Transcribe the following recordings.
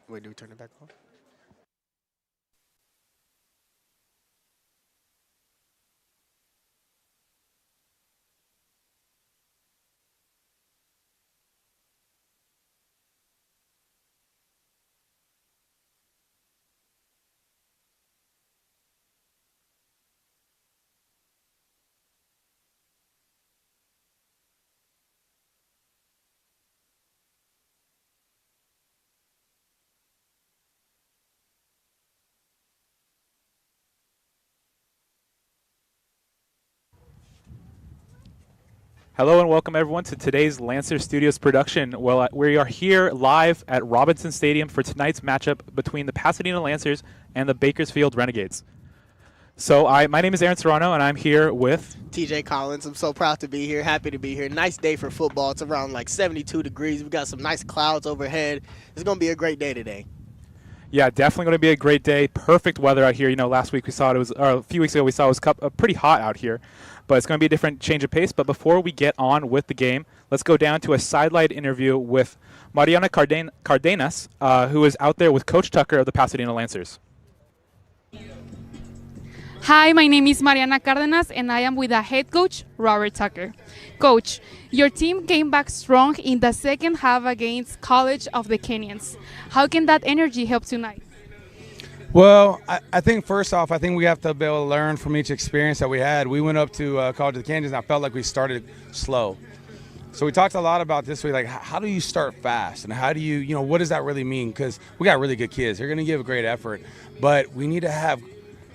Wait, do we turn it back on? Hello and welcome everyone to today's Lancer Studios production. Well, we are here live at Robinson Stadium for tonight's matchup between the Pasadena Lancers and the Bakersfield Renegades. So my name is Aaron Serrano and I'm here with TJ Collins. I'm so proud to be here. Happy to be here. Nice day for football. It's around like 72 degrees. We got some nice clouds overhead. It's going to be a great day today. Yeah, definitely going to be a great day. Perfect weather out here. You know, last week we saw it was, or a few weeks ago we saw it was pretty hot out here. But it's going to be a different change of pace. But before we get on with the game, let's go down to a sideline interview with Mariana Cardenas, who is out there with Coach Tucker of the Pasadena Lancers. Hi, my name is Mariana Cardenas, and I am with the head coach, Robert Tucker. Coach, your team came back strong in the second half against College of the Canyons. How can that energy help tonight? Well, I think first off, I think we have to be able to learn from each experience that we had. We went up to College of the Canyons, and I felt like we started slow. So we talked a lot about this week, like how do you start fast, and how do you what does that really mean? Because we got really good kids. They're going to give a great effort, but we have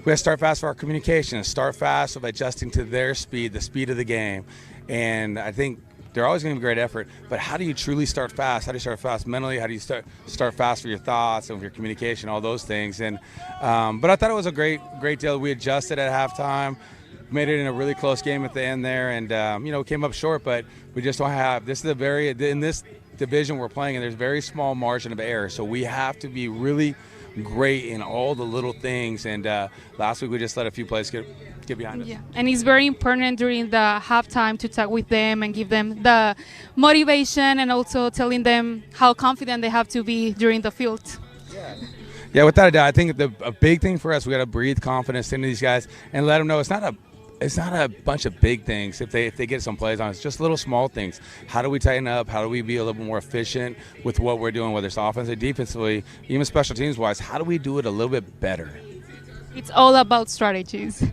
to start fast for our communication, start fast with adjusting to their speed, the speed of the game. And I think they're always going to be great effort, but how do you truly start fast? How do you start fast mentally? How do you start fast for your thoughts and with your communication, all those things? And but I thought it was a great deal. We adjusted at halftime, made it in a really close game at the end there, and we came up short, but we just don't have. This is in this division we're playing, and there's very small margin of error, so we have to be really great in all the little things. And last week we just let a few plays get behind us. Yeah, and it's very important during the halftime to talk with them and give them the motivation and also telling them how confident they have to be during the field. Yeah, without a doubt, I think a big thing for us, we got to breathe confidence into these guys and let them know it's not a bunch of big things if they get some plays on. It's just little small things. How do we tighten up? How do we be a little bit more efficient with what we're doing, whether it's offensively, defensively, even special teams wise? How do we do it a little bit better? It's all about strategies.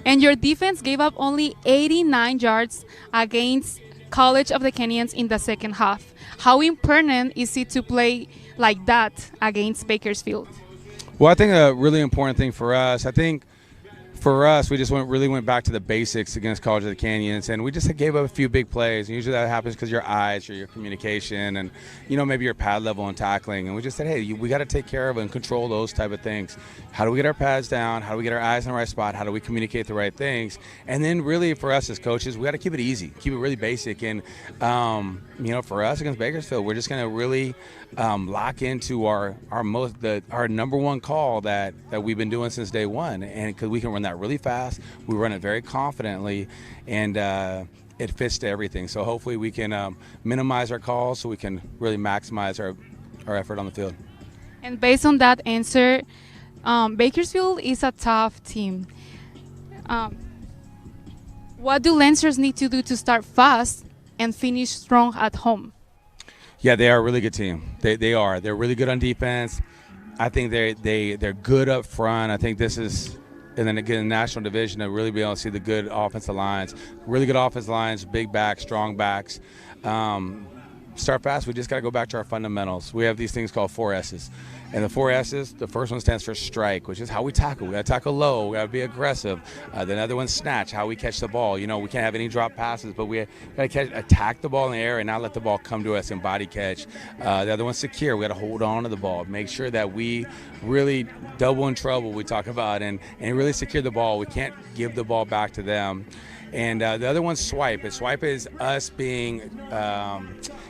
And your defense gave up only 89 yards against College of the Canyons in the second half. How important is it to play like that against Bakersfield? Well, I think a really important thing for us, for us, we just went back to the basics against College of the Canyons, and we just gave up a few big plays. And usually that happens because your eyes or your communication and, maybe your pad level and tackling. And we just said, hey, we got to take care of and control those type of things. How do we get our pads down? How do we get our eyes in the right spot? How do we communicate the right things? And then really for us as coaches, we got to keep it easy, keep it really basic. And, for us against Bakersfield, we're just going to really lock into our number one call that we've been doing since day one, and because we can run that really fast, we run it very confidently, and it fits to everything. So hopefully we can minimize our calls so we can really maximize our effort on the field. And based on that answer, Bakersfield is a tough team. What do Lancers need to do to start fast and finish strong at home? Yeah, they are a really good team. They are. They're really good on defense. I think they're good up front. I think this is, and then again, national division, to really be able to see the good offensive lines. Really good offensive lines, big backs, strong backs. Start fast, we just got to go back to our fundamentals. We have these things called 4 S's. And the 4 S's, the first one stands for strike, which is how we tackle. We got to tackle low. We got to be aggressive. The other one's snatch, how we catch the ball. We can't have any drop passes, but we got to attack the ball in the air and not let the ball come to us and body catch. The other one's secure. We got to hold on to the ball. Make sure that we really double in trouble, we talk about, and really secure the ball. We can't give the ball back to them. And the other one's swipe. And swipe is us being,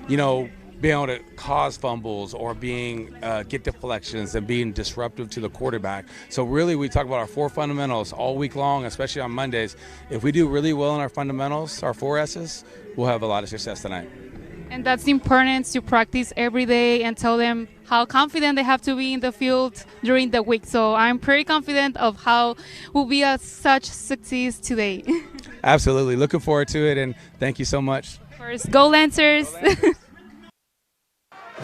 being able to cause fumbles or get deflections and being disruptive to the quarterback. So really we talk about our 4 fundamentals all week long, especially on Mondays. If we do really well in our fundamentals, our 4 S's, we'll have a lot of success tonight. And that's important to practice every day and tell them how confident they have to be in the field during the week. So I'm pretty confident of how will be a such success today. Absolutely. Looking forward to it, and thank you so much. First, go Lancers!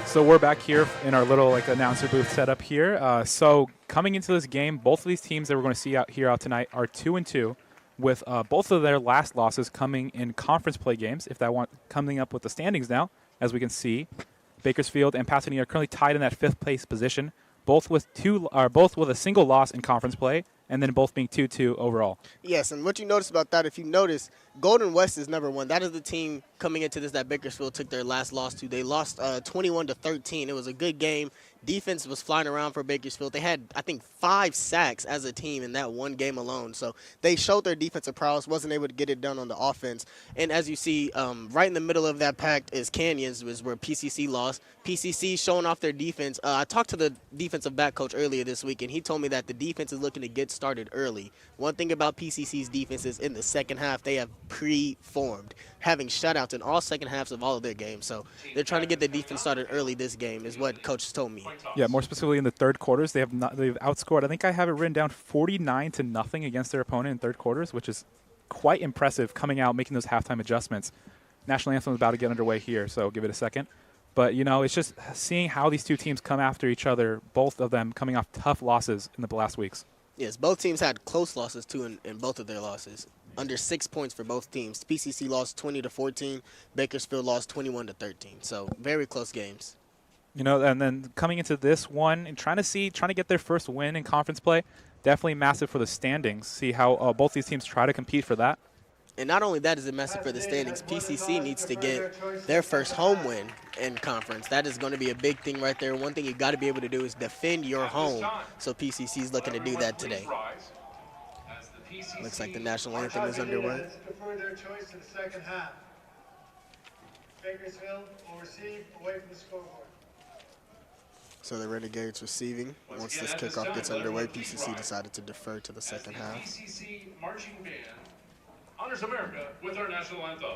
So we're back here in our little announcer booth setup here. So coming into this game, both of these teams that we're going to see out tonight are 2-2, with both of their last losses coming in conference play games. If that want coming up with the standings now, as we can see, Bakersfield and Pasadena are currently tied in that 5th place position, both with a single loss in conference play, and then both being 2-2 overall. Yes, and what you notice about that, if you notice, Golden West is number 1. That is the team coming into this that Bakersfield took their last loss to. They lost 21-13. It was a good game. Defense was flying around for Bakersfield. They had, I think, 5 sacks as a team in that one game alone. So they showed their defensive prowess, wasn't able to get it done on the offense. And as you see, right in the middle of that pack is Canyons, was where PCC lost. PCC showing off their defense. I talked to the defensive back coach earlier this week, and he told me that the defense is looking to get started early. One thing about PCC's defense is in the second half, they have pre-formed, having shutouts in all second halves of all of their games. So they're trying to get the defense started early this game is what coach told me. Yeah, more specifically in the third quarters, they've outscored, I think I have it written down, 49-0 against their opponent in third quarters, which is quite impressive coming out, making those halftime adjustments. National Anthem is about to get underway here, so give it a second. But, it's just seeing how these two teams come after each other, both of them coming off tough losses in the last weeks. Yes, both teams had close losses, too, in both of their losses. Under 6 points for both teams. PCC lost 20-14. Bakersfield lost 21-13. So very close games. And then coming into this one and trying to get their first win in conference play, definitely massive for the standings. See how both these teams try to compete for that. And not only that is it massive for the standings, PCC needs to get their first home win in conference. That is going to be a big thing right there. One thing you got to be able to do is defend your home. So PCC is looking to do that today. Looks like the national anthem is underway. Bakersfield will receive away from the scoreboard. So the Renegades receiving. Once this kickoff gets underway, PCC decided to defer to the second half. PCC marching band honors America with our national anthem.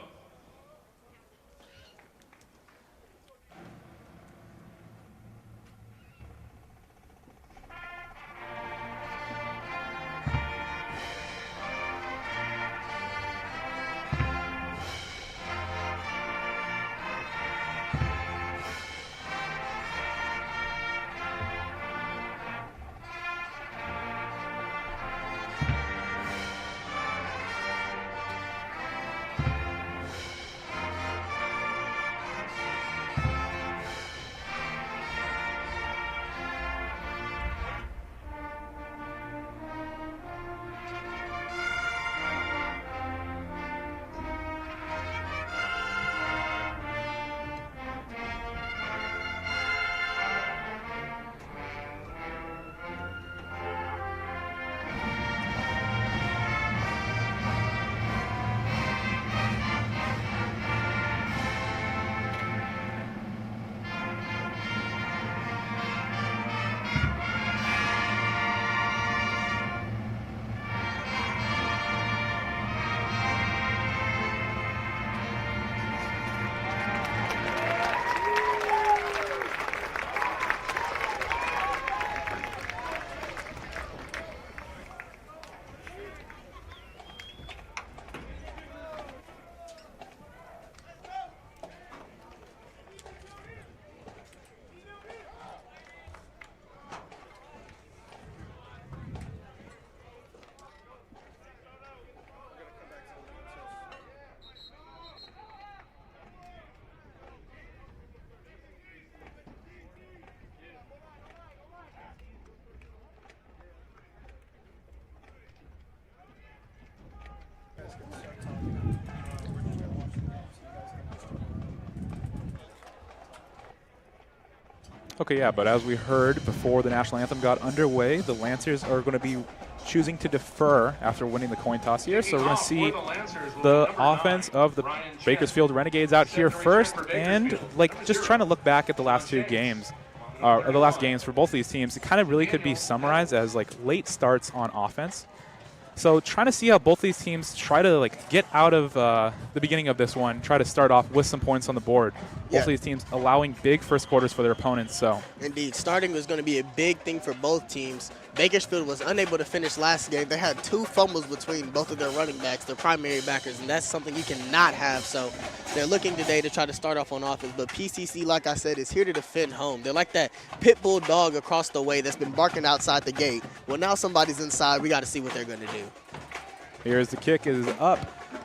Okay, yeah, but as we heard before the national anthem got underway, the Lancers are going to be choosing to defer after winning the coin toss here. So we're going to see the offense of the Bakersfield Renegades out here first, and just trying to look back at the last two games, or the last games for both of these teams. It kind of really could be summarized as late starts on offense. So trying to see how both these teams try to get out of the beginning of this one, try to start off with some points on the board. Both of these teams allowing big first quarters for their opponents. So indeed, starting was going to be a big thing for both teams. Bakersfield was unable to finish last game. They had 2 fumbles between both of their running backs, their primary backers, and that's something you cannot have. So they're looking today to try to start off on offense. But PCC, like I said, is here to defend home. They're like that pit bull dog across the way that's been barking outside the gate. Well, now somebody's inside. We got to see what they're going to do. Here's the kick is up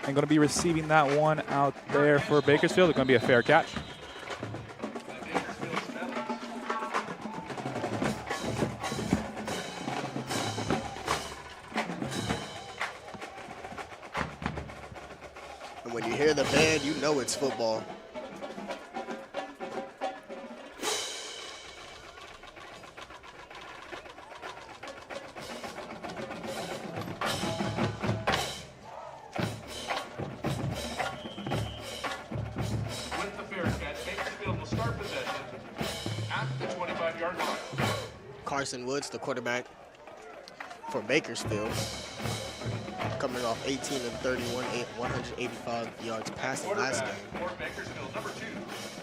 and going to be receiving that one out there for Bakersfield. It's going to be a fair catch. And when you hear the band, you know it's football. Woods, the quarterback for Bakersfield, coming off 18 of 31, 185 yards passing last game.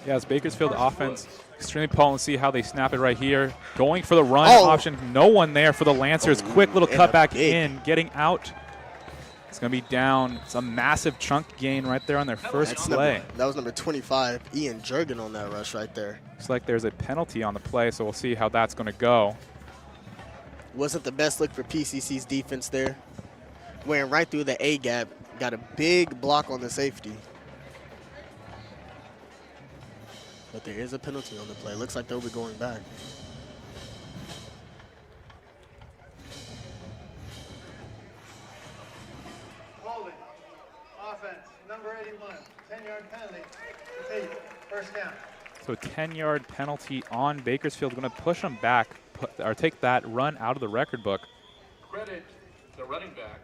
Yes, Bakersfield offense extremely potent. See how they snap it right here. Going for the run option. No one there for the Lancers. Quick little cutback in, getting out. It's going to be down. It's a massive chunk gain right there on their first play. That was number 25, Ian Jurgen on that rush right there. Looks like there's a penalty on the play, so we'll see how that's going to go. Wasn't the best look for PCC's defense there. Went right through the A gap, got a big block on the safety. But there is a penalty on the play. Looks like they'll be going back. Holding. Offense, number 81, 10-yard penalty. Repeat, first down. So 10-yard penalty on Bakersfield. Going to push them back, or take that run out of the record book. Credit the running back,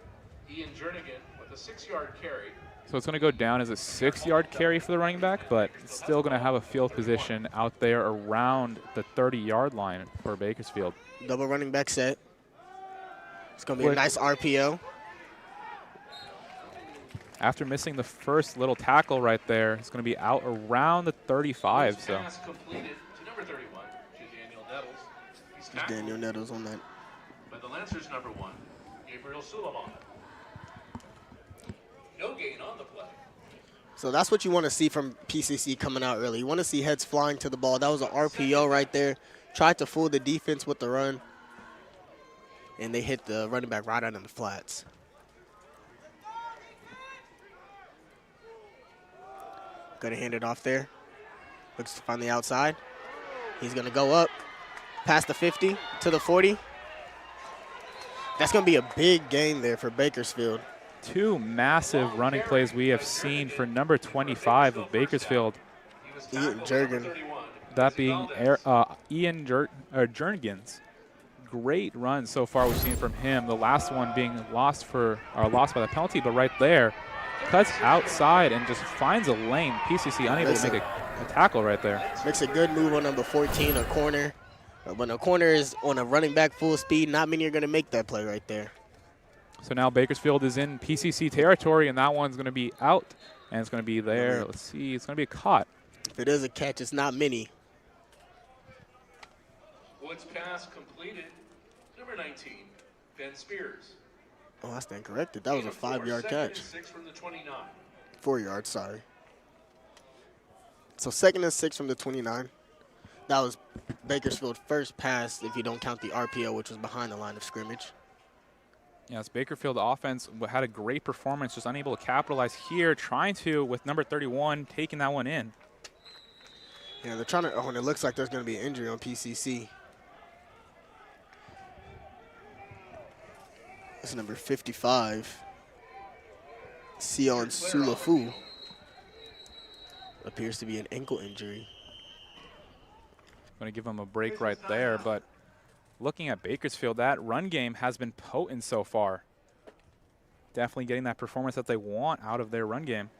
Ian Jernigan, with a 6-yard carry. So it's going to go down as a 6-yard carry for the running back, but it's still going to have a field position out there around the 30-yard line for Bakersfield. Double running back set. It's going to be a nice RPO. After missing the first little tackle right there, it's going to be out around the 35. So pass completed to number 31, to Daniel Nettles. He's Daniel Nettles on that. By the Lancers number 1, Gabriel Suleiman. No gain on the play. So that's what you want to see from PCC coming out early. You want to see heads flying to the ball. That was an RPO right there. Tried to fool the defense with the run. And they hit the running back right out in the flats. Going to hand it off there. Looks to find the outside. He's going to go up past the 50 to the 40. That's going to be a big gain there for Bakersfield. 2 massive running plays we have seen for number 25 of Bakersfield. Ian Jurgen. That being Ian Jernigan's. Great run so far we've seen from him. The last one being lost by the penalty, but right there, cuts outside and just finds a lane. PCC unable to make a tackle right there. Makes a good move on number 14, a corner. When a corner is on a running back full speed, not many are going to make that play right there. So now Bakersfield is in PCC territory, and that one's going to be out, and it's going to be there. Let's see. It's going to be a caught. If it is a catch, it's not many. Woods pass completed. Number 19, Ben Spears. Oh, I stand corrected. That was a 5-yard catch. 6 from the 29. 4 yards, sorry. So 2nd and 6 from the 29. That was Bakersfield's first pass if you don't count the RPO, which was behind the line of scrimmage. Yes, Bakersfield offense had a great performance, just unable to capitalize here, trying to, with number 31, taking that one in. Yeah, they're trying to, and it looks like there's going to be an injury on PCC. That's number 55, Sion Sulafu. Appears to be an ankle injury. Going to give him a break right there, but looking at Bakersfield, that run game has been potent so far. Definitely getting that performance that they want out of their run game.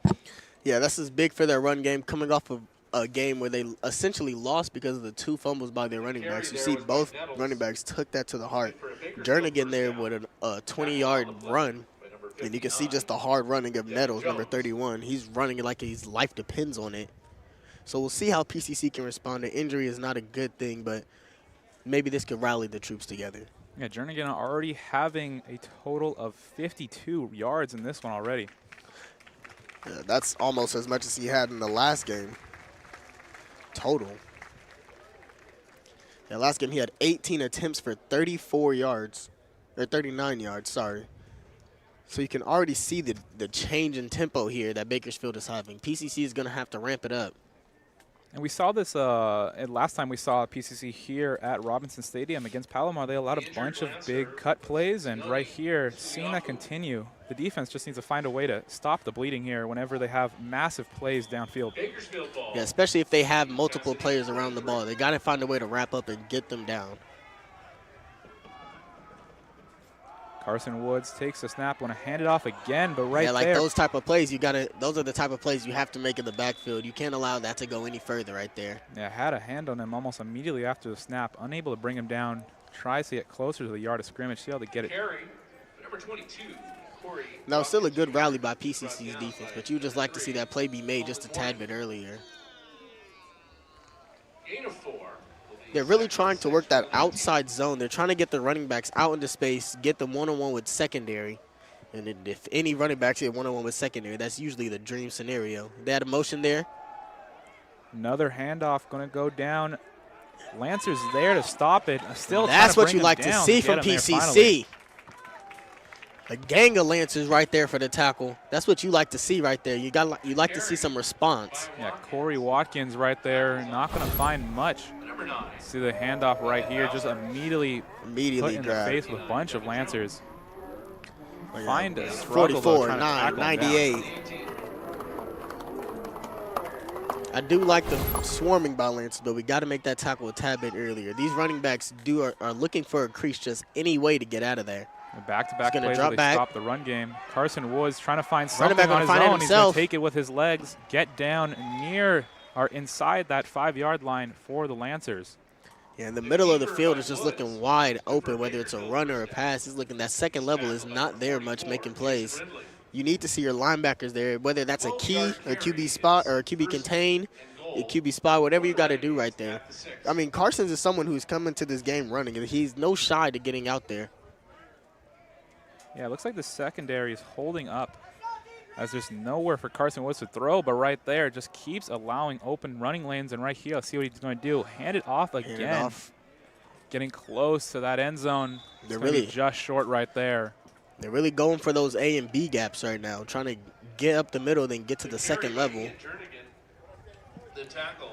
Yeah, this is big for their run game, coming off of a game where they essentially lost because of the 2 fumbles by their running backs. You see both running backs took that to the heart. Jernigan there with a 20-yard run, and you can see just the hard running of Nettles, number 31. He's running it like his life depends on it. So we'll see how PCC can respond. The injury is not a good thing, but maybe this could rally the troops together. Yeah, Jernigan already having a total of 52 yards in this one already. Yeah, that's almost as much as he had in the last game. Total. Yeah, last game he had 18 attempts for 34 yards, or 39 yards, sorry. So you can already see the change in tempo here that Bakersfield is having. PCC is going to have to ramp it up. And we saw this last time we saw PCC here at Robinson Stadium against Palomar. They allowed a bunch of big cut plays, and right here, seeing that continue, the defense just needs to find a way to stop the bleeding here whenever they have massive plays downfield. Yeah, especially if they have multiple players around the ball. They got to find a way to wrap up and get them down. Carson Woods takes the snap, want to hand it off again, but right like there. those type of plays, those are the type of plays you have to make in the backfield. You can't allow that to go any further right there. Yeah, had a hand on him almost immediately after the snap, unable to bring him down. Tries to get closer to the yard of scrimmage, see how to get it. Carry, number 22, Corey. Now, still a good rally by PCC's defense, but you would just like to see that play be made just a tad bit earlier. Gain of 4. They're really trying to work that outside zone. They're trying to get the running backs out into space, get them one-on-one with secondary. And if any running backs get one-on-one with secondary, that's usually the dream scenario. They had a motion there. Another handoff going to go down. Lancer's there to stop it. Still that's trying to what you like to see from PCC. A gang of Lancers right there for the tackle. That's what you like to see right there. You like to see some response. Yeah, Corey Watkins right there, not going to find much. See the handoff right here, just immediately put in the face with a bunch of Lancers. Find a struggle 44, though, 9, 98. I do like the swarming by Lancers, but we got to make that tackle a tad bit earlier. These running backs are looking for a crease just any way to get out of there. Back-to-back plays where they stop the run game. Carson Woods trying to find something back on his own. He's going to take it with his legs, get down near or inside that 5-yard line for the Lancers. Yeah, in the middle of the field is just looking wide open, whether it's a run or a pass. He's looking, that second level is not there much making plays. You need to see your linebackers there, whether that's a key, a QB spot, or a QB contain, a QB spot, whatever you got to do right there. I mean, Carson's is someone who's coming to this game running, and he's no shy to getting out there. Yeah, it looks like the secondary is holding up as there's nowhere for Carson Woods to throw, but right there just keeps allowing open running lanes. And right here, let's see what he's going to do. Hand it off again. Getting close to that end zone. They're really just short right there. They're really going for those A and B gaps right now, trying to get up the middle, then get to the second level. The tackle.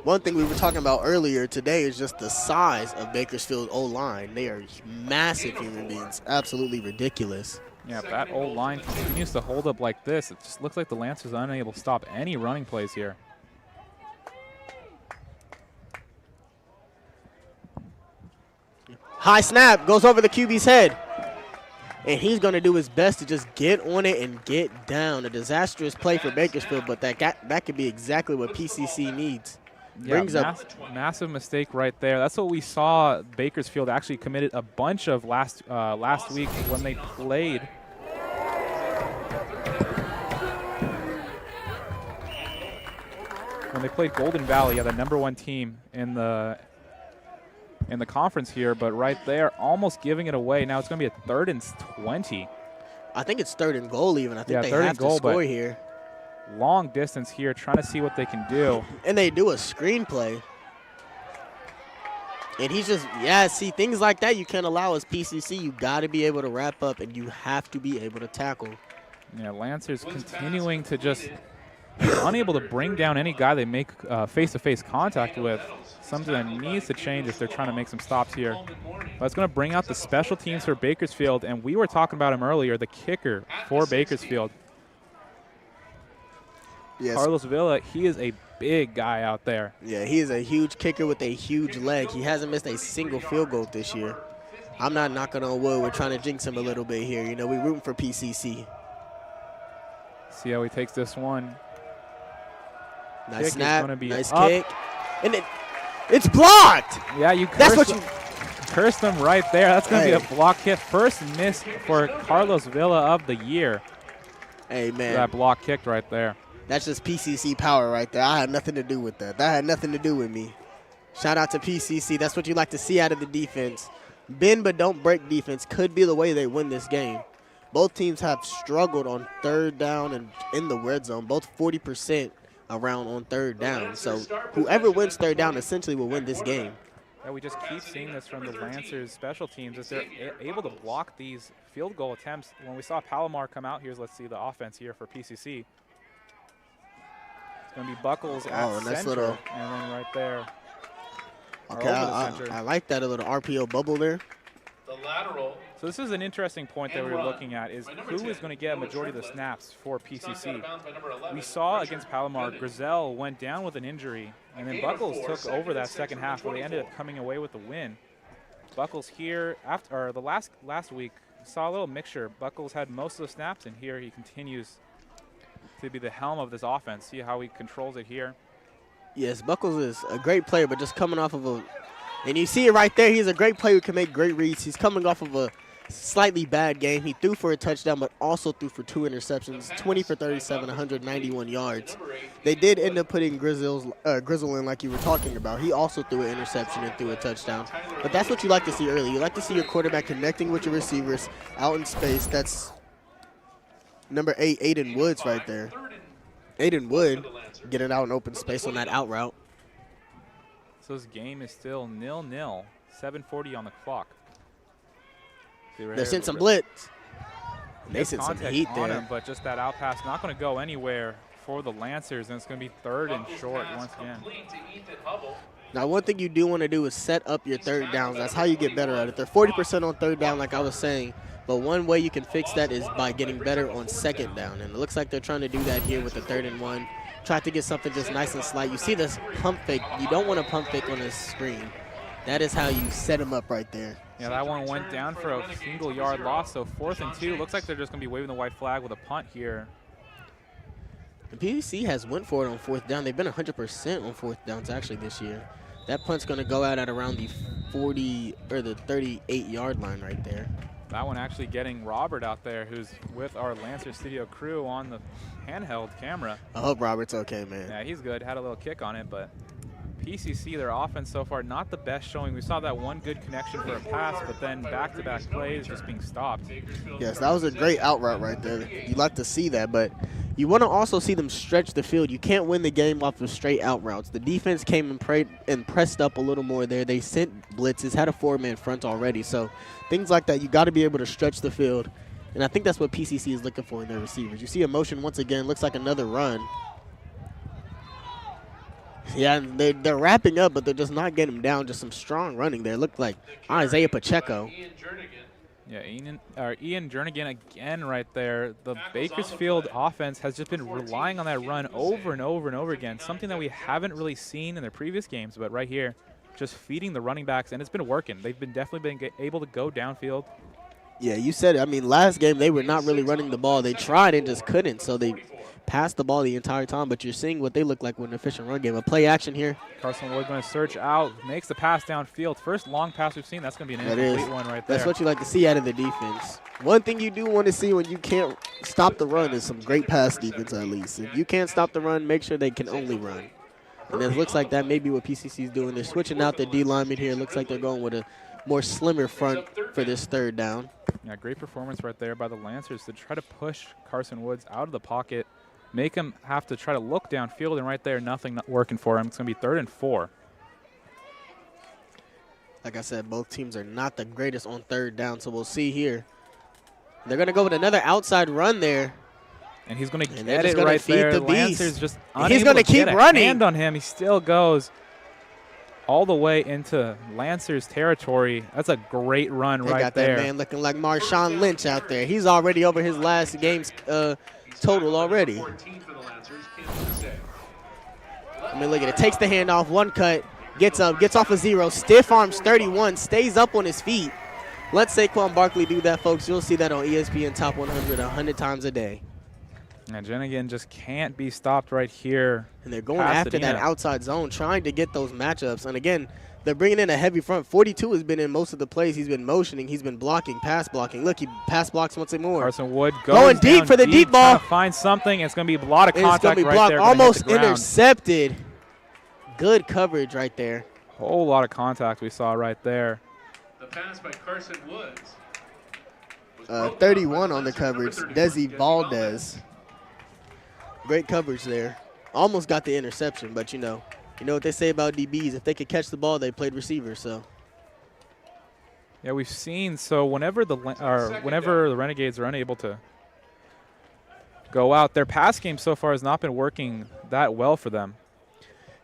One thing we were talking about earlier today is just the size of Bakersfield O-line. They are massive human beings, absolutely ridiculous. Yeah, if that O-line continues to hold up like this, it just looks like the Lancers are unable to stop any running plays here. High snap, goes over the QB's head. And he's going to do his best to just get on it and get down. A disastrous play for Bakersfield, but that could be exactly what PCC needs. Yeah, massive mistake right there. That's what we saw. Bakersfield actually committed a bunch of last week when they played. When they played Golden Valley, the #1 team in the conference here, but right there, almost giving it away. Now it's going to be a 3rd and 20. I think it's 3rd and goal even. I think they 3rd have and goal, to score here. Long distance here, trying to see what they can do. And they do a screenplay. And he's just, see, things like that you can't allow as PCC. You got to be able to wrap up, and you have to be able to tackle. Yeah, Lancers continuing to just unable to bring down any guy they make face-to-face contact with. Something that needs to change if they're trying to make some stops here. But it's going to bring out the special teams for Bakersfield, and we were talking about him earlier, the kicker for Bakersfield. Yes. Carlos Villa, he is a big guy out there. Yeah, he is a huge kicker with a huge leg. He hasn't missed a single field goal this year. I'm not knocking on wood. We're trying to jinx him a little bit here. You know, we're rooting for PCC. See how he takes this one. Nice Kick snap, is going to be nice up. kick. And it's blocked. Yeah, you That's cursed, what you. cursed them right there. That's going to Hey. be a block kick. First miss for Carlos Villa of the year. Hey, man. That block kicked right there. That's just PCC power right there. I had nothing to do with that. That had nothing to do with me. Shout out to PCC. That's what you like to see out of the defense. Bend but don't break defense could be the way they win this game. Both teams have struggled on third down and in the red zone, both 40% around on third down. So whoever wins third down essentially will win this game. Yeah, we just keep seeing this from the Lancers special teams as they're able to block these field goal attempts. When we saw Palomar come out, let's see the offense here for PCC. It's going to be Buckles at nice center, little. and then right there. Okay, I like that, a little RPO bubble there. The lateral. So this is an interesting point that we were looking at, is who is going to get a majority of the snaps for PCC. We saw against Palomar, Grizel went down with an injury, and then Buckles took over that second half where they ended up coming away with the win. Buckles here, after the last week, saw a little mixture. Buckles had most of the snaps, and here he continues to be the helm of this offense. See how he controls it here. Yes, Buckles is a great player, but just coming off of a, and you see it right there, he's a great player who can make great reads. He's coming off of a slightly bad game. He threw for a touchdown, but also threw for 2 interceptions, 20 for 37, 191 yards. They did end up putting Grizzle in like you were talking about. He also threw an interception and threw a touchdown. But that's what you like to see early. You like to see your quarterback connecting with your receivers out in space. That's number 8, Aiden Woods right there. Aiden Wood getting out in open space on that out route. So this game is still 0-0, 7:40 on the clock. They're sent some blitz. They sent some contact heat on there. him, but just that out pass not going to go anywhere for the Lancers, and it's going to be 3rd and short once again. Now, one thing you do want to do is set up your third downs. That's how you get better at it. They're 40% on third down, like I was saying. But one way you can fix that is by getting better on second down. And it looks like they're trying to do that here with the 3rd and 1. Try to get something just nice and slight. You see this pump fake. You don't want to pump fake on this screen. That is how you set them up right there. Yeah, that one went down for a single-yard loss, so 4th and 2. Looks like they're just going to be waving the white flag with a punt here. The PCC has went for it on 4th down. They've been 100% on 4th downs actually this year. That punt's going to go out at around the 40 or the 38-yard line right there. That one actually getting Robert out there, who's with our Lancer Studio crew on the handheld camera. I hope Robert's okay, man. Yeah, he's good. Had a little kick on it, but PCC, their offense so far, not the best showing. We saw that one good connection for a pass, but then back-to-back plays just being stopped. Yes, that was a great out route right there. You like to see that, but you want to also see them stretch the field. You can't win the game off of straight out routes. The defense came and pressed up a little more there. They sent blitzes, had a 4-man front already. So things like that, you got to be able to stretch the field. And I think that's what PCC is looking for in their receivers. You see a motion once again, looks like another run. Yeah, they're wrapping up, but they're just not getting him down. Just some strong running there. Looked like Isaiah Pacheco. Yeah, Ian Jernigan again right there. The Bakersfield offense has just been relying on that run over and over and over again, something that we haven't really seen in their previous games, but right here, just feeding the running backs, and it's been working. They've been definitely been able to go downfield. Yeah, you said it. I mean, last game they were not really running the ball. They tried and just couldn't, so they passed the ball the entire time, but you're seeing what they look like with an efficient run game. A play action here. Carson Wood going to search out, makes the pass downfield. First long pass we've seen. That's going to be an incomplete one right there. That's what you like to see out of the defense. One thing you do want to see when you can't stop the run is some great pass defense at least. If you can't stop the run, make sure they can only run. And it looks like that may be what PCC is doing. They're switching out the D lineman here. It looks like they're going with a more slimmer front for this 3rd down. Yeah, great performance right there by the Lancers to try to push Carson Woods out of the pocket, make him have to try to look downfield, and right there, nothing not working for him. It's going to be 3rd and 4. Like I said, both teams are not the greatest on 3rd down, so we'll see here. They're going to go with another outside run there. And he's going to And get they're just it gonna right feed there. the beast. Lancers just He's unable gonna to keep get a running. hand on him. He still goes all the way into Lancers territory. That's a great run They right got there. that man looking like Marshawn Lynch out there. He's already over his last game's total already. I mean, look at it. Takes the handoff, one cut, gets up, gets off a 0, stiff arms 31, stays up on his feet. Let Saquon Barkley do that, folks. You'll see that on ESPN Top 100 100 times a day. And Jenigan just can't be stopped right here. And they're going after that outside zone, trying to get those matchups. And again, they're bringing in a heavy front. 42 has been in most of the plays. He's been motioning. He's been blocking, pass blocking. Look, he pass blocks once more. Carson Wood going deep for the deep ball. To find something. It's going to be a lot of contact right blocked, there. Almost intercepted. Good coverage right there. Whole lot of contact we saw right there. The pass by Carson Woods. 31 on the coverage, Desi Valdez. Great coverage there. Almost got the interception, but you know what they say about DBs. If they could catch the ball, they played receiver. So. Yeah, we've seen. So whenever the Renegades are unable to go out, their pass game so far has not been working that well for them.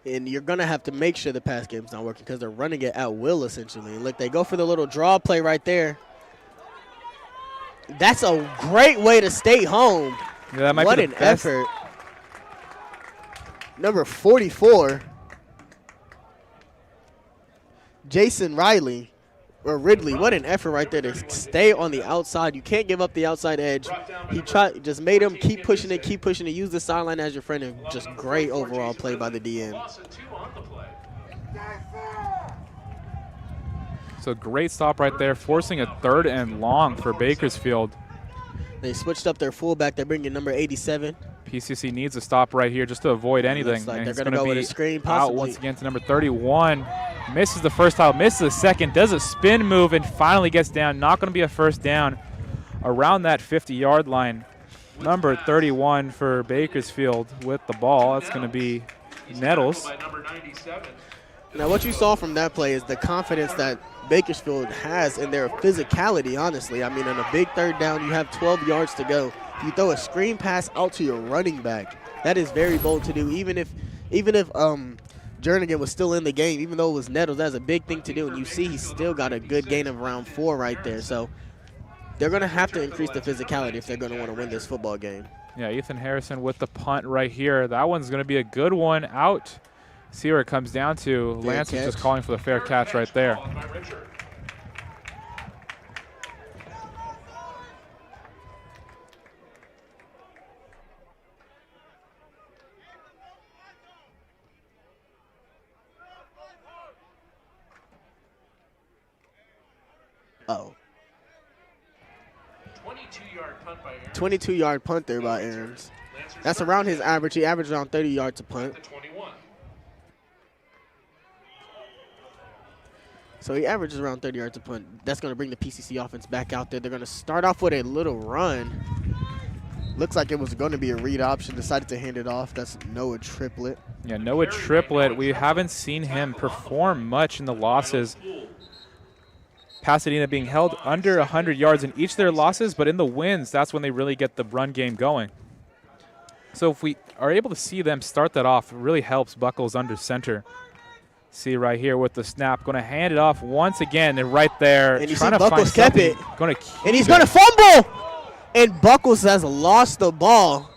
And you're going to have to make sure the pass game's not working because they're running it at will, essentially. And look, they go for the little draw play right there. That's a great way to stay home. Yeah, that might what be an effort. Number 44, Jason Ridley. What an effort right there to stay on the outside. You can't give up the outside edge. He just made him keep pushing it, use the sideline as your friend, and just great overall play by the DN. So great stop right there, forcing a 3rd and long for Bakersfield. They switched up their fullback. They're bringing number 87. PCC needs a stop right here just to avoid anything. Like and they're it's going to go with a screen, possibly. Out once again to number 31. Misses the first time, misses the second, does a spin move, and finally gets down. Not going to be a first down around that 50-yard line. Number 31 for Bakersfield with the ball. That's going to be Nettles. Now, what you saw from that play is the confidence that Bakersfield has in their physicality, honestly. I mean, on a big 3rd down, you have 12 yards to go. You throw a screen pass out to your running back. That is very bold to do, even if Jernigan was still in the game, even though it was Nettles. That's a big thing to do, and you see he's still got a good gain of around 4 right there. So they're going to have to increase the physicality if they're going to want to win this football game. Yeah, Ethan Harrison with the punt right here. That one's going to be a good one out. See where it comes down to. Lance is just calling for the fair catch right there. Oh. 22-yard punt by Aaron. 22-yard punt there by Aarons. That's around his average. He averaged around 30 yards to punt. So he averages around 30 yards to punt. That's going to bring the PCC offense back out there. They're going to start off with a little run. Looks like it was going to be a read option. Decided to hand it off. That's Noah Triplett. Yeah, Noah Triplett. We haven't seen him perform much in the losses. Pasadena being held under 100 yards in each of their losses, but in the wins, that's when they really get the run game going. So if we are able to see them start that off, it really helps Buckles under center. See right here with the snap, going to hand it off once again, and right there, and you trying see to Buckles find kept it, and he's going to fumble, and Buckles has lost the ball.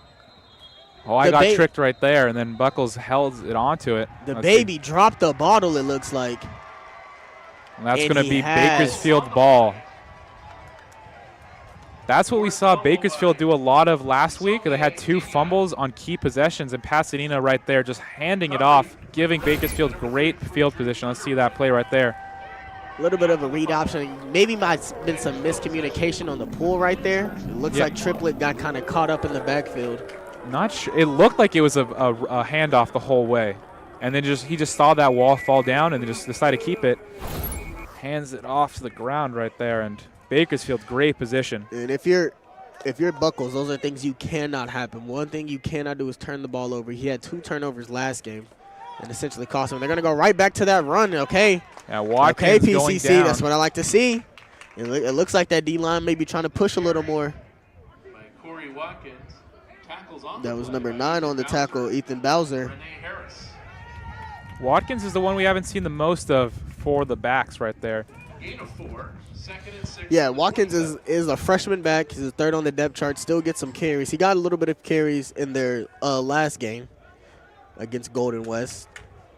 Oh, I got tricked right there, and then Buckles held it onto it. The baby dropped the bottle, it looks like. And that's going to be Bakersfield ball. That's what we saw Bakersfield do a lot of last week. They had 2 fumbles on key possessions, and Pasadena right there just handing it off, giving Bakersfield great field position. Let's see that play right there. A little bit of a read option. Maybe might have been some miscommunication on the pull right there. It looks like Triplett got kind of caught up in the backfield. Not sure. It looked like it was a handoff the whole way. And then he just saw that wall fall down and then just decided to keep it. Hands it off to the ground right there, and Bakersfield, great position. And if you're Buckles, those are things you cannot happen. One thing you cannot do is turn the ball over. He had 2 turnovers last game and essentially cost him. They're going to go right back to that run, okay? Yeah, Watkins PCC, going down. That's what I like to see. It looks like that D-line may be trying to push a little more. Corey Watkins tackles on that was number 9 on the tackle, Ethan Bowser. Watkins is the one we haven't seen the most of for the backs right there. Gain of 4, 2nd and 6. Yeah, Watkins is a freshman back. He's a 3rd on the depth chart. Still gets some carries. He got a little bit of carries in their last game against Golden West.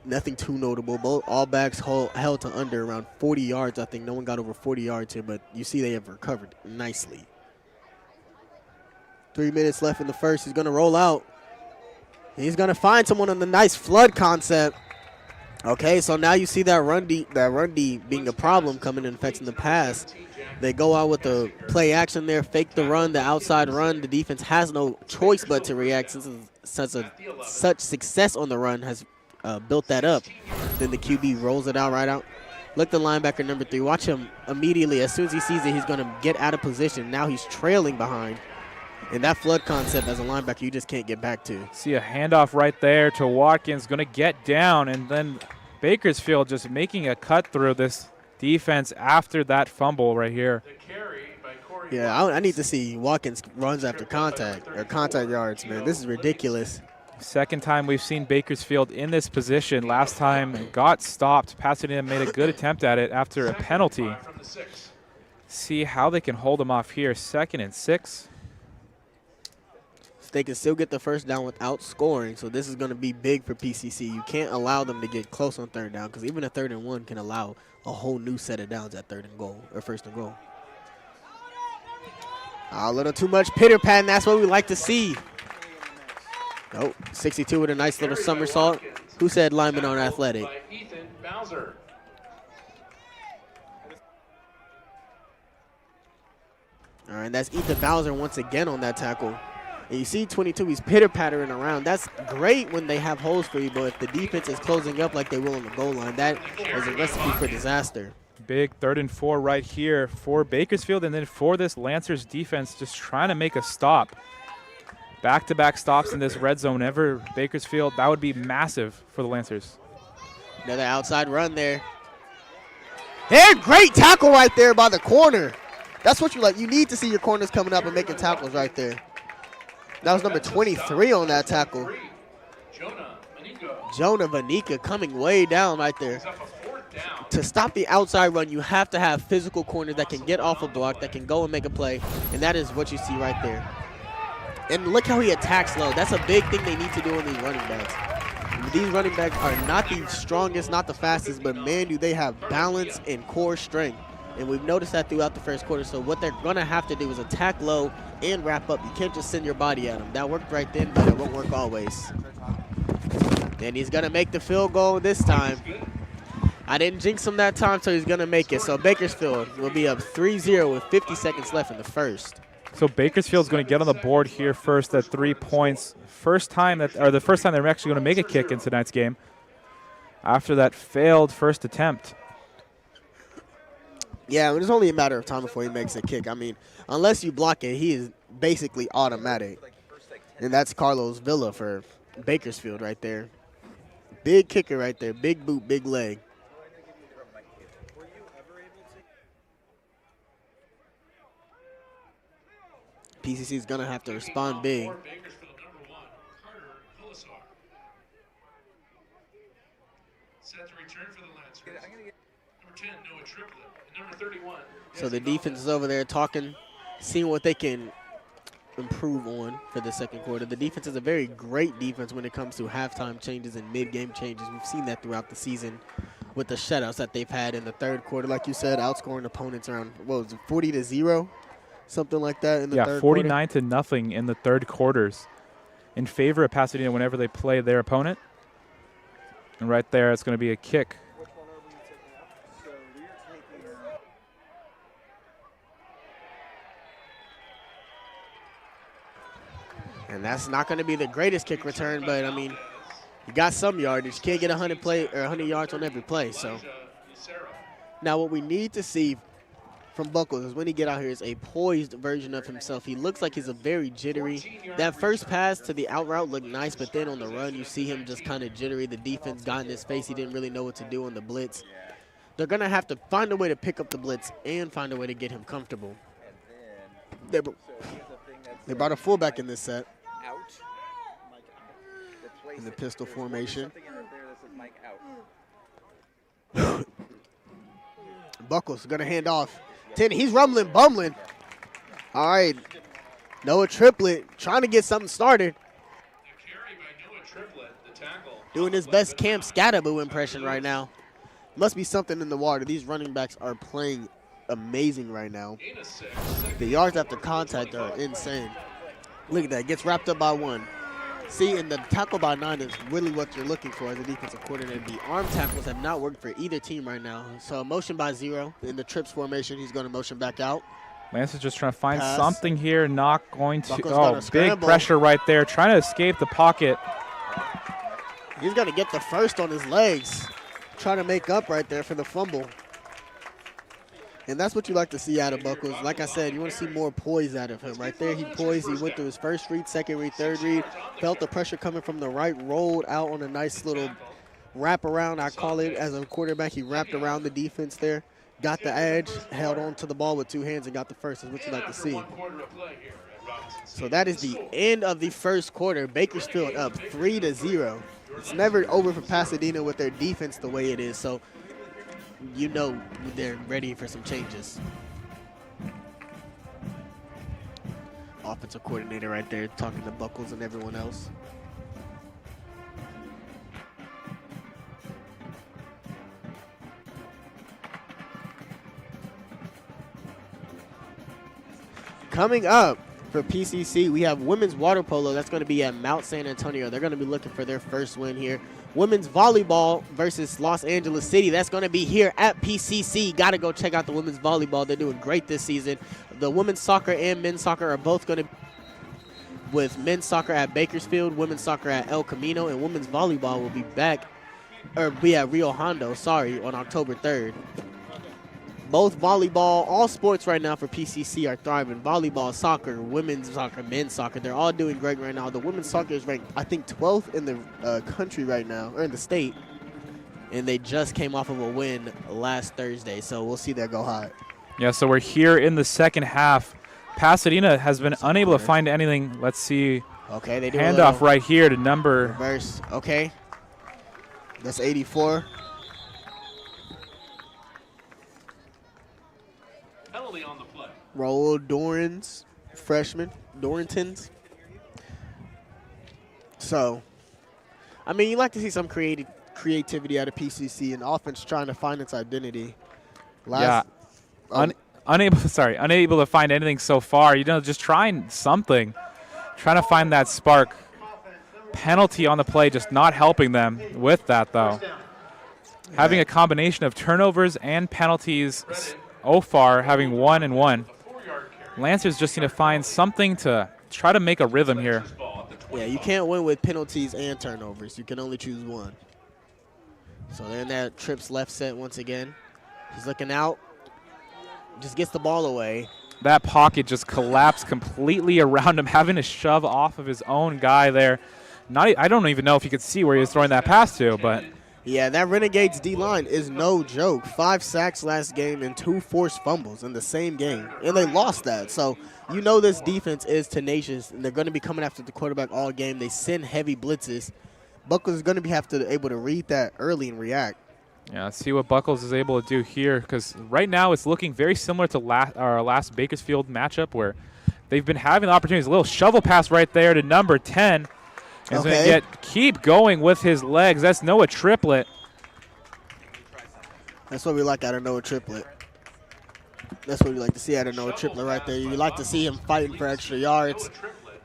Nothing too notable. All backs held to under around 40 yards. I think no one got over 40 yards here, but you see they have recovered nicely. 3 minutes left in the first. He's going to roll out. He's going to find someone on the nice flood concept. Okay, so now you see that run D being a problem coming in affecting the pass. They go out with the play action there, fake the run, the outside run. The defense has no choice but to react since such success on the run has built that up. Then the QB rolls it out right out. Look, the linebacker number 3. Watch him immediately. As soon as he sees it, he's going to get out of position. Now he's trailing behind. And that flood concept as a linebacker, you just can't get back to. See a handoff right there to Watkins, going to get down, and then Bakersfield just making a cut through this defense after that fumble right here. Yeah, I need to see Watkins runs after contact or contact yards, man. This is ridiculous. Second time we've seen Bakersfield in this position. Last time got stopped. Pasadena made a good attempt at it after a penalty. See how they can hold them off here. 2nd and 6. They can still get the first down without scoring, so this is going to be big for PCC. You can't allow them to get close on 3rd down because even a 3rd and 1 can allow a whole new set of downs at 3rd and goal or 1st and goal. A little too much pitter pat, and that's what we like to see. Oh, 62 with a nice little somersault. Who said linemen aren't athletic? All right, that's Ethan Bowser once again on that tackle. And you see 22, he's pitter-pattering around. That's great when they have holes for you, but if the defense is closing up like they will on the goal line, that is a recipe for disaster. Big 3rd and 4 right here for Bakersfield, and then for this Lancers defense just trying to make a stop. Back-to-back stops in this red zone ever Bakersfield, that would be massive for the Lancers. Another outside run there. Hey, great tackle right there by the corner. That's what you like. You need to see your corners coming up and making tackles right there. That was number 23 on that tackle. Jonah Vanika coming way down right there. To stop the outside run, you have to have physical corners that can get off a block, that can go and make a play, and that is what you see right there. And look how he attacks low. That's a big thing they need to do on these running backs. These running backs are not the strongest, not the fastest, but man, do they have balance and core strength. And we've noticed that throughout the first quarter. So what they're going to have to do is attack low and wrap up. You can't just send your body at them. That worked right then, but it won't work always. And he's going to make the field goal this time. I didn't jinx him that time, so he's going to make it. So Bakersfield will be up 3-0 with 50 seconds left in the first. So Bakersfield's going to get on the board here first at 3 points. The first time they're actually going to make a kick in tonight's game after that failed first attempt. Yeah, it's only a matter of time before he makes a kick. I mean, unless you block it, he is basically automatic. And that's Carlos Villa for Bakersfield right there. Big kicker right there. Big boot, big leg. PCC is going to have to respond big. Set to return for the Lancers. Number 10, Noah Triplett. Number 31. So the defense is over there talking, seeing what they can improve on for the second quarter. The defense is a very great defense when it comes to halftime changes and mid-game changes. We've seen that throughout the season with the shutouts that they've had in the third quarter. Like you said, outscoring opponents around, what was it, 40-0? Something like that in the third quarter. Yeah, 49-0 in the third quarters in favor of Pasadena whenever they play their opponent. And right there, it's going to be a kick. And that's not going to be the greatest kick return, but, I mean, you got some yardage. You can't get 100 yards on every play. So now what we need to see from Buckles is when he get out here is a poised version of himself. He looks like he's a very jittery. That first pass to the out route looked nice, but then on the run, you see him just kind of jittery. The defense got in his face. He didn't really know what to do on the blitz. They're going to have to find a way to pick up the blitz and find a way to get him comfortable. They brought a fullback in this set. In the pistol formation. Buckles going to hand off. 10, he's rumbling, bumbling. All right. Noah Triplett trying to get something started. Doing his best Cam Scatterboo impression right now. Must be something in the water. These running backs are playing amazing right now. The yards after contact are insane. Look at that. Gets wrapped up by 1. See, and the tackle by 9 is really what you're looking for as a defensive coordinator. The arm tackles have not worked for either team right now. So motion by 0 in the trips formation. He's going to motion back out. Lance is just trying to find Pass. something here. Not going to. Buckle's Oh, gonna big scramble. pressure right there. Trying to escape the pocket. He's going to get the first on his legs. Trying to make up right there for the fumble. And that's what you like to see out of Buckles. Like I said, you want to see more poise out of him. Right there, he poised. He went through his first read, second read, third read. Felt the pressure coming from the right, rolled out on a nice little wrap around, I call it, as a quarterback. He wrapped around the defense there, got the edge, held on to the ball with 2 hands, and got the first, is what you like to see. So that is the end of the first quarter. Bakersfield up 3-0. It's never over for Pasadena with their defense the way it is. So you know they're ready for some changes. Offensive coordinator right there talking to Buckles and everyone else. Coming up for PCC, we have women's water polo. That's going to be at Mount San Antonio. They're going to be looking for their first win here. Women's volleyball versus Los Angeles City. That's going to be here at PCC. Got to go check out the women's volleyball. They're doing great this season. The women's soccer and men's soccer are both going to with men's soccer at Bakersfield, women's soccer at El Camino, and women's volleyball will be back, or be at Rio Hondo, on October 3rd. Both volleyball, all sports right now for PCC are thriving. Volleyball, soccer, women's soccer, men's soccer, they're all doing great right now. The women's soccer is ranked, I think, 12th in the country right now, or in the state. And they just came off of a win last Thursday, so we'll see that go high. Yeah, so we're here in the second half. Pasadena has been unable to find anything. Let's see. Okay, they do handoff right here to number. Reverse, okay. That's 84. Penalty on the play. Raul Dorans, freshman, Dorringtons. So, I mean, you like to see some creativity out of PCC and offense trying to find its identity. Unable to find anything so far. Just trying something, trying to find that spark. Penalty on the play, just not helping them with that though. Having a combination of turnovers and penalties so far, having 1 and 1. Lancers just need to find something to try to make a rhythm here. Yeah, you can't win with penalties and turnovers. You can only choose one. So they're in that trips left set once again. He's looking out. Just gets the ball away. That pocket just collapsed completely around him, having to shove off of his own guy there. I don't even know if you could see where he was throwing that pass to, but yeah, that Renegades D-line is no joke. 5 sacks last game and 2 forced fumbles in the same game, and they lost that. So you know this defense is tenacious, and they're going to be coming after the quarterback all game. They send heavy blitzes. Buckles is going to be able to read that early and react. yeah, let's see what Buckles is able to do here, because right now it's looking very similar to our last Bakersfield matchup where they've been having the opportunities. A little shovel pass right there to number 10. He's going to keep going with his legs. That's Noah Triplet. That's what we like out of Noah Triplet. That's what we like to see out of Noah Triplet right there. You like to see him fighting for extra yards.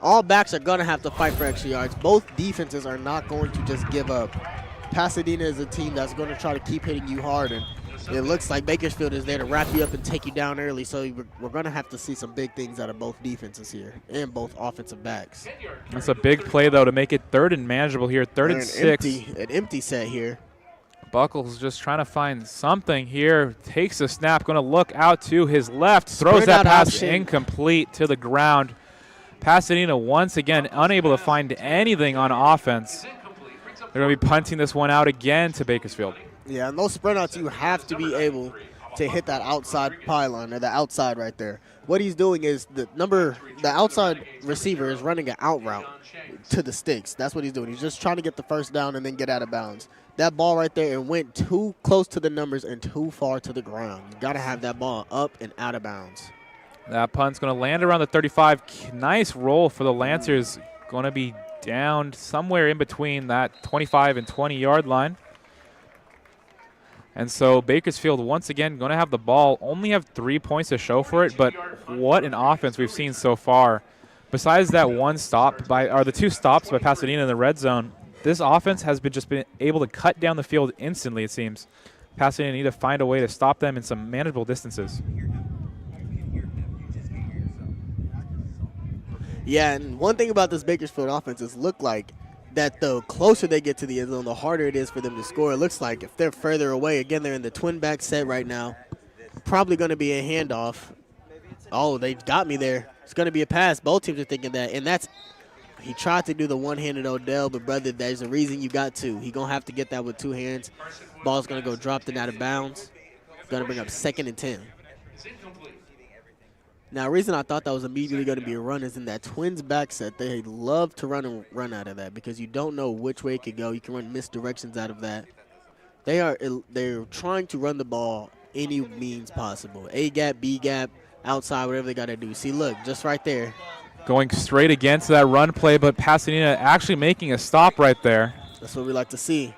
All backs are going to have to fight for extra yards. Both defenses are not going to just give up. Pasadena is a team that's going to try to keep hitting you hard, and it looks like Bakersfield is there to wrap you up and take you down early, so we're going to have to see some big things out of both defenses here and both offensive backs. That's a big play, though, to make it 3rd and manageable here, 3rd and 6. An empty set here. Buckles just trying to find something here. Takes a snap, going to look out to his left. Throws that pass incomplete to the ground. Pasadena once again unable to find anything on offense. They're going to be punting this one out again to Bakersfield. Yeah, and those sprint outs, you have to be able to hit that outside pylon, or the outside right there. What he's doing is the outside receiver is running an out route to the sticks. That's what he's doing. He's just trying to get the first down and then get out of bounds. That ball right there, it went too close to the numbers and too far to the ground. You got to have that ball up and out of bounds. That punt's going to land around the 35. Nice roll for the Lancers. Going to be down somewhere in between that 25 and 20-yard line. And so Bakersfield once again going to have the ball, only have 3 points to show for it, but what an offense we've seen so far. besides that one stop or the 2 stops by Pasadena in the red zone, this offense has just been able to cut down the field instantly, it seems. Pasadena need to find a way to stop them in some manageable distances. Yeah, and one thing about this Bakersfield offense is look like that the closer they get to the end zone, the harder it is for them to score. It looks like if they're further away, again, they're in the twin back set right now. Probably going to be a handoff. Oh, they got me there. It's going to be a pass. Both teams are thinking that. And that's, he tried to do the one-handed Odell, but, brother, there's a reason you got to. He's going to have to get that with 2 hands. Ball's going to go dropped and out of bounds. Going to bring up 2nd and 10. Now, the reason I thought that was immediately going to be a run is in that twins back set, they love to run out of that because you don't know which way it could go. You can run misdirections out of that. They're trying to run the ball any means possible. A gap, B gap, outside, whatever they got to do. See, look, just right there. Going straight against that run play, but Pasadena actually making a stop right there. That's what we like to see.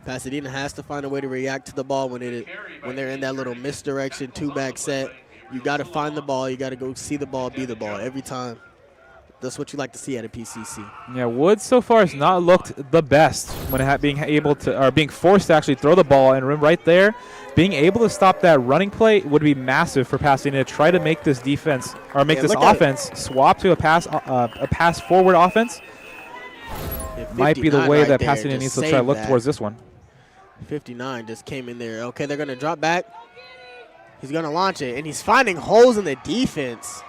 Pasadena has to find a way to react to the ball when they're in that little misdirection 2-back set. You got to find the ball. You got to go see the ball, be the ball every time. That's what you like to see at a PCC. Yeah, Woods so far has not looked the best when being forced to actually throw the ball, and right there, being able to stop that running play would be massive for Pasadena to try to make this defense or make this offense swap to a pass forward offense. Might be the way that Pasadena needs to try to look towards this one. 59 just came in there. Okay, they're going to drop back. He's going to launch it, and he's finding holes in the defense.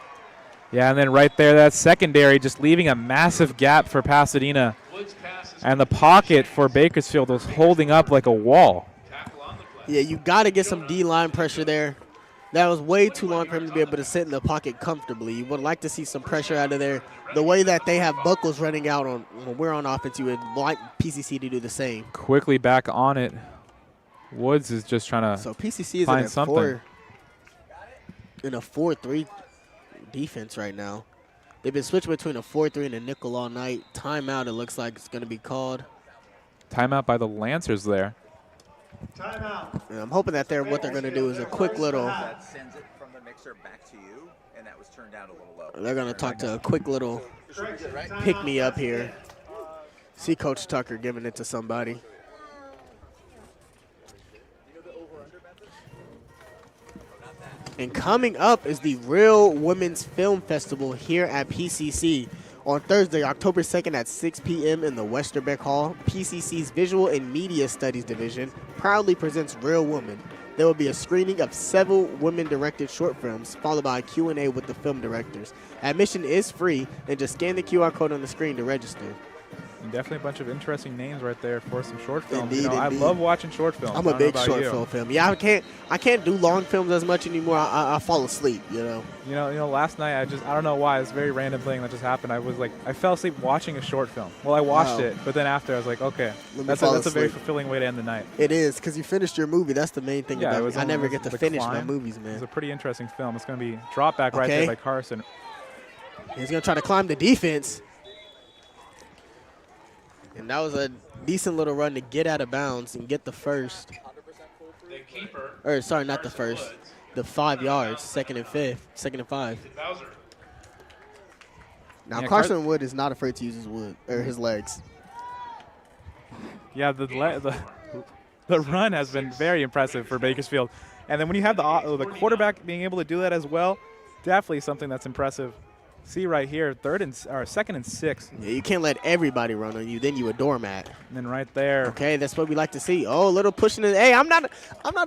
Yeah, and then right there, that secondary just leaving a massive gap for Pasadena. And the pocket for Bakersfield was holding up like a wall. Yeah, you got to get some D-line pressure there. That was way too long for him to be able to sit in the pocket comfortably. You would like to see some pressure out of there. The way that they have Buckles running out when we're on offense, you would like PCC to do the same. Quickly back on it. Woods is just trying to PCC is find something. In a 4-3 defense right now. They've been switching between a 4-3 and a nickel all night. Timeout, it looks like it's going to be called. Timeout by the Lancers there. Timeout. And I'm hoping that what they're going to do is a quick little. That sends it from the mixer back to you, and that was turned down a little low. They're going to talk to a quick little pick me up here. See Coach Tucker giving it to somebody. And coming up is the Real Women's Film Festival here at PCC on Thursday, October 2nd at 6 p.m. in the Westerbeck Hall. PCC's Visual and Media Studies Division proudly presents Real Women. There will be a screening of several women-directed short films, followed by a Q&A with the film directors. Admission is free, and just scan the QR code on the screen to register. And definitely a bunch of interesting names right there for some short films. Indeed, I love watching short films. I'm a big short film. Yeah, I can't do long films as much anymore. I fall asleep, you know. You know, last night I don't know why, it's a very random thing that just happened. I fell asleep watching a short film. Well, I watched it, but then after I was like, okay, that's a very fulfilling way to end the night. It is, because you finished your movie. That's the main thing about it. I never get to finish my movies, man. It's a pretty interesting film. It's going to be drop back right there by Carson. He's going to try to climb the defense. And that was a decent little run to get out of bounds and get the first. Or, sorry, not the first. The 5 yards, 2nd and 5. Now, Carson Wood is not afraid to use his legs. Yeah, the run has been very impressive for Bakersfield. And then when you have the quarterback being able to do that as well, definitely something that's impressive. See right here, 2nd and 6. Yeah, you can't let everybody run on you. Then you a doormat. And then right there. Okay, that's what we like to see. Oh, a little pushing. Hey, I'm not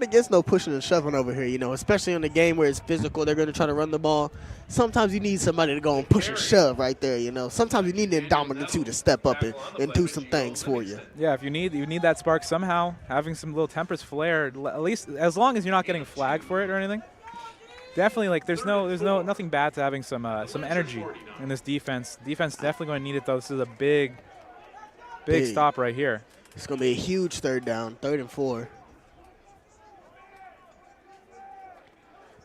against no pushing and shoving over here. You know, especially in the game where it's physical, they're going to try to run the ball. Sometimes you need somebody to go and push and shove right there. You know, sometimes you need the dominant two to step up and do some things for you. Yeah, if you need that spark somehow, having some little tempers flare, at least as long as you're not getting flagged for it or anything. Definitely, like there's nothing bad to having some energy in this defense. Defense definitely going to need it though. This is a big stop right here. It's going to be a huge 3rd down, 3rd and 4.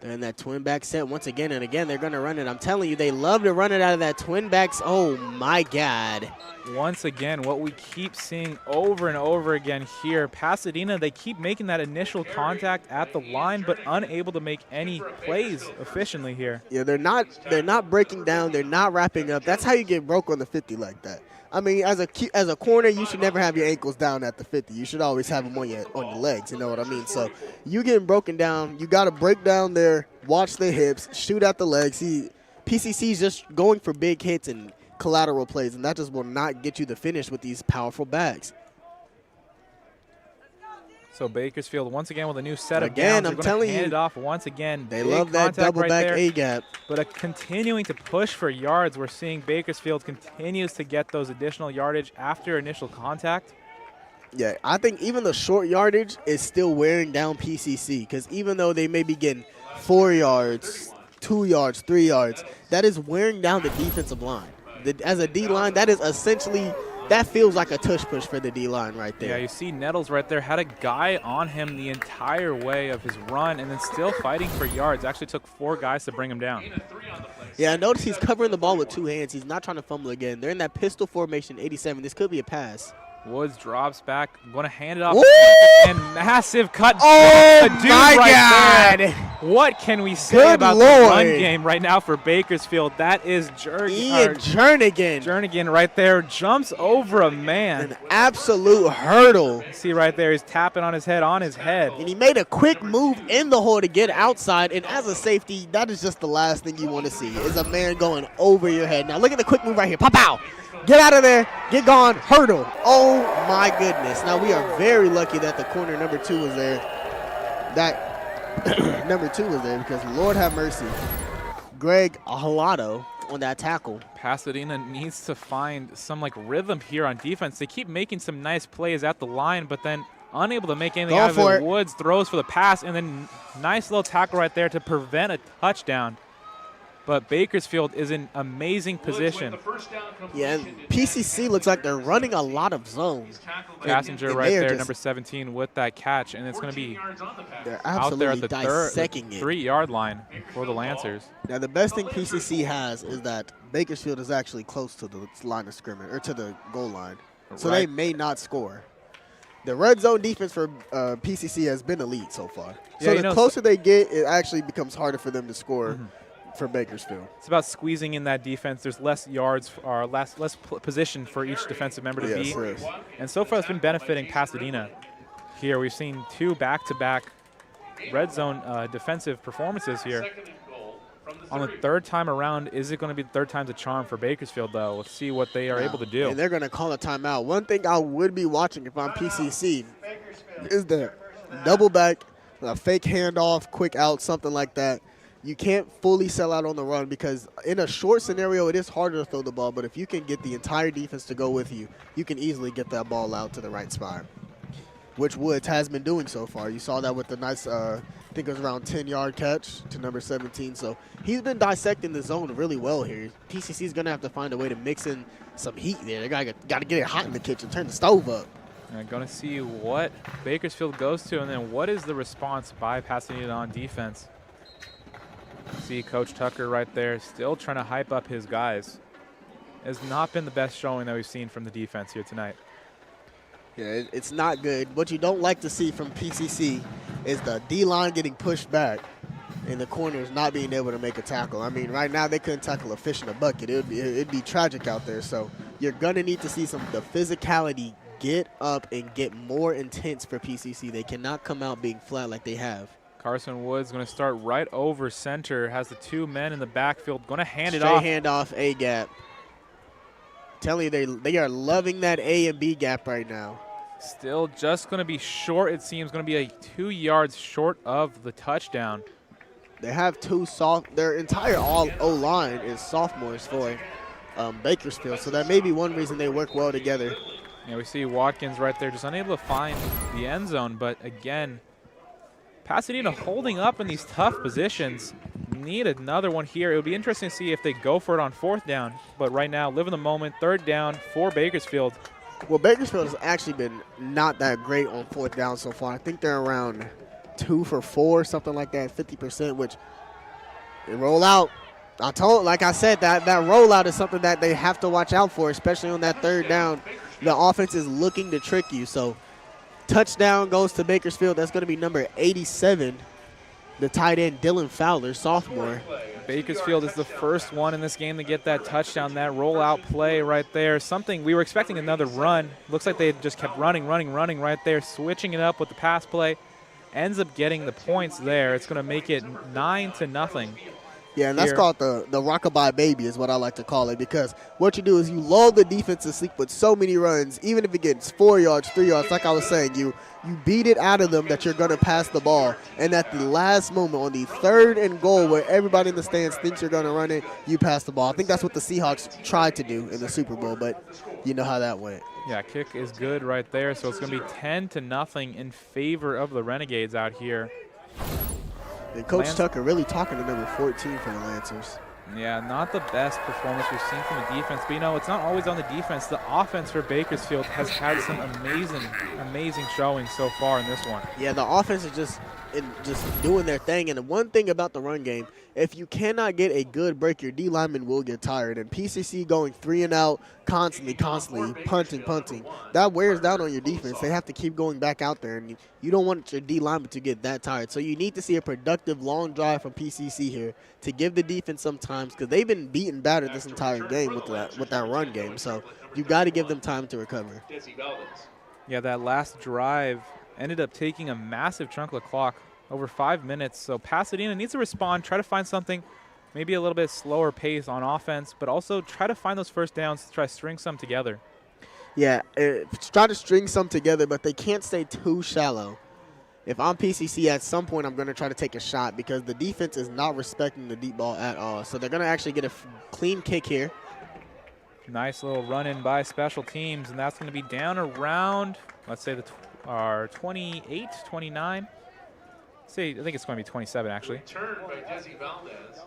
And that twin back set once again and again. They're going to run it. I'm telling you, they love to run it out of that twin backs. Oh, my God. Once again, what we keep seeing over and over again here, Pasadena, they keep making that initial contact at the line, but unable to make any plays efficiently here. Yeah, they're not breaking down. They're not wrapping up. That's how you get broke on the 50 like that. I mean, as a corner, you should never have your ankles down at the 50. You should always have them on your legs. You know what I mean? So you getting broken down, you got to break down there, watch the hips, shoot at the legs. See, PCC's just going for big hits and collateral plays, and that just will not get you the finish with these powerful backs. So Bakersfield once again with a new set of again, downs. I'm telling hand you, it off once again. They Big love that double right back there, A gap. but continuing to push for yards. We're seeing Bakersfield continues to get those additional yardage after initial contact. Yeah, I think even the short yardage is still wearing down PCC, because even though they may be getting 4 yards, 2 yards, 3 yards, that is wearing down the defensive line. As a D-line, that is essentially, that feels like a tush push for the D-line right there. Yeah, you see Nettles right there had a guy on him the entire way of his run and then still fighting for yards. Actually took 4 guys to bring him down. Yeah, I noticed he's covering the ball with 2 hands. He's not trying to fumble again. They're in that pistol formation, 87. This could be a pass. Woods drops back, going to hand it off. Woo! And massive cut. Oh, dude my right God. there. What can we say Good about Lord. the run game right now for Bakersfield? That is Jernigan. Jernigan right there jumps over a man. An absolute hurdle. See right there, he's tapping on his head, And he made a quick move in the hole to get outside. And as a safety, that is just the last thing you want to see, is a man going over your head. Now look at the quick move right here. Pop-pow. Get out of there. Get gone. Hurdle. Oh, my goodness. Now, we are very lucky that the corner number 2 was there. That number 2 was there because, Lord have mercy, Greg Halado on that tackle. Pasadena needs to find some rhythm here on defense. They keep making some nice plays at the line, but then unable to make anything out of it. Woods throws for the pass, and then nice little tackle right there to prevent a touchdown. But Bakersfield is in amazing position. Yeah, and PCC looks like they're running a lot of zones. Passenger right there, number 17, with that catch, and it's going to be out there at the 3-yard line for the Lancers. Now, the best thing PCC has is that Bakersfield is actually close to the line of scrimmage, or to the goal line, so they may not score. The red zone defense for PCC has been elite so far. So the closer they get, it actually becomes harder for them to score. For Bakersfield. It's about squeezing in that defense. There's less yards or less position for each defensive member to be. Yes. And so far it's been benefiting Pasadena. Here we've seen 2 back-to-back red zone defensive performances here. On the 3rd time around, is it going to be the 3rd time's a charm for Bakersfield, though? Let's see what they are able to do. And they're going to call a timeout. One thing I would be watching if I'm PCC is the double back, a fake handoff, quick out, something like that. You can't fully sell out on the run because in a short scenario, it is harder to throw the ball. But if you can get the entire defense to go with you, you can easily get that ball out to the right spot, which Woods has been doing so far. You saw that with the nice, I think it was around 10-yard catch to number 17. So he's been dissecting the zone really well here. PCC is going to have to find a way to mix in some heat there. They got to get it hot in the kitchen, turn the stove up. I'm going to see what Bakersfield goes to, and then what is the response by Pasadena on defense. See Coach Tucker right there still trying to hype up his guys. Has not been the best showing that we've seen from the defense here tonight. Yeah, it's not good. What you don't like to see from PCC is the D-line getting pushed back and the corners not being able to make a tackle. I mean, right now they couldn't tackle a fish in a bucket. It'd be tragic out there. So you're going to need to see the physicality get up and get more intense for PCC. They cannot come out being flat like they have. Carson Woods going to start right over center, has the 2 men in the backfield, going to hand it off. Straight handoff, A gap. Telling you, they are loving that A and B gap right now. Still just going to be short, it seems, going to be 2 yards short of the touchdown. They have their entire O-line is sophomores for Bakersfield, so that may be one reason they work well together. Yeah, we see Watkins right there just unable to find the end zone, but again, Pasadena holding up in these tough positions. Need another one here. It would be interesting to see if they go for it on 4th down. But right now, live in the moment, 3rd down for Bakersfield. Well, Bakersfield has actually been not that great on 4th down so far. I think they're around 2 for 4, something like that, 50%, which they roll out. Like I said, that rollout is something that they have to watch out for, especially on that 3rd down. The offense is looking to trick you. So touchdown goes to Bakersfield. That's going to be number 87, the tight end Dylan Fowler, sophomore. Bakersfield is the first one in this game to get that touchdown, that rollout play right there. Something we were expecting another run. Looks like they just kept running right there, switching it up with the pass play. Ends up getting the points there. It's going to make it 9-0. Yeah, and that's called the rockabye baby is what I like to call it, because what you do is you lull the defense to sleep with so many runs, even if it gets 4 yards, 3 yards, like I was saying, you beat it out of them that you're going to pass the ball. And at the last moment, on the 3rd and goal, where everybody in the stands thinks you're going to run it, you pass the ball. I think that's what the Seahawks tried to do in the Super Bowl, but you know how that went. Yeah, kick is good right there, so it's going to be 10-0 in favor of the Renegades out here. And Coach Tucker really talking to number 14 for the Lancers. Yeah, not the best performance we've seen from the defense, but you know, it's not always on the defense. The offense for Bakersfield has had some amazing showings so far in this one. Yeah, the offense is just doing their thing. And the one thing about the run game, if you cannot get a good break, your D lineman will get tired. And PCC going 3 and out constantly, punting, that wears down on your defense. They have to keep going back out there, and you don't want your D lineman to get that tired. So you need to see a productive long drive from PCC here to give the defense some time, because they've been beaten battered this entire game with that run game. So you got to give them time to recover. Yeah, that last drive ended up taking a massive chunk of the clock, over 5 minutes. So Pasadena needs to respond, try to find something, maybe a little bit slower pace on offense, but also try to find those first downs to try to string some together. Yeah, try to string some together, but they can't stay too shallow. If I'm PCC, at some point I'm going to try to take a shot, because the defense is not respecting the deep ball at all. So they're going to actually get a clean kick here. Nice little run-in by special teams, and that's going to be down around, let's say, our 28, 29. I think it's going to be 27, actually.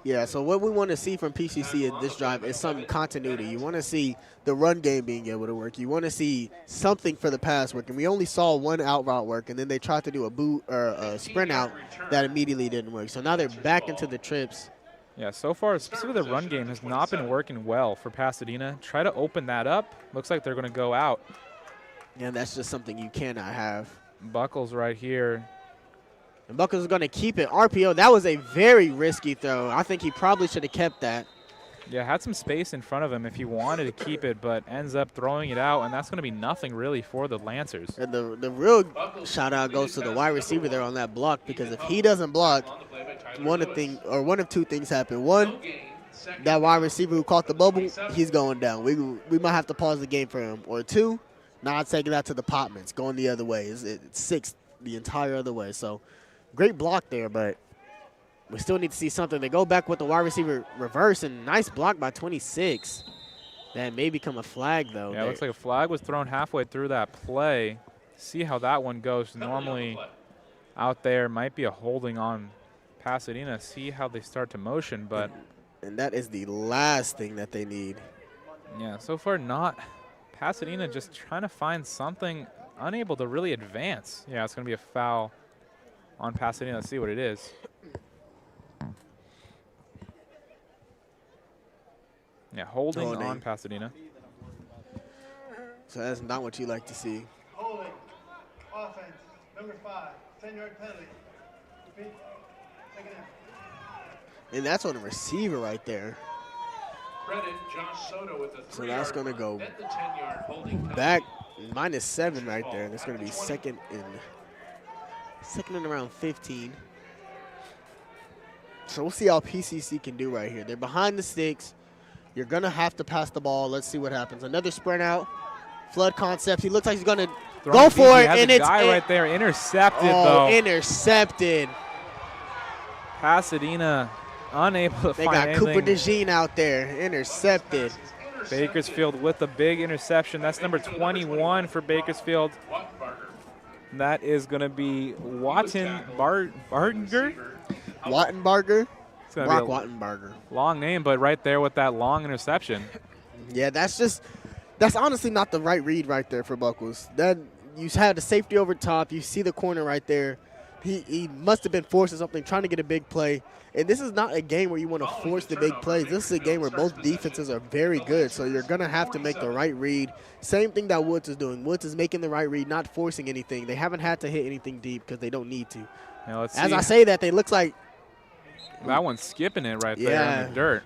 Yeah, so what we want to see from PCC in this drive is some continuity. You want to see the run game being able to work. You want to see something for the pass work. And we only saw one out route work, and then they tried to do a boot or a sprint out that immediately didn't work. So now they're back into the trips. Yeah, so far, specifically the run game has not been working well for Pasadena. Try to open that up. Looks like they're going to go out. And that's just something you cannot have. Buckles right here. And Buckles is going to keep it. RPO, that was a very risky throw. I think he probably should have kept that. Yeah, had some space in front of him if he wanted to keep it, but ends up throwing it out, and that's going to be nothing really for the Lancers. And the real shout-out goes to the wide receiver there on that block, because if he doesn't block, one of two things happen. One, that wide receiver who caught the bubble, he's going down. We might have to pause the game for him. Or two, not taking that to the Potmans, going the other way. It's 6 the entire other way. So great block there, but we still need to see something. They go back with the wide receiver reverse, and nice block by 26. That may become a flag, though. Yeah, it looks like a flag was thrown halfway through that play. See how that one goes. Normally out there might be a holding on Pasadena. See how they start to motion, but. And that is the last thing that they need. Yeah, so far not. Pasadena just trying to find something, unable to really advance. Yeah, it's going to be a foul on Pasadena. Let's see what it is. Yeah, holding on Pasadena. So that's not what you like to see. Holding. Offense. Number 5. 10-yard penalty. Repeat. Take it in. And that's on the receiver right there. Credit Josh Soto with the So that's going to go at the 10-yard holding back -7 right there. And it's going to be second and around 15. So we'll see how PCC can do right here. They're behind the sticks. You're going to have to pass the ball. Let's see what happens. Another sprint out. Flood concept. He looks like he's going to go for it. And it's right there. Intercepted, though. Intercepted. Pasadena unable to find anything. They got Cooper DeJean out there. Intercepted. Bakersfield with a big interception. That's number 21 for Bakersfield. That is going to be Wattenbarger. Wattenbarger? Brock Wattenbarger. Long name, but right there with that long interception. Yeah, that's honestly not the right read right there for Buckles. That you had the safety over top. You see the corner right there. He must have been forcing something, trying to get a big play. And this is not a game where you want to force the big plays. This is a game where both defenses are very good, so you're going to have to make the right read. Same thing that Woods is doing. Woods is making the right read, not forcing anything. They haven't had to hit anything deep because they don't need to. Now let's As see. I say that, they look like That one's skipping it right there in the dirt.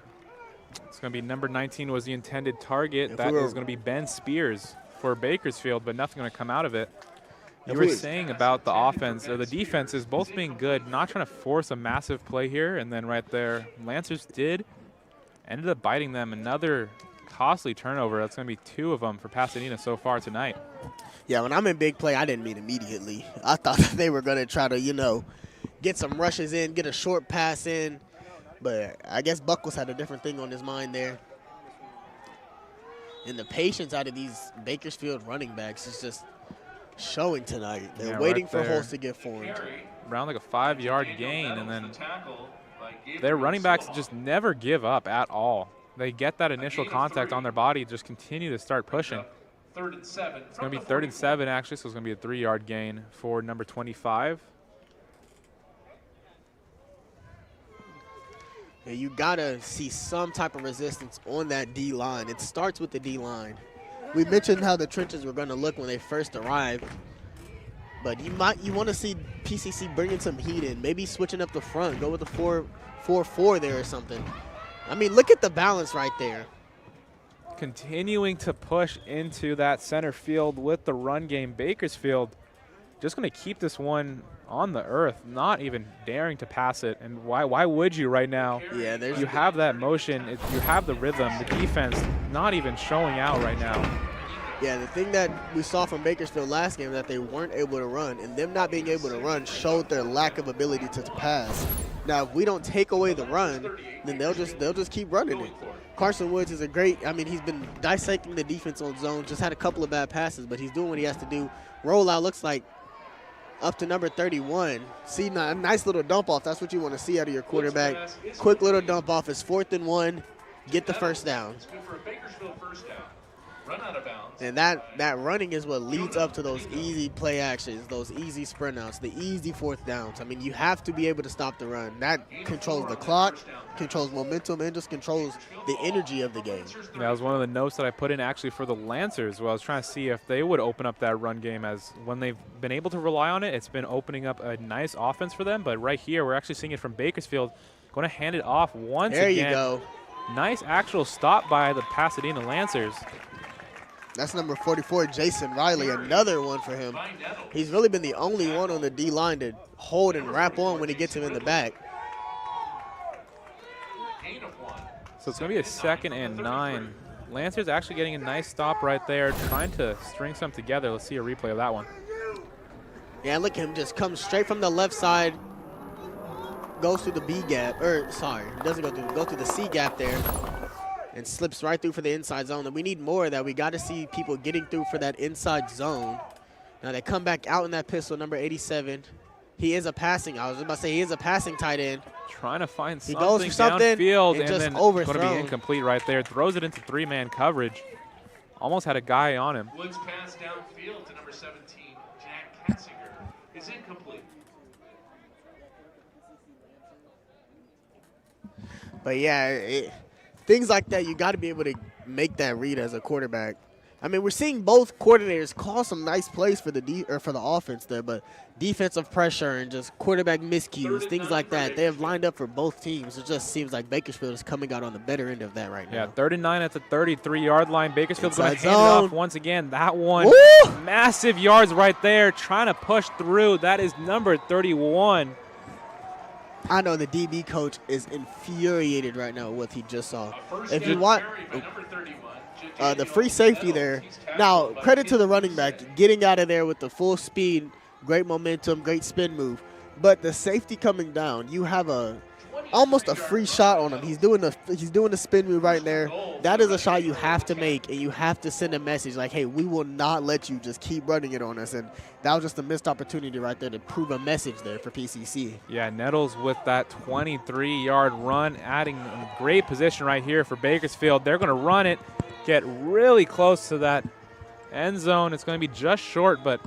It's going to be number 19 was the intended target. That is going to be Ben Spears for Bakersfield, but nothing going to come out of it. You were saying about the offense, or the defense is both being good, not trying to force a massive play here, and then right there, Lancers ended up biting them another costly turnover. That's going to be 2 of them for Pasadena so far tonight. Yeah, when I'm in big play, I didn't mean immediately. I thought that they were going to try to, you know, get some rushes in, get a short pass in. But I guess Buckles had a different thing on his mind there. And the patience out of these Bakersfield running backs is just showing tonight. They're waiting for holes to get formed. Around like a 5-yard gain, and then their running backs just never give up at all. They get that initial contact on their body, just continue to start pushing. 3rd and 7. It's going to be 3rd and 7, actually, so it's going to be a 3-yard gain for number 25. Yeah, you got to see some type of resistance on that D-line. It starts with the D-line. We mentioned how the trenches were going to look when they first arrived, but you want to see PCC bringing some heat in, maybe switching up the front, go with the 4-4 there or something. I mean, look at the balance right there. Continuing to push into that center field with the run game. Bakersfield just going to keep this one on the earth, not even daring to pass it. And why would you right now? Yeah, you have that motion, you have the rhythm, the defense not even showing out right now. Yeah, the thing that we saw from Bakersfield last game that they weren't able to run, and them not being able to run showed their lack of ability to pass. Now, if we don't take away the run, then they'll just keep running it. Carson Woods is he's been dissecting the defense on zone, just had a couple of bad passes, but he's doing what he has to do. Rollout looks like up to number 31. See, a nice little dump off. That's what you want to see out of your quarterback. Quick little dump off. It's 4th and 1. Get the first down. For a Bakersfield first down. Run out of bounds. And that running is what leads up to those easy play actions, those easy sprint outs, the easy 4th downs. I mean, you have to be able to stop the run. That controls the clock, controls momentum, and just controls the energy of the game. That was one of the notes that I put in actually for the Lancers. Well, I was trying to see if they would open up that run game, as when they've been able to rely on it, it's been opening up a nice offense for them. But right here, we're actually seeing it from Bakersfield. Going to hand it off once again. There you go. Nice actual stop by the Pasadena Lancers. That's number 44, Jason Riley, another one for him. He's really been the only one on the D-line to hold and wrap on when he gets him in the back. So it's going to be a 2nd and 9. Lancers actually getting a nice stop right there, trying to string some together. Let's see a replay of that one. Yeah, look at him just come straight from the left side, goes through the B gap, doesn't go through the C gap there, and slips right through for the inside zone. And we need more of that. We got to see people getting through for that inside zone. Now they come back out in that pistol, number 87. He is a passing tight end. Trying to find he something, goes for something downfield, and just then overthrown. Going to be incomplete right there. Throws it into 3-man coverage. Almost had a guy on him. Woods pass downfield to number 17, Jack Katzinger, is incomplete. But yeah, things like that, you got to be able to make that read as a quarterback. I mean, we're seeing both coordinators call some nice plays for the offense there, but defensive pressure and just quarterback miscues, things like that, they have lined up for both teams. It just seems like Bakersfield is coming out on the better end of that right now. Yeah, 3rd and 9 at the 33-yard line. Bakersfield's going to hand it zone. off once again. That one, Woo! Massive yards right there, trying to push through. That is number 31. I know the DB coach is infuriated right now with what he just saw. If you want the free safety there. Now, credit to the running back, getting out of there with the full speed, great momentum, great spin move. But the safety coming down, you have almost a free shot on him. He's doing the spin move right there. That is a shot you have to make, and you have to send a message like, hey, we will not let you just keep running it on us. And that was just a missed opportunity right there to prove a message there for PCC. Yeah, Nettles with that 23-yard run, adding a great position right here for Bakersfield. They're going to run it, get really close to that end zone. It's going to be just short, but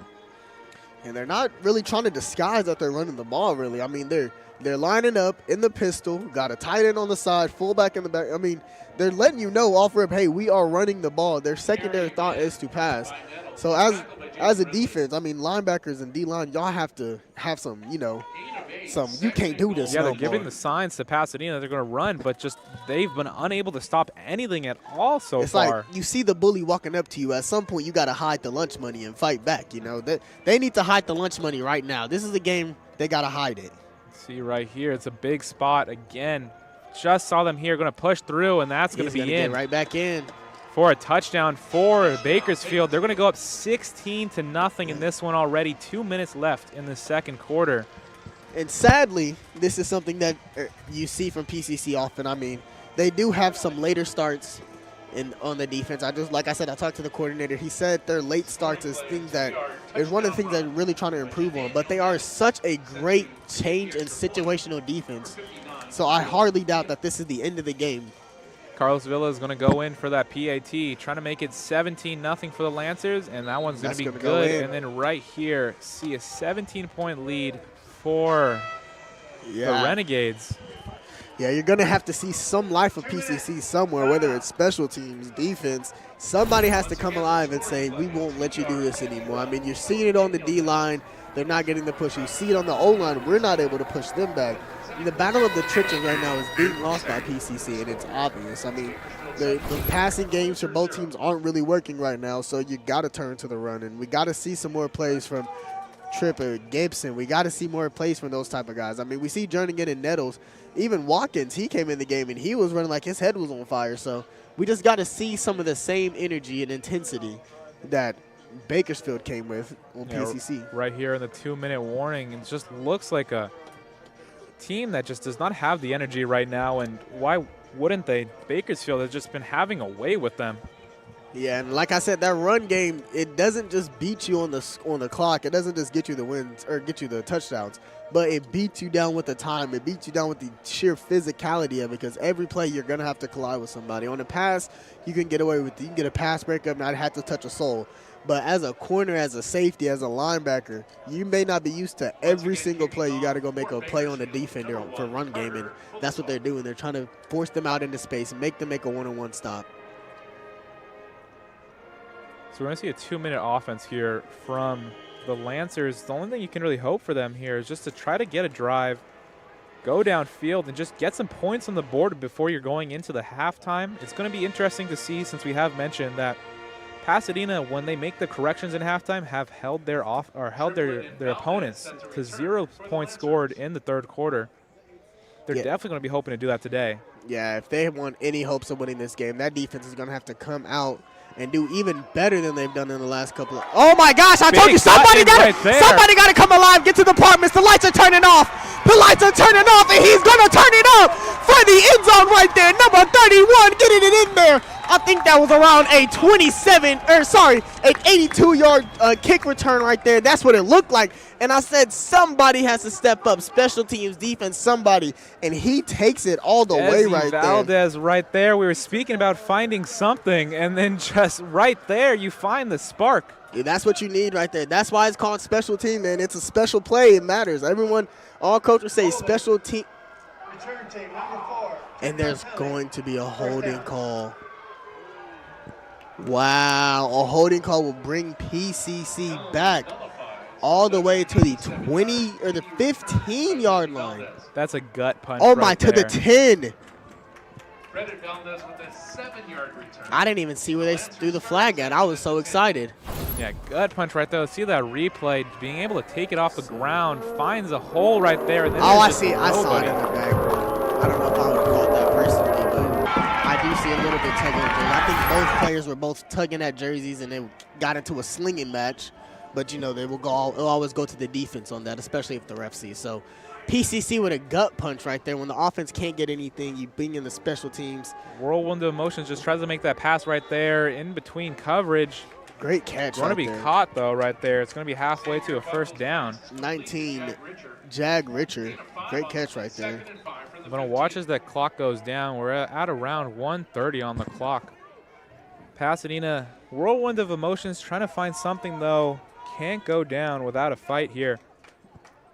And they're not really trying to disguise that they're running the ball, really. I mean, they're lining up in the pistol, got a tight end on the side, fullback in the back. I mean, they're letting you know off rip, hey, we are running the ball. Their secondary thought is to pass. So as a defense, I mean, linebackers and D-line, y'all have to have some, you can't do this. Yeah, no they're giving more. the signs to Pasadena they're going to run, but just they've been unable to stop anything at all so It's far. like you see the bully walking up to you. At some point, you got to hide the lunch money and fight back. They need to hide the lunch money right now. This is a game they got to hide it. See right here, it's a big spot again. Just saw them here, going to push through, and that's going to be in. Get right back in. For a touchdown for Bakersfield. They're going to go up 16-0 in this one already. 2 minutes left in the second quarter. And sadly, this is something that you see from PCC often. I mean, they do have some later starts on the defense. Like I said, I talked to the coordinator. He said their late starts is one of the things that they're really trying to improve on. But they are such a great change in situational defense. So I hardly doubt that this is the end of the game. Carlos Villa is going to go in for that PAT, trying to make it 17-0 for the Lancers, and that one's going to be good. And then right here, see a 17-point lead for the Renegades. Yeah, you're going to have to see some life of PCC somewhere, whether it's special teams, defense. Somebody has to come alive and say, we won't let you do this anymore. I mean, you're seeing it on the D-line. They're not getting the push. You see it on the O-line. We're not able to push them back. The battle of the trenches right now is being lost by PCC, and it's obvious. I mean, the passing games for both teams aren't really working right now, so you got to turn to the run, and we got to see some more plays from Tripper, Gibson. We got to see more plays from those type of guys. I mean, we see Jernigan and Nettles. Even Watkins, he came in the game, and he was running like his head was on fire. So we just got to see some of the same energy and intensity that Bakersfield came with on PCC. Right here in the 2-minute warning, it just looks like a team that just does not have the energy right now, and why wouldn't they? Bakersfield has just been having a way with them. Yeah, and like I said, that run game, it doesn't just beat you on the clock. It doesn't just get you the wins or get you the touchdowns, but it beats you down with the time. It beats you down with the sheer physicality of it, because every play you're going to have to collide with somebody. On a pass, you can get away with it. You can get a pass breakup, not have to touch a soul. But as a corner, as a safety, as a linebacker, you may not be used to every single play. You got to go make a play on the defender for run game, and that's what they're doing. They're trying to force them out into space and make them make a one-on-one stop. So we're going to see a 2-minute offense here from the Lancers. The only thing you can really hope for them here is just to try to get a drive, go downfield, and just get some points on the board before you're going into the halftime. It's going to be interesting to see, since we have mentioned that Pasadena, when they make the corrections in halftime, have held their opponents to 0 points scored in the third quarter. They're definitely going to be hoping to do that today. Yeah, if they want any hopes of winning this game, that defense is going to have to come out and do even better than they've done in the last couple of. Oh my gosh! I told you, somebody got to come alive. Get to the apartments. The lights are turning off. The lights are turning off, and he's going to turn it up for the end zone right there. Number 31, getting it in there. I think that was around a 82-yard kick return right there. That's what it looked like. And I said somebody has to step up, special teams, defense, somebody. And he takes it all the way right there. Valdez right there. We were speaking about finding something, and then just right there you find the spark. Yeah, that's what you need right there. That's why it's called special team, man. It's a special play. It matters. All coaches say special team. Return team, number 4. And there's going to be a holding call. Wow, a holding call will bring PCC back all the way to the 20 or the 15-yard line. That's a gut punch. Oh my, to the 10. Credit Valdez with a 7-yard return. I didn't even see where they threw the flag at. I was so excited. Yeah, gut punch right there. See that replay, being able to take it off the ground, finds a hole right there. And then I see. I saw it in the back. I don't know if I would have called that personally, but I do see a little bit tugging. I think both players were both tugging at jerseys, and they got into a slinging match. But, they will always go to the defense on that, especially if the ref sees. So PCC with a gut punch right there. When the offense can't get anything, you bring in the special teams. Whirlwind of emotions, just tries to make that pass right there in between coverage. Great catch. Going to be caught, though, right there. It's going to be halfway to a first down. 19, Jag Richard. Great catch right there. I'm going to watch as that clock goes down. We're at around 1:30 on the clock. Pasadena, whirlwind of emotions, trying to find something, though. can't go down without a fight here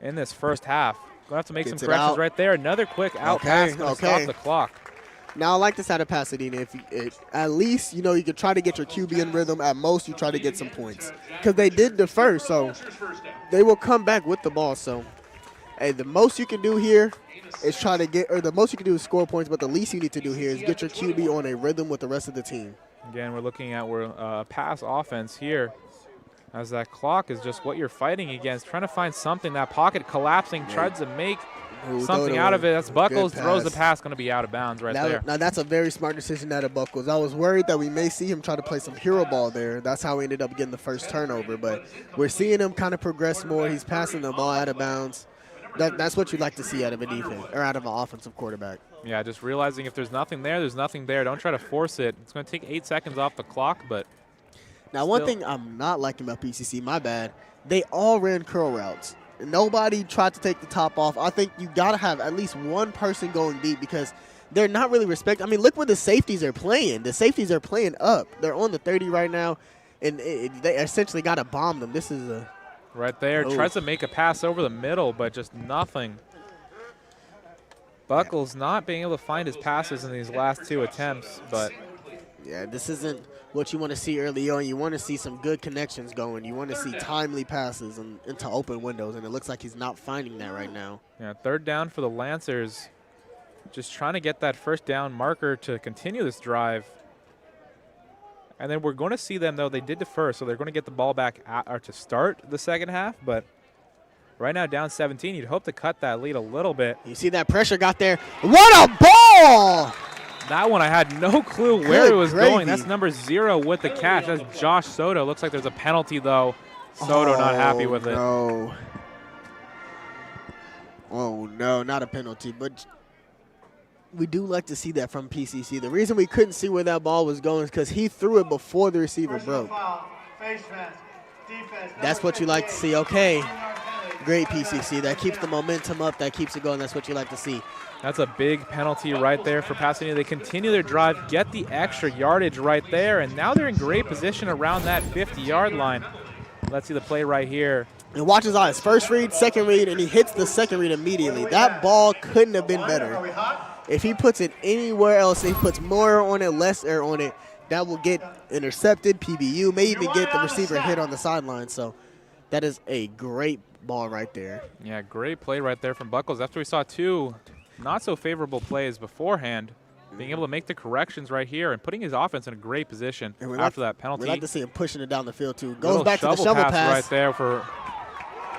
in this first half. Going to have to make some Gets it corrections out. right there. Another quick out pass going to stop the clock. Now, I like this out of Pasadena. At least, you know, you can try to get your QB in rhythm. At most, you try to get some points. Because they did defer, so they will come back with the ball. So, hey, the most you can do here is try to get – or the most you can do is score points, but the least you need to do here is get your QB on a rhythm with the rest of the team. Again, we're looking at pass offense here, as that clock is just what you're fighting against, trying to find something. That pocket collapsing, tries to make something out of it. That's Buckles, throws the pass, going to be out of bounds there. Now, that's a very smart decision out of Buckles. I was worried that we may see him try to play some hero ball there. That's how we ended up getting the first turnover. But we're seeing him kind of progress more. He's passing the ball out of bounds. That's what you like to see out of a defense or out of an offensive quarterback. Yeah, just realizing if there's nothing there, there's nothing there. Don't try to force it. It's going to take 8 seconds off the clock, but now, one thing I'm not liking about PCC, my bad, they all ran curl routes. Nobody tried to take the top off. I think you got to have at least one person going deep because they're not really respecting. I mean, look where the safeties are playing. The safeties are playing up. They're on the 30 right now, and they essentially got to bomb them. This is a right there. Tries to make a pass over the middle, but just nothing. Buckles not being able to find his passes in these last 2 attempts, but yeah, this isn't what you want to see early on. You want to see some good connections going. You want to see timely passes into open windows, and it looks like he's not finding that right now. Yeah, third down for the Lancers. Just trying to get that first down marker to continue this drive. And then we're going to see them, though, they did defer, so they're going to get the ball back to start the second half. But right now, down 17, you'd hope to cut that lead a little bit. You see that pressure got there. What a ball! That one, I had no clue where it was going. That's number 0 with the catch. That's Josh Soto. Looks like there's a penalty, though. Soto not happy with it. No. Oh, no, not a penalty. But we do like to see that from PCC. The reason we couldn't see where that ball was going is because he threw it before the receiver broke. That's what you like to see. Okay, great PCC. That keeps the momentum up. That keeps it going. That's what you like to see. That's a big penalty right there for Pasadena. They continue their drive, get the extra yardage right there, and now they're in great position around that 50-yard line. Let's see the play right here. And watch his eyes. First read, second read, and he hits the second read immediately. That ball couldn't have been better. If he puts it anywhere else, if he puts more on it, less air on it, that will get intercepted, PBU, may even get the receiver hit on the sideline. So that is a great ball right there. Yeah, great play right there from Buckles. After we saw 2 not so favorable plays beforehand, being able to make the corrections right here and putting his offense in a great position after that penalty. We like to see him pushing it down the field, too. Goes back to the shovel pass. Right there for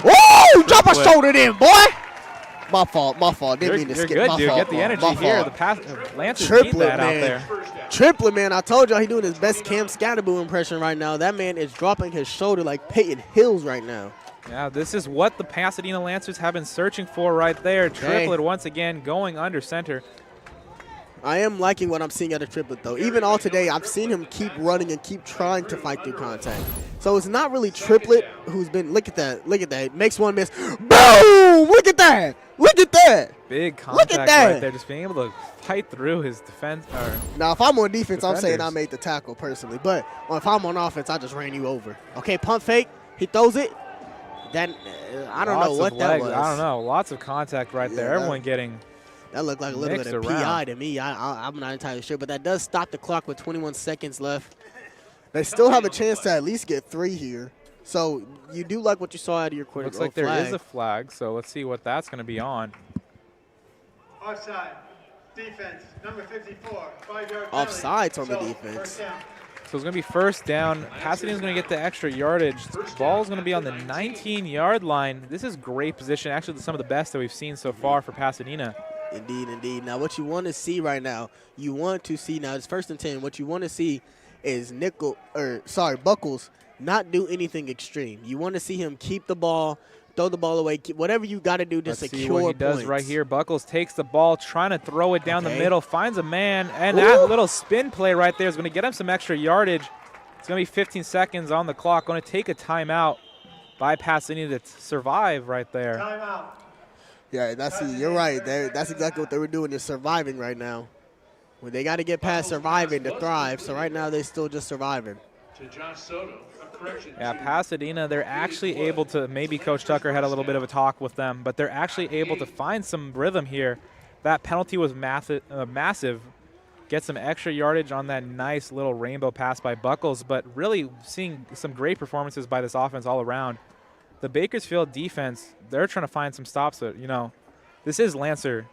whoa! Drop a shoulder in, boy! My fault. Didn't mean to skip. You're good, dude. Get the energy here. The Lancers need that out there. Triplet, man. I told y'all he's doing his best Cam Scatterboo impression right now. That man is dropping his shoulder like Peyton Hills right now. Yeah, this is what the Pasadena Lancers have been searching for right there. Triplet once again going under center. I am liking what I'm seeing out of Triplet, though. Even all today, I've seen him keep running and keep trying to fight through contact. So it's not really Triplet who's been, look at that, makes one miss. Boom! Look at that! Big contact right there, just being able to fight through his defense. Now, if I'm on defense, I'm saying I made the tackle personally. But if I'm on offense, I just ran you over. Okay, pump fake, he throws it. Then I don't know what that was. I don't know, lots of contact right there. Everyone getting that looked like a little bit of PI to me. I'm not entirely sure, but that does stop the clock with 21 seconds left. They still have a chance to at least get 3 here. So you do like what you saw out of your quarter. Looks like there is a flag, so let's see what that's going to be on. Offside. Defense, number 54. 5-yard Offsides on the defense. So it's going to be first down. Pasadena's going to get the extra yardage. The ball's going to be on the 19-yard line. This is great position, actually some of the best that we've seen so far for Pasadena. Indeed. Now what you want to see right now, it's 1st and 10. What you want to see is Buckles not do anything extreme. You want to see him keep the ball, throw the ball away, whatever you got to do to secure points. Let's see what he does right here. Buckles takes the ball, trying to throw it down the middle, finds a man, and that little spin play right there is going to get him some extra yardage. It's going to be 15 seconds on the clock. Going to take a timeout by Pasadena to survive right there. Timeout. Yeah, you're right. That's exactly what they were doing. They're surviving right now. Well, they got to get past surviving to thrive. So right now they're still just surviving. To Josh Soto, a correction. Yeah, Pasadena, they're actually able to, maybe Coach Tucker had a little bit of a talk with them, but they're actually able to find some rhythm here. That penalty was massive. Get some extra yardage on that nice little rainbow pass by Buckles, but really seeing some great performances by this offense all around. The Bakersfield defense, they're trying to find some stops. But, you know, this is Lancer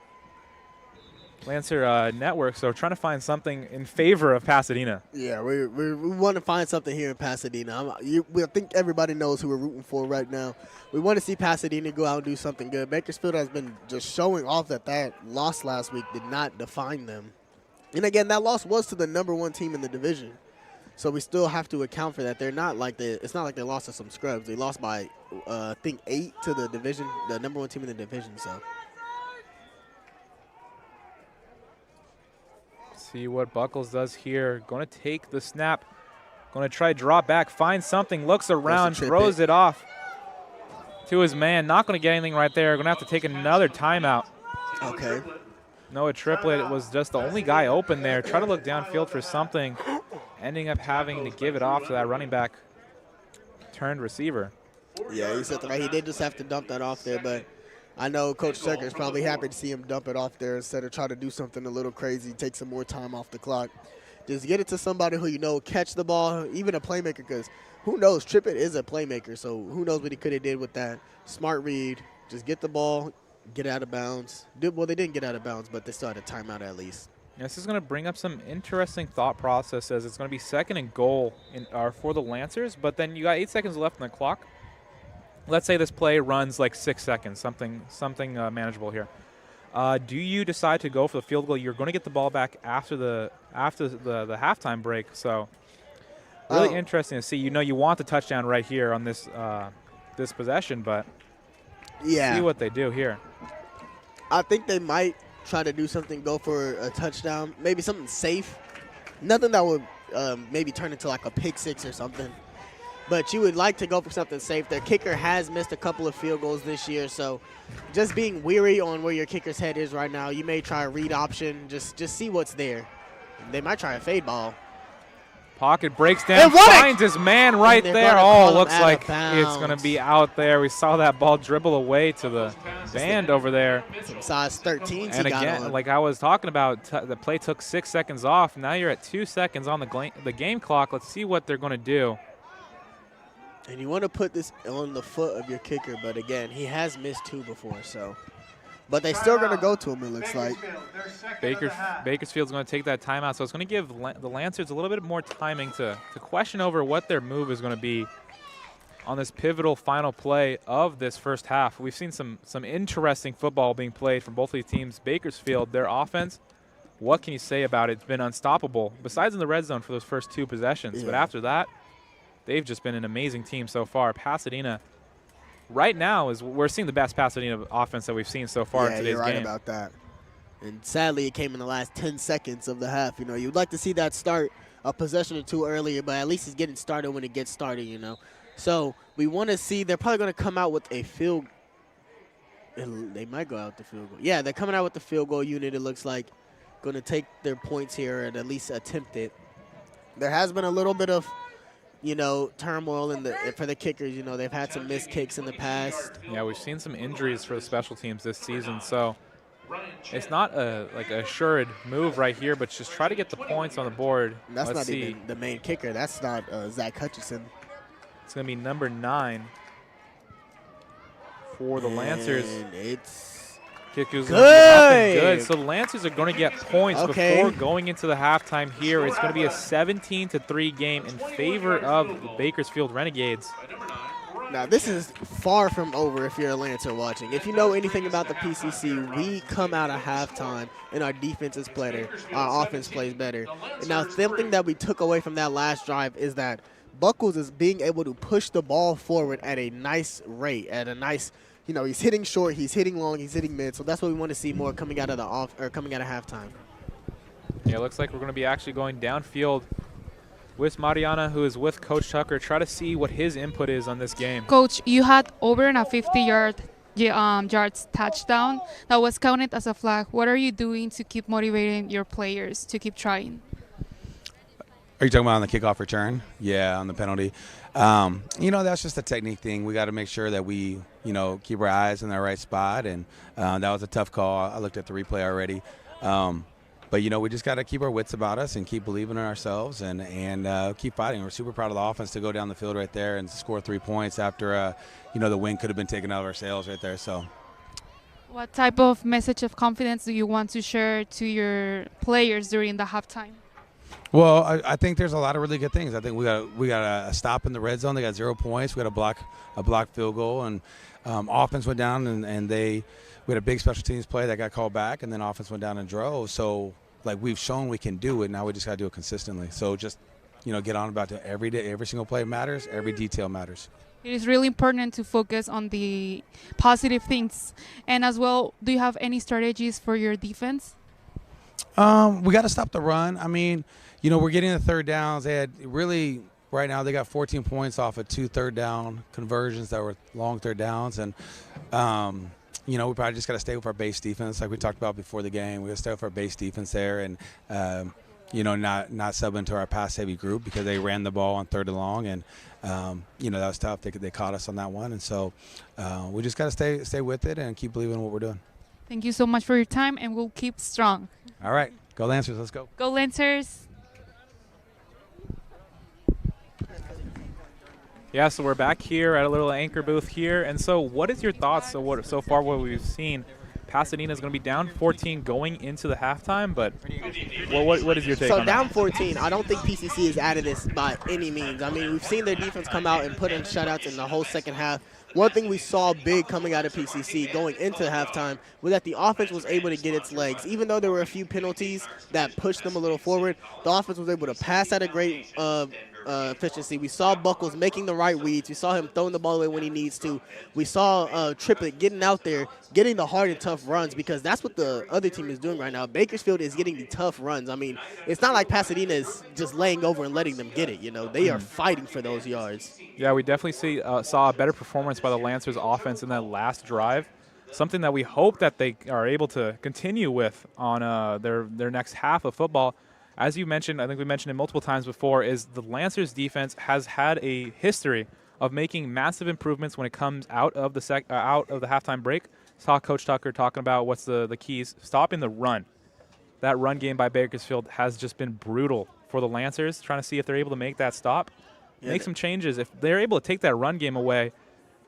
Network, so trying to find something in favor of Pasadena. Yeah, we want to find something here in Pasadena. I think everybody knows who we're rooting for right now. We want to see Pasadena go out and do something good. Bakersfield has been just showing off that loss last week did not define them. And again, that loss was to the #1 team in the division. So we still have to account for that. They're not like it's not like they lost to some scrubs. They lost by, I think, 8 to the division, the #1 team in the division. So See what Buckles does here. Going to take the snap. Going to try drop back, find something, looks around, throws it off to his man. Not going to get anything right there. Going to have to take another timeout. Okay. Noah Triplett was just the only guy open there. Try to look downfield for something. Ending up having to give it off to that running back turned receiver. Yeah, he said that he did just have to dump that off there, but I know Coach Tucker is probably happy to see him dump it off there instead of try to do something a little crazy, take some more time off the clock. Just get it to somebody who you know catch the ball, even a playmaker, because who knows, Trippett is a playmaker, so who knows what he could have did with that. Smart read, just get the ball, get out of bounds. Well, they didn't get out of bounds, but they still had a timeout at least. This is going to bring up some interesting thought processes. It's going to be 2nd and goal for the Lancers, but then you got 8 seconds left on the clock. Let's say this play runs like 6 seconds, something manageable here. Do you decide to go for the field goal? You're going to get the ball back after the halftime break. So really interesting to see. You know, you want the touchdown right here on this this possession, but yeah, see what they do here. I think they might try to do something, go for a touchdown, maybe something safe. Nothing that would maybe turn into like a pick six or something. But you would like to go for something safe. Their kicker has missed a couple of field goals this year, so just being weary on where your kicker's head is right now, you may try a read option, just see what's there. They might try a fade ball. Pocket breaks down, finds his man right there. Oh, looks like it's going to be out there. We saw that ball dribble away to the band over there. Some size 13. And again, like I was talking about, the play took 6 seconds off. Now you're at 2 seconds on the game clock. Let's see what they're going to do. And you want to put this on the foot of your kicker, but again, he has missed 2 before, so. But they're still going to go to him, it looks like. Bakersfield's going to take that timeout, so it's going to give the Lancers a little bit more timing to question over what their move is going to be on this pivotal final play of this first half. We've seen some interesting football being played from both of these teams. Bakersfield, their offense, what can you say about it? It's been unstoppable, besides in the red zone for those first 2 possessions. Yeah. But after that, they've just been an amazing team so far. Pasadena, right now, we're seeing the best Pasadena offense that we've seen so far in today's game. Yeah, you're right about that. And sadly, it came in the last 10 seconds of the half. You know, you'd like to see that start a possession or 2 earlier, but at least it's getting started when it gets started, you know. So we want to see, they're probably going to come out with a field. They might go out the field goal. Yeah, they're coming out with the field goal unit, it looks like. Going to take their points here and at least attempt it. There has been a little bit of, you know, turmoil for the kickers. You know, they've had some missed kicks in the past. Yeah, we've seen some injuries for the special teams this season, so it's not a assured move right here, but just try to get the points on the board. That's not even the main kicker. That's not Zach Hutchison. It's going to be number 9 for the Lancers. It's Kickers good. So the Lancers are going to get points before going into the halftime here. It's going to be a 17-3 game in favor of the Bakersfield Renegades. Now, this is far from over if you're a Lancer watching. If you know anything about the PCC, we come out of halftime and our defense is better. Our offense plays better. And now, something that we took away from that last drive is that Buckles is being able to push the ball forward at a nice rate, at a nice, you know, he's hitting short, he's hitting long, he's hitting mid. So that's what we want to see more coming out of coming out of halftime. Yeah, it looks like we're going to be actually going downfield with Mariana, who is with Coach Tucker. Try to see what his input is on this game. Coach, you had over a 50-yards touchdown that was counted as a flag. What are you doing to keep motivating your players to keep trying? Are you talking about on the kickoff return? Yeah, on the penalty. That's just a technique thing. We got to make sure that we, keep our eyes in the right spot. And that was a tough call. I looked at the replay already. But, we just got to keep our wits about us and keep believing in ourselves and keep fighting. We're super proud of the offense to go down the field right there and score 3 points after, the wind could have been taken out of our sails right there. So. What type of message of confidence do you want to share to your players during the halftime? Well, I think there's a lot of really good things. I think we got a stop in the red zone. They got 0 points. We got a block field goal, and offense went down, and we had a big special teams play that got called back, and then offense went down and drove. So, we've shown we can do it. Now we just got to do it consistently. So just, get on about it every day. Every single play matters. Every detail matters. It is really important to focus on the positive things. And as well, do you have any strategies for your defense? We got to stop the run. I mean, we're getting the third downs. They had really right now they got 14 points off of 2 third-down conversions that were long third downs. And, we probably just got to stay with our base defense like we talked about before the game. We got to stay with our base defense there and, not sub into our pass-heavy group because they ran the ball on 3rd and long. And, that was tough. They caught us on that one. And so we just got to stay with it and keep believing in what we're doing. Thank you so much for your time, and we'll keep strong. All right. Go Lancers. Let's go. Go Lancers. Yeah, so we're back here at a little anchor booth here. And so what is your thoughts so far what we've seen? Pasadena is going to be down 14 going into the halftime, but what is your take on that? So down 14, I don't think PCC is out of this by any means. I mean, we've seen their defense come out and put in shutouts in the whole second half. One thing we saw big coming out of PCC going into halftime was that the offense was able to get its legs. Even though there were a few penalties that pushed them a little forward, the offense was able to pass at a great efficiency. We saw Buckles making the right reads. We saw him throwing the ball away when he needs to. We saw Triplett getting out there, getting the hard and tough runs because that's what the other team is doing right now. Bakersfield is getting the tough runs. I mean, it's not like Pasadena is just laying over and letting them get it. They are fighting for those yards. Yeah, we definitely saw a better performance by the Lancers offense in that last drive. Something that we hope that they are able to continue with on their next half of football. As you mentioned, I think we mentioned it multiple times before, is the Lancers defense has had a history of making massive improvements when it comes out of the halftime break. Saw Coach Tucker talking about what's the keys. Stopping the run. That run game by Bakersfield has just been brutal for the Lancers, trying to see if they're able to make that stop. Make some changes. If they're able to take that run game away,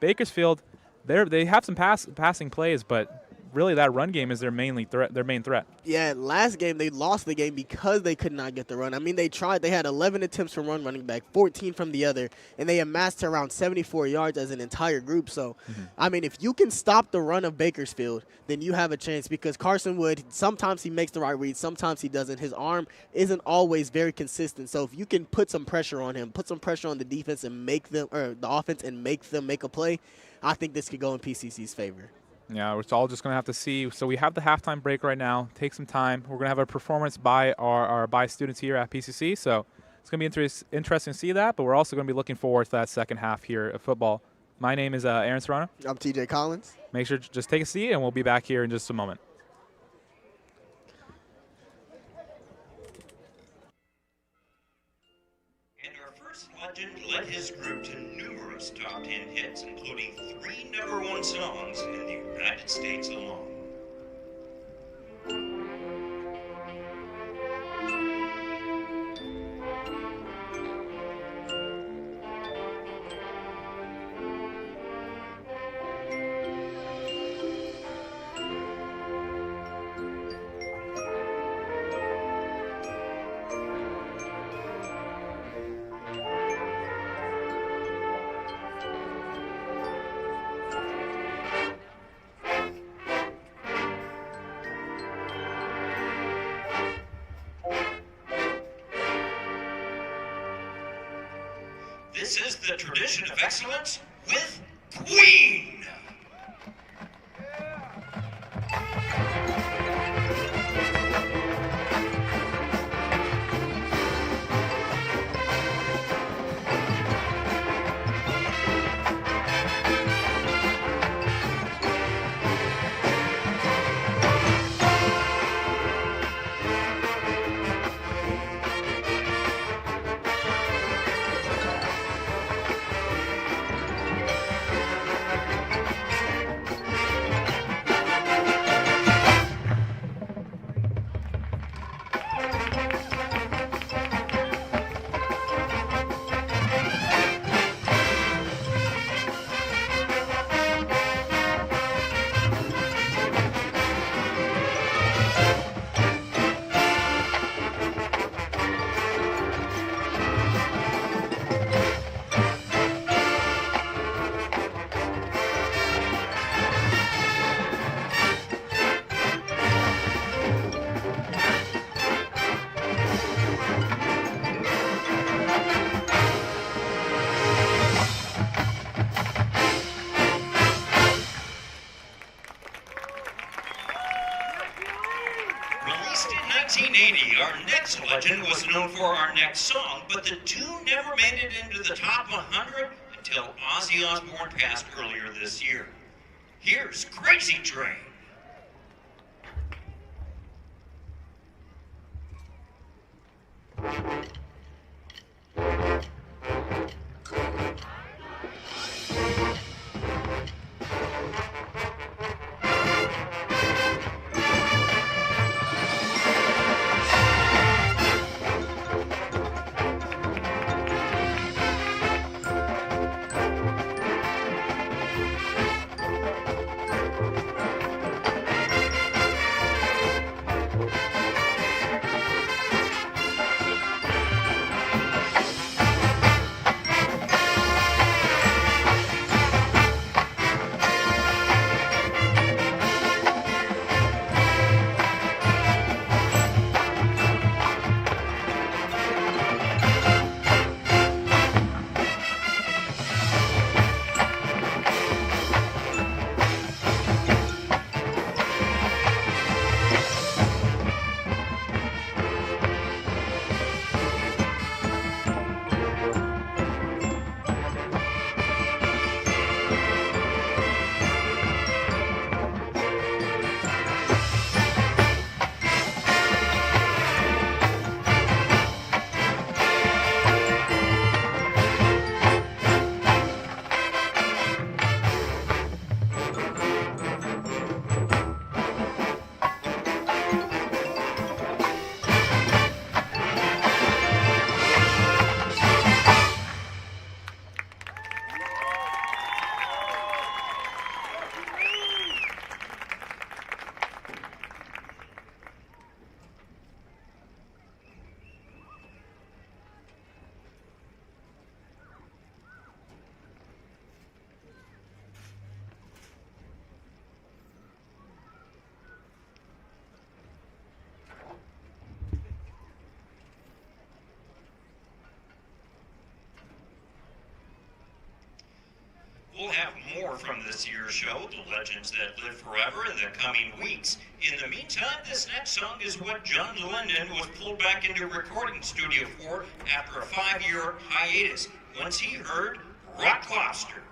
Bakersfield, they have some passing plays, but really that run game is their main threat. Yeah, last game they lost the game because they could not get the run. I mean, they tried. They had 11 attempts from one running back, 14 from the other, and they amassed to around 74 yards as an entire group. So, I mean, if you can stop the run of Bakersfield, then you have a chance because Carson Wood, sometimes he makes the right read, sometimes he doesn't. His arm isn't always very consistent. So if you can put some pressure on him, put some pressure on the defense and the offense and make them make a play, I think this could go in PCC's favor. Yeah, we're all just going to have to see. So we have the halftime break right now. Take some time. We're going to have a performance by our students here at PCC. So it's going to be interesting to see that, but we're also going to be looking forward to that second half here of football. My name is Aaron Serrano. I'm TJ Collins. Make sure to just take a seat, and we'll be back here in just a moment. And our first legend led his group to numerous top 10 hits, including 3 #1 songs in the United States alone. This is the tradition of excellence with Queen. legend was known for our next song, but the tune never made it into the top 100 until Ozzy Osbourne passed earlier this year. Here's Crazy Train. We'll have more from this year's show, The Legends That Live Forever, in the coming weeks. In the meantime, this next song is what John Lennon was pulled back into recording studio for after a 5-year hiatus, once he heard Rock Gloucester.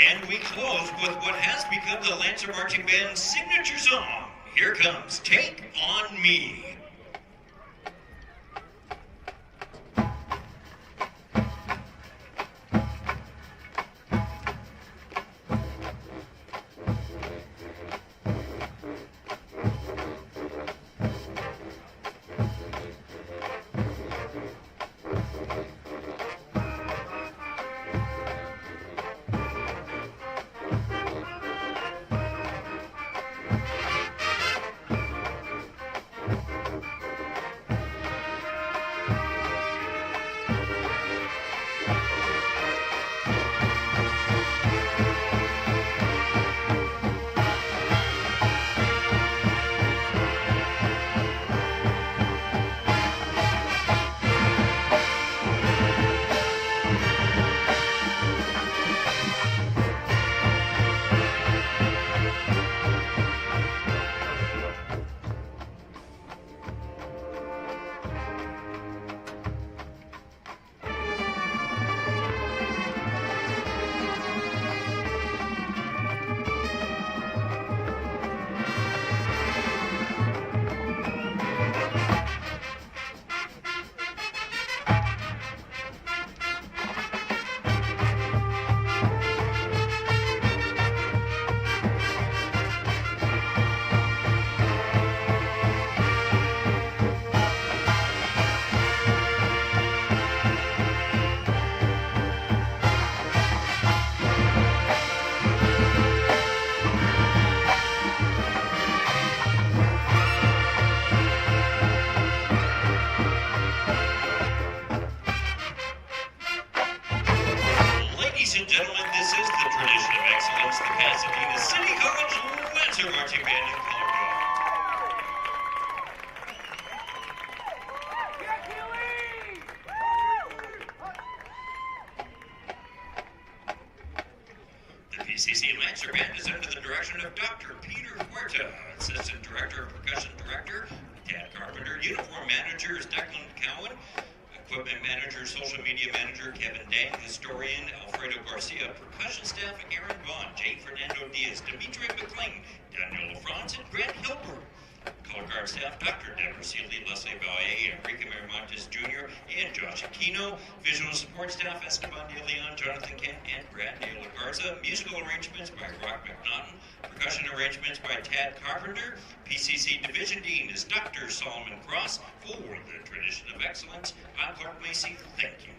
And we close with what has become the Lancer Marching Band's signature song. Here comes Take On Me. Pasadena City College Lancer Marching Band in color guard. The PCC Lancer Band is under the direction of Dr. Peter Huerta, Assistant Director and Percussion Director, Tad Carpenter, Uniform Manager is Declan Cowan, Equipment Manager, Social Media Manager Kevin Dang, Historian Alfredo Garcia, Percussion Staff Aaron Vaughn, Jay Fernando Diaz, Dimitri McLean, Daniel LaFrance, and Grant Hilbert. Color guard staff Dr. Deborah Seeley, Leslie Valle, Enrique Miramontes Jr., and Josh Aquino. Visual support staff Esteban De Leon, Jonathan Kent, and Brad De La Garza. Musical arrangements by Rock McNaughton. Percussion arrangements by Tad Carpenter. PCC Division Dean is Dr. Solomon Cross. For the tradition of excellence, I'm Clark Macy. Thank you.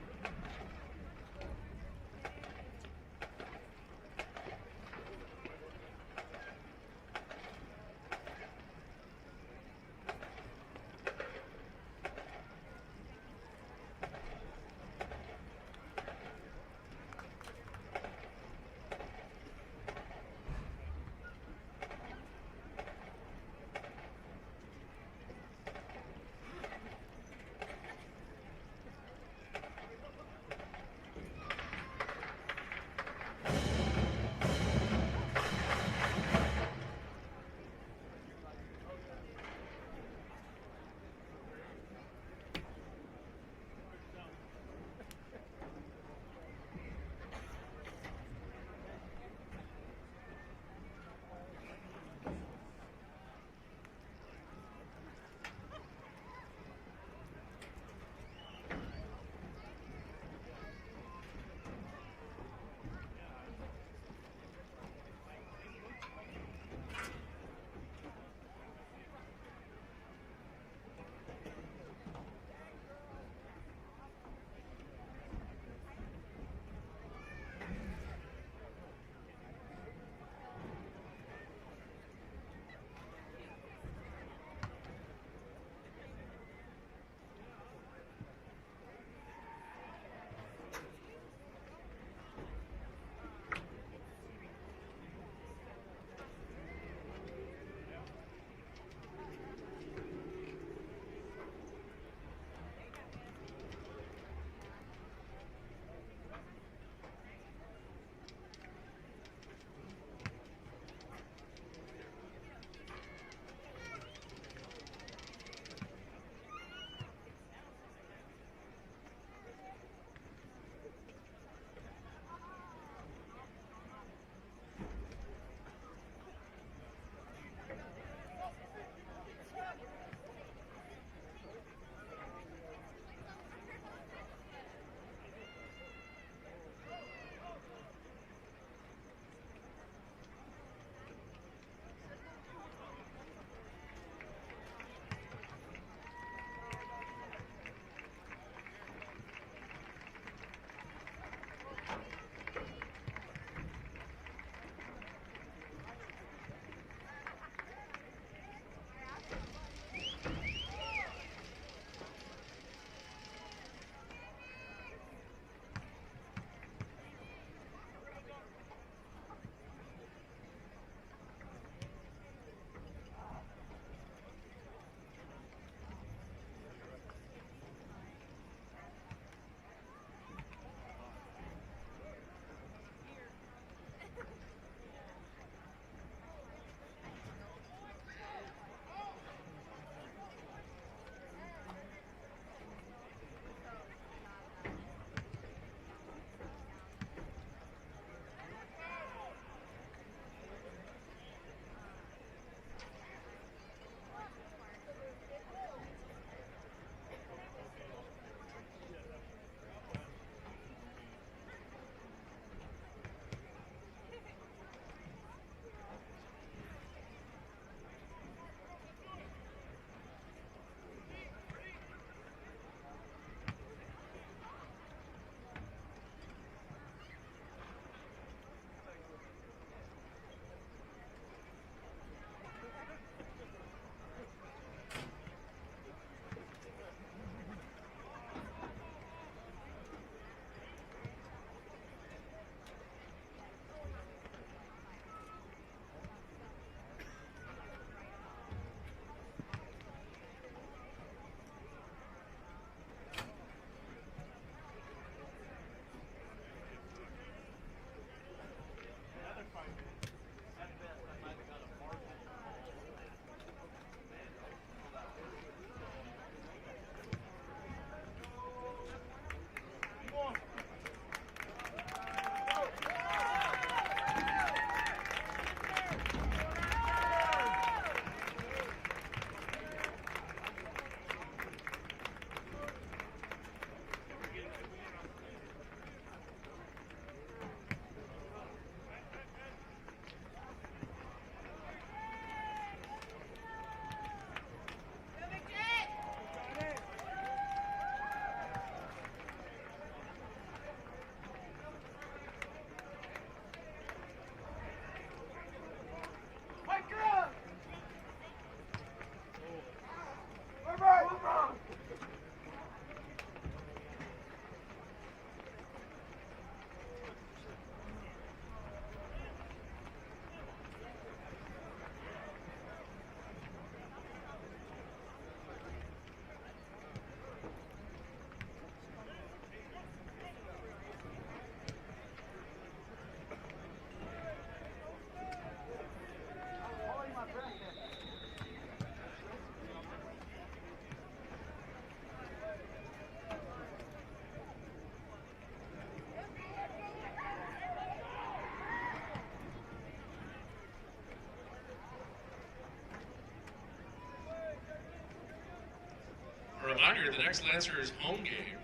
reminder, the next Lancers home game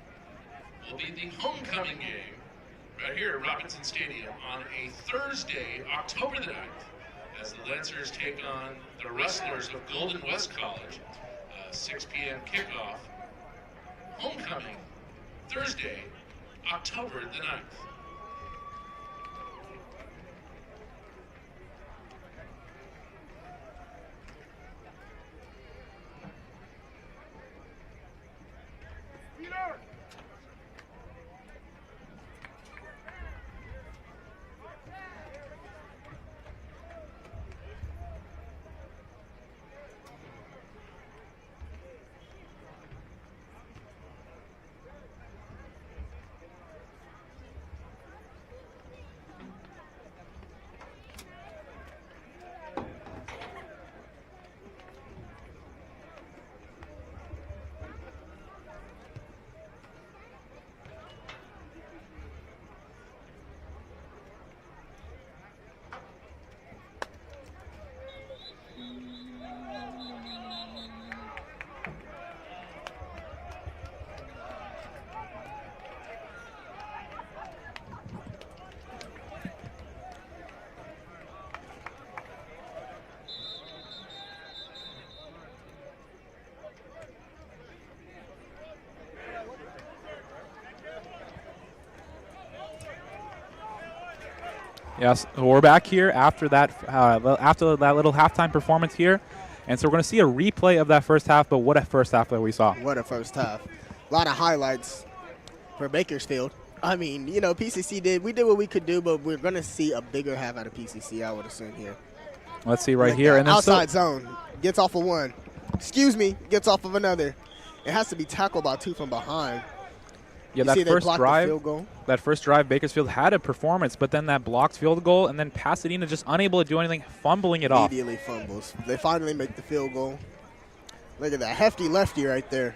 will be the homecoming game right here at Robinson Stadium on a Thursday, October the 9th, as the Lancers take on the Wrestlers of Golden West College. 6 p.m. kickoff. Homecoming, Thursday, October the 9th. Yes, we're back here after that little halftime performance here. And so we're going to see a replay of that first half, but what a first half that we saw. What a first half. A lot of highlights for Bakersfield. I mean, you know, PCC we did what we could do, but we're going to see a bigger half out of PCC, I would assume here. Let's see right here. And then outside zone, gets off of one. Excuse me, gets off of another. It has to be tackled by two from behind. Yeah, that first drive, Bakersfield had a performance, but then that blocked field goal, and then Pasadena just unable to do anything, fumbling it off. Immediately fumbles. They finally make the field goal. Look at that hefty lefty right there.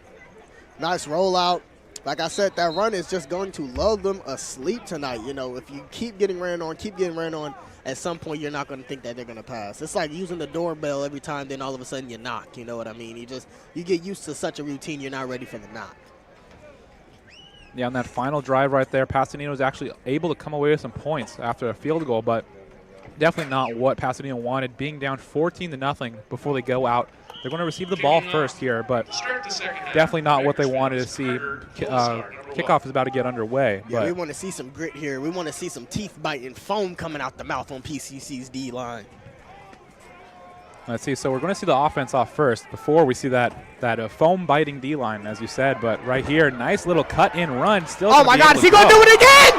Nice rollout. Like I said, that run is just going to lull them asleep tonight. You know, if you keep getting ran on, at some point you're not going to think that they're going to pass. It's like using the doorbell every time, then all of a sudden you knock. You know what I mean? You get used to such a routine, you're not ready for the knock. Yeah, on that final drive right there, Pasadena was actually able to come away with some points after a field goal, but definitely not what Pasadena wanted, being down 14-0 before they go out. They're going to receive the ball first here, but definitely not what they wanted to see. Kickoff is about to get underway. Yeah, we want to see some grit here. We want to see some teeth biting, foam coming out the mouth on PCC's D-line. Let's see. So we're going to see the offense off first before we see that foam-biting D-line, as you said. But right here, nice little cut-in run. Still. Oh, my God. Is he going to do it again?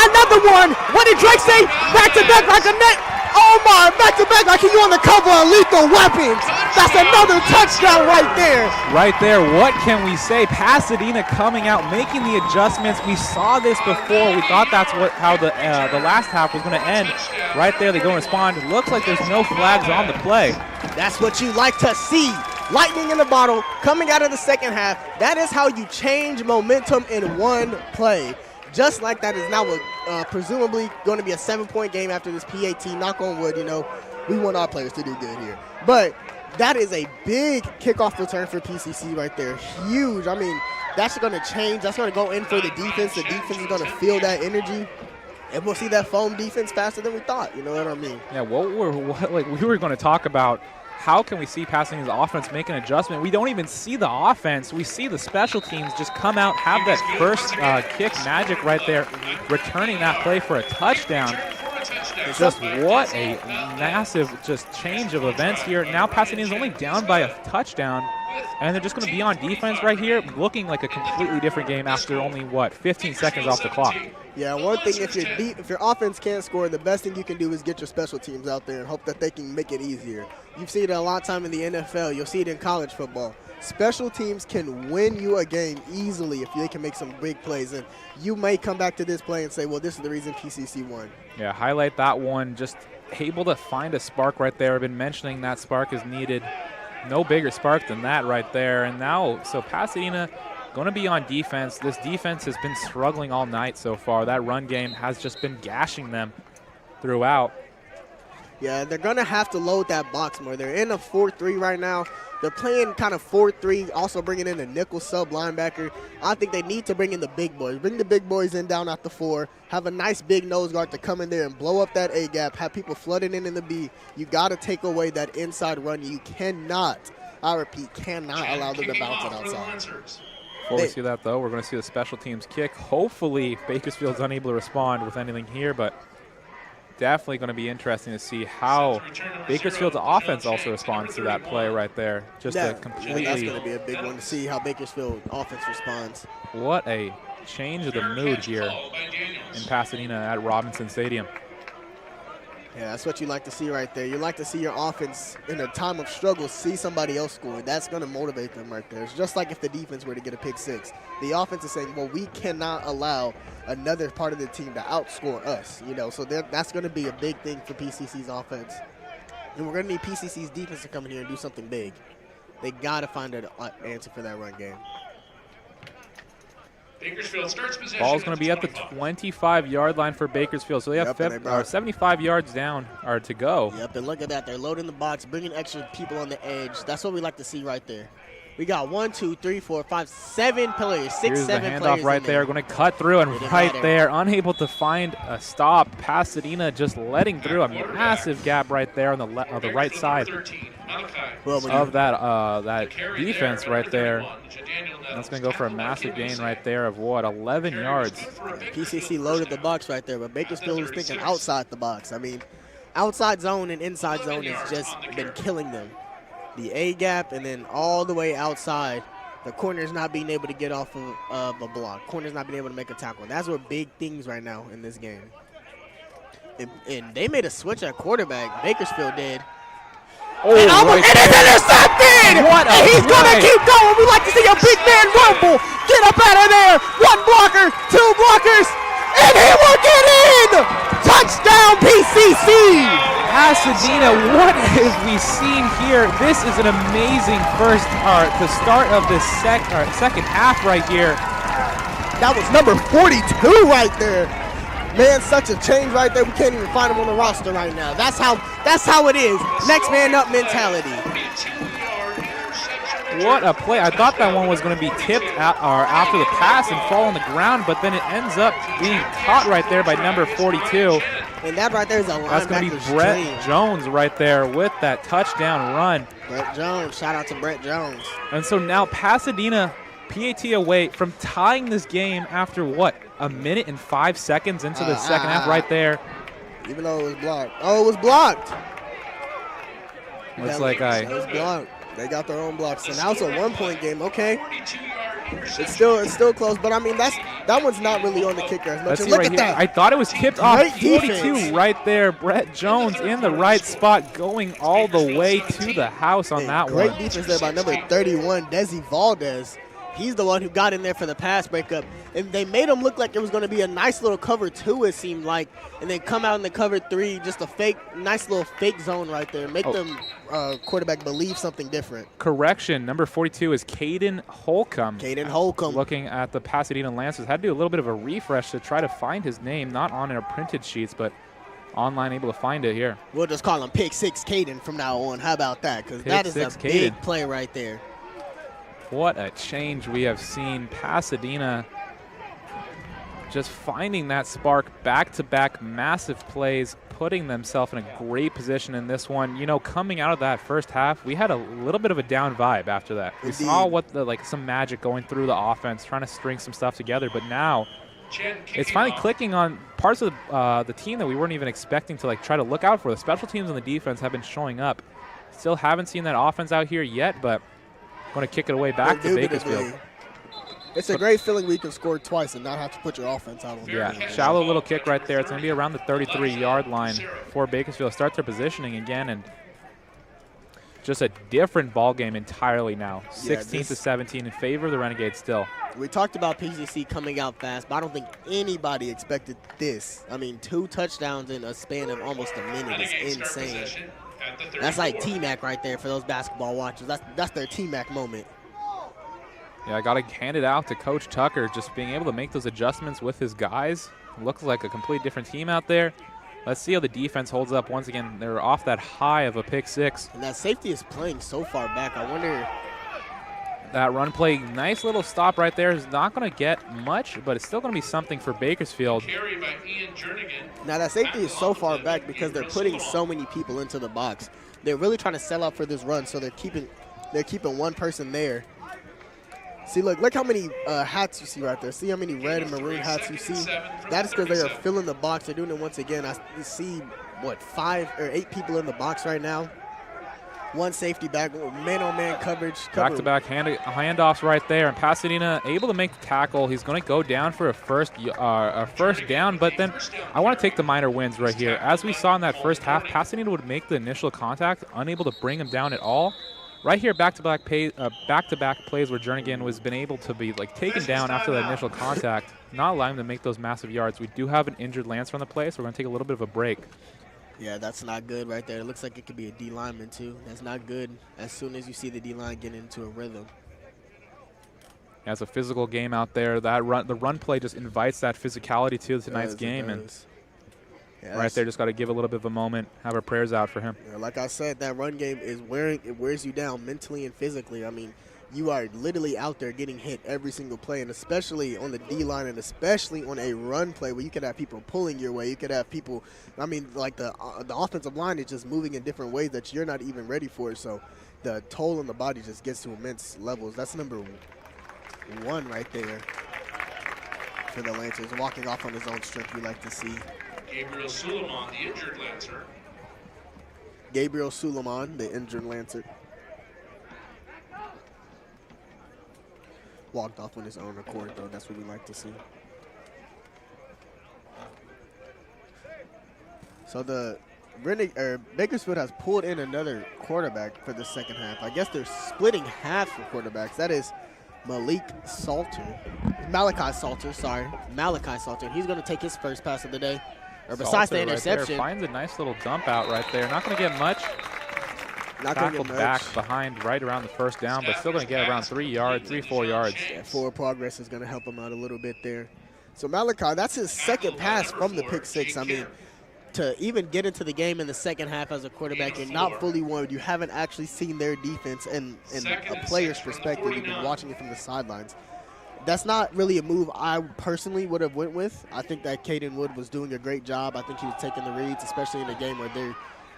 Another one. What did Drake say? Back-to-back like a net. Oh, my. Back-to-back like he on the cover of Lethal Weapons. That's another touchdown right there. Right there. What can we say? Pasadena coming out, making the adjustments. We saw this before. We thought that's how the last half was going to end. Right there, they go and respond. It looks like there's no flags on the play. That's what you like to see. Lightning in the bottle coming out of the second half. That is how you change momentum in one play. Just like that is now presumably going to be a 7-point game after this PAT. Knock on wood, you know, we want our players to do good here. But that is a big kickoff return for PCC right there. Huge. I mean, that's going to change. That's going to go in for the defense. The defense is going to feel that energy. And we'll see that foam defense faster than we thought. You know what I mean? Yeah, we were going to talk about how can we see Pasadena's offense make an adjustment. We don't even see the offense. We see the special teams just come out, have that first kick magic right there, returning that play for a touchdown. Just what a massive just change of events here. Now Pasadena's only down by a touchdown, and they're just going to be on defense right here, looking like a completely different game after only, 15 seconds off the clock. Yeah, one thing, if your offense can't score, the best thing you can do is get your special teams out there and hope that they can make it easier. You've seen it a lot of time in the NFL. You'll see it in college football. Special teams can win you a game easily if they can make some big plays. And you may come back to this play and say, well, this is the reason PCC won. Yeah, highlight that one. Just able to find a spark right there. I've been mentioning that spark is needed. No bigger spark than that right there. And now, so Pasadena going to be on defense. This defense has been struggling all night so far. That run game has just been gashing them throughout. Yeah, they're going to have to load that box more. They're in a 4-3 right now. They're playing kind of 4-3, also bringing in a nickel sub linebacker. I think they need to bring in the big boys. Bring the big boys in down at the 4. Have a nice big nose guard to come in there and blow up that A gap. Have people flooding in the B. You got to take away that inside run. You cannot, I repeat, cannot allow them to bounce it outside. Before we see that, though, we're going to see the special teams kick. Hopefully, Bakersfield's unable to respond with anything here, but definitely going to be interesting to see how Bakersfield's offense also responds to that play right there. Just a completely. That's going to be a big one to see how Bakersfield offense responds. What a change of the mood here in Pasadena at Robinson Stadium. Yeah, that's what you like to see right there. You like to see your offense in a time of struggle see somebody else score. That's going to motivate them right there. It's just like if the defense were to get a pick 6. The offense is saying, well, we cannot allow another part of the team to outscore us. You know, so that's going to be a big thing for PCC's offense. And we're going to need PCC's defense to come in here and do something big. They got to find an answer for that run game. Bakersfield starts possession. Ball's going to be at the 25-yard line for Bakersfield. So they have 75 yards down or to go. Yep, and look at that. They're loading the box, bringing extra people on the edge. That's what we like to see right there. We got 1, 2, 3, 4, 5, 7 players, 6, Here's 7 the players handoff right there. Going to cut through, and right there, unable to find a stop. Pasadena just letting through a massive gap right there on the right side of that defense right there. That's going to go for a massive gain right there of what, 11 yards. PCC loaded the box right there, but Bakersfield was thinking outside the box. I mean, outside zone and inside zone has just been killing them. The A gap and then all the way outside, the corner's not being able to get off of a block. Corner's not being able to make a tackle. That's what big things right now in this game. And they made a switch at quarterback. Bakersfield did. Oh, and it's intercepted! What and he's going to keep going. We like to see a big man rumble. Get up out of there. 1 blocker, 2 blockers, and he will get in! Touchdown, PCC! Pasadena, what have we seen here? This is an amazing the start of the second half right here. That was number 42 right there. Man, such a change right there. We can't even find him on the roster right now. That's how it is. Next man up mentality. What a play. I thought that one was going to be tipped after the pass and fall on the ground, but then it ends up being caught right there by number 42. And that right there is a linebacker. That's going to be Brett Jones right there with that touchdown run. Brett Jones. Shout out to Brett Jones. And so now Pasadena, PAT away from tying this game after what? A minute and 5 seconds into the second half right there. Even though it was blocked. Oh, it was blocked. Looks like it was blocked. They got their own blocks. So now it's a 1-point game. Okay. It's still close, but I mean that one's not really on the kicker as much. Look at that. I thought it was tipped off. 42 right there. Brett Jones in the right spot, going all the way to the house on that one. Great defense there by number 31, Desi Valdez. He's the one who got in there for the pass breakup. And they made him look like it was going to be a nice little cover 2, it seemed like. And then come out in the cover 3, just a nice little fake zone right there. Make them quarterback believe something different. Correction, number 42 is Caden Holcomb. Caden Holcomb. Looking at the Pasadena Lancers. Had to do a little bit of a refresh to try to find his name. Not on our printed sheets, but online able to find it here. We'll just call him Pick 6 Caden from now on. How about that? Because that is a big play right there. What a change we have seen. Pasadena just finding that spark, back-to-back massive plays, putting themselves in a great position in this one. You know, coming out of that first half, we had a little bit of a down vibe after that. We saw some magic going through the offense, trying to string some stuff together, but now it's finally clicking on parts of the team that we weren't even expecting to try to look out for. The special teams and the defense have been showing up. Still haven't seen that offense out here yet, but going to kick it away back to Bakersfield. It's a great feeling we can score twice and not have to put your offense out on the field. Yeah, shallow little kick right there. It's going to be around the 33-yard line for Bakersfield. Start their positioning again, and just a different ball game entirely now. 16-17 in favor of the Renegades still. We talked about PCC coming out fast, but I don't think anybody expected this. I mean, 2 touchdowns in a span of almost a minute is insane. That's like T-Mac right there for those basketball watchers. That's their T-Mac moment. Yeah, I got to hand it out to Coach Tucker, just being able to make those adjustments with his guys. Looks like a complete different team out there. Let's see how the defense holds up. Once again, they're off that high of a pick 6. And that safety is playing so far back. I wonder. That run play, nice little stop right there, is not going to get much, but it's still going to be something for Bakersfield. Carry by Ian Jernigan. Now that safety is so far back because they're putting so many people into the box. They're really trying to sell out for this run, so they're keeping one person there. See, look how many hats you see right there. See how many red and maroon hats you see? That is because they are filling the box. They're doing it once again. You see, what, 5 or 8 people in the box right now. One safety back, man-on-man coverage. Back-to-back handoffs right there, and Pasadena able to make the tackle. He's going to go down for a first down, but then I want to take the minor wins right here. As we saw in that first half, Pasadena would make the initial contact, unable to bring him down at all. Right here, back-to-back plays where Jernigan was been able to be taken down after that initial contact, not allowing him to make those massive yards. We do have an injured Lancer on the play, so we're going to take a little bit of a break. Yeah, that's not good right there. It looks like it could be a D lineman too. That's not good as soon as you see the D line get into a rhythm. Yeah, it's a physical game out there. The run play just invites that phicality to tonight's game, and right there, just got to give a little bit of a moment, have our prayers out for him. Yeah, like I said, that run game is wears you down mentally and physically. I mean, you are literally out there getting hit every single play, and especially on the D-line and especially on a run play where you could have people pulling your way. You could have people, I mean, like the offensive line is just moving in different ways that you're not even ready for. So the toll on the body just gets to immense levels. That's number 1 right there for the Lancers, walking off on his own strength we like to see. Gabriel Suleiman, the injured Lancer. Gabriel Suleiman, the injured Lancer. Walked off on his own accord, though. That's what we like to see. So the Bakersfield has pulled in another quarterback for the second half. I guess they're splitting half for quarterbacks. That is Malachi Salter. He's going to take his first pass of the day. Or besides the interception. Finds a nice little dump out right there. Not going to get much. Tackled back behind right around the first down, but still going to get around 4 yards. Yeah, forward progress is going to help him out a little bit there. So Malachi, that's his second pass from the pick 6. I mean, to even get into the game in the second half as a quarterback, you're not fully warmed. You haven't actually seen their defense and a player's perspective. You've been watching it from the sidelines. That's not really a move I personally would have went with. I think that Caden Wood was doing a great job. I think he was taking the reads, especially in a game where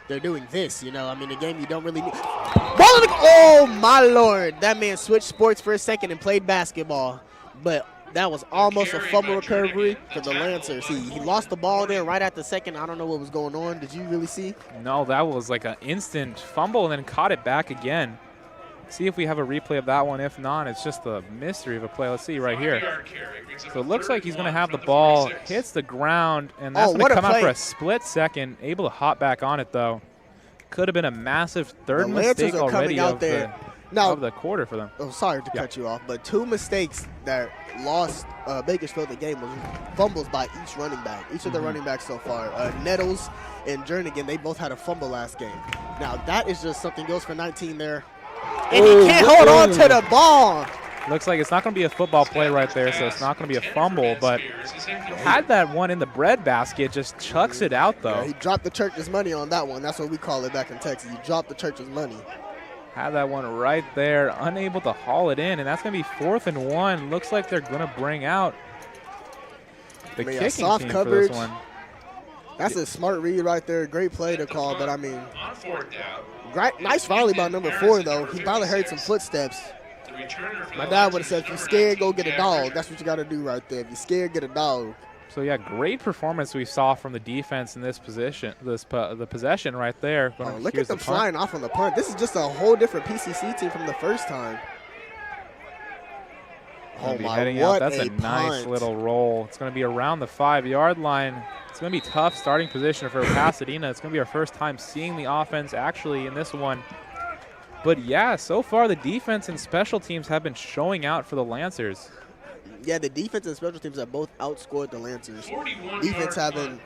they're doing this, you know. I mean, a game you don't really need. Oh, my Lord. That man switched sports for a second and played basketball. But that was almost a fumble recovery for the Lancers. He lost the ball there right at the second. I don't know what was going on. Did you really see? No, that was like an instant fumble and then caught it back again. See if we have a replay of that one. If not, it's just a mystery of a play. Let's see right here. So it looks like he's going to have the ball, hits the ground, and that's going to come out for a split second. Able to hop back on it, though. Could have been a massive third mistake already of the quarter for them. Oh, sorry to cut you off, but 2 mistakes that lost Bakersfield the game was fumbles by each running back. Each of the running backs so far. Nettles and Jernigan, they both had a fumble last game. Now, that is just something else for 19 there. And he can't hold on to the ball. Looks like it's not going to be a football play right there, so it's not going to be a fumble. But had that one in the bread basket, just chucks it out, though. Yeah, he dropped the church's money on that one. That's what we call it back in Texas. He dropped the church's money. Had that one right there, unable to haul it in, and that's going to be 4th and 1. Looks like they're going to bring out the kicking soft team coverage for this one. That's a smart read right there. Great play to call, but I mean, On 4th down. nice volley by number 4, though. He probably heard some footsteps. My dad would have said, if you're scared, go get a dog. That's what you got to do right there. If you're scared, get a dog. So, yeah, great performance we saw from the defense in this position, the possession right there. Oh, look at them flying off on the punt. This is just a whole different PCC team from the first time. Oh, my, what That's a nice little roll. It's going to be around the 5-yard line. It's going to be tough starting position for Pasadena. It's going to be our first time seeing the offense actually in this one. But, yeah, so far the defense and special teams have been showing out for the Lancers. Yeah, the defense and special teams have both outscored the Lancers. Defense having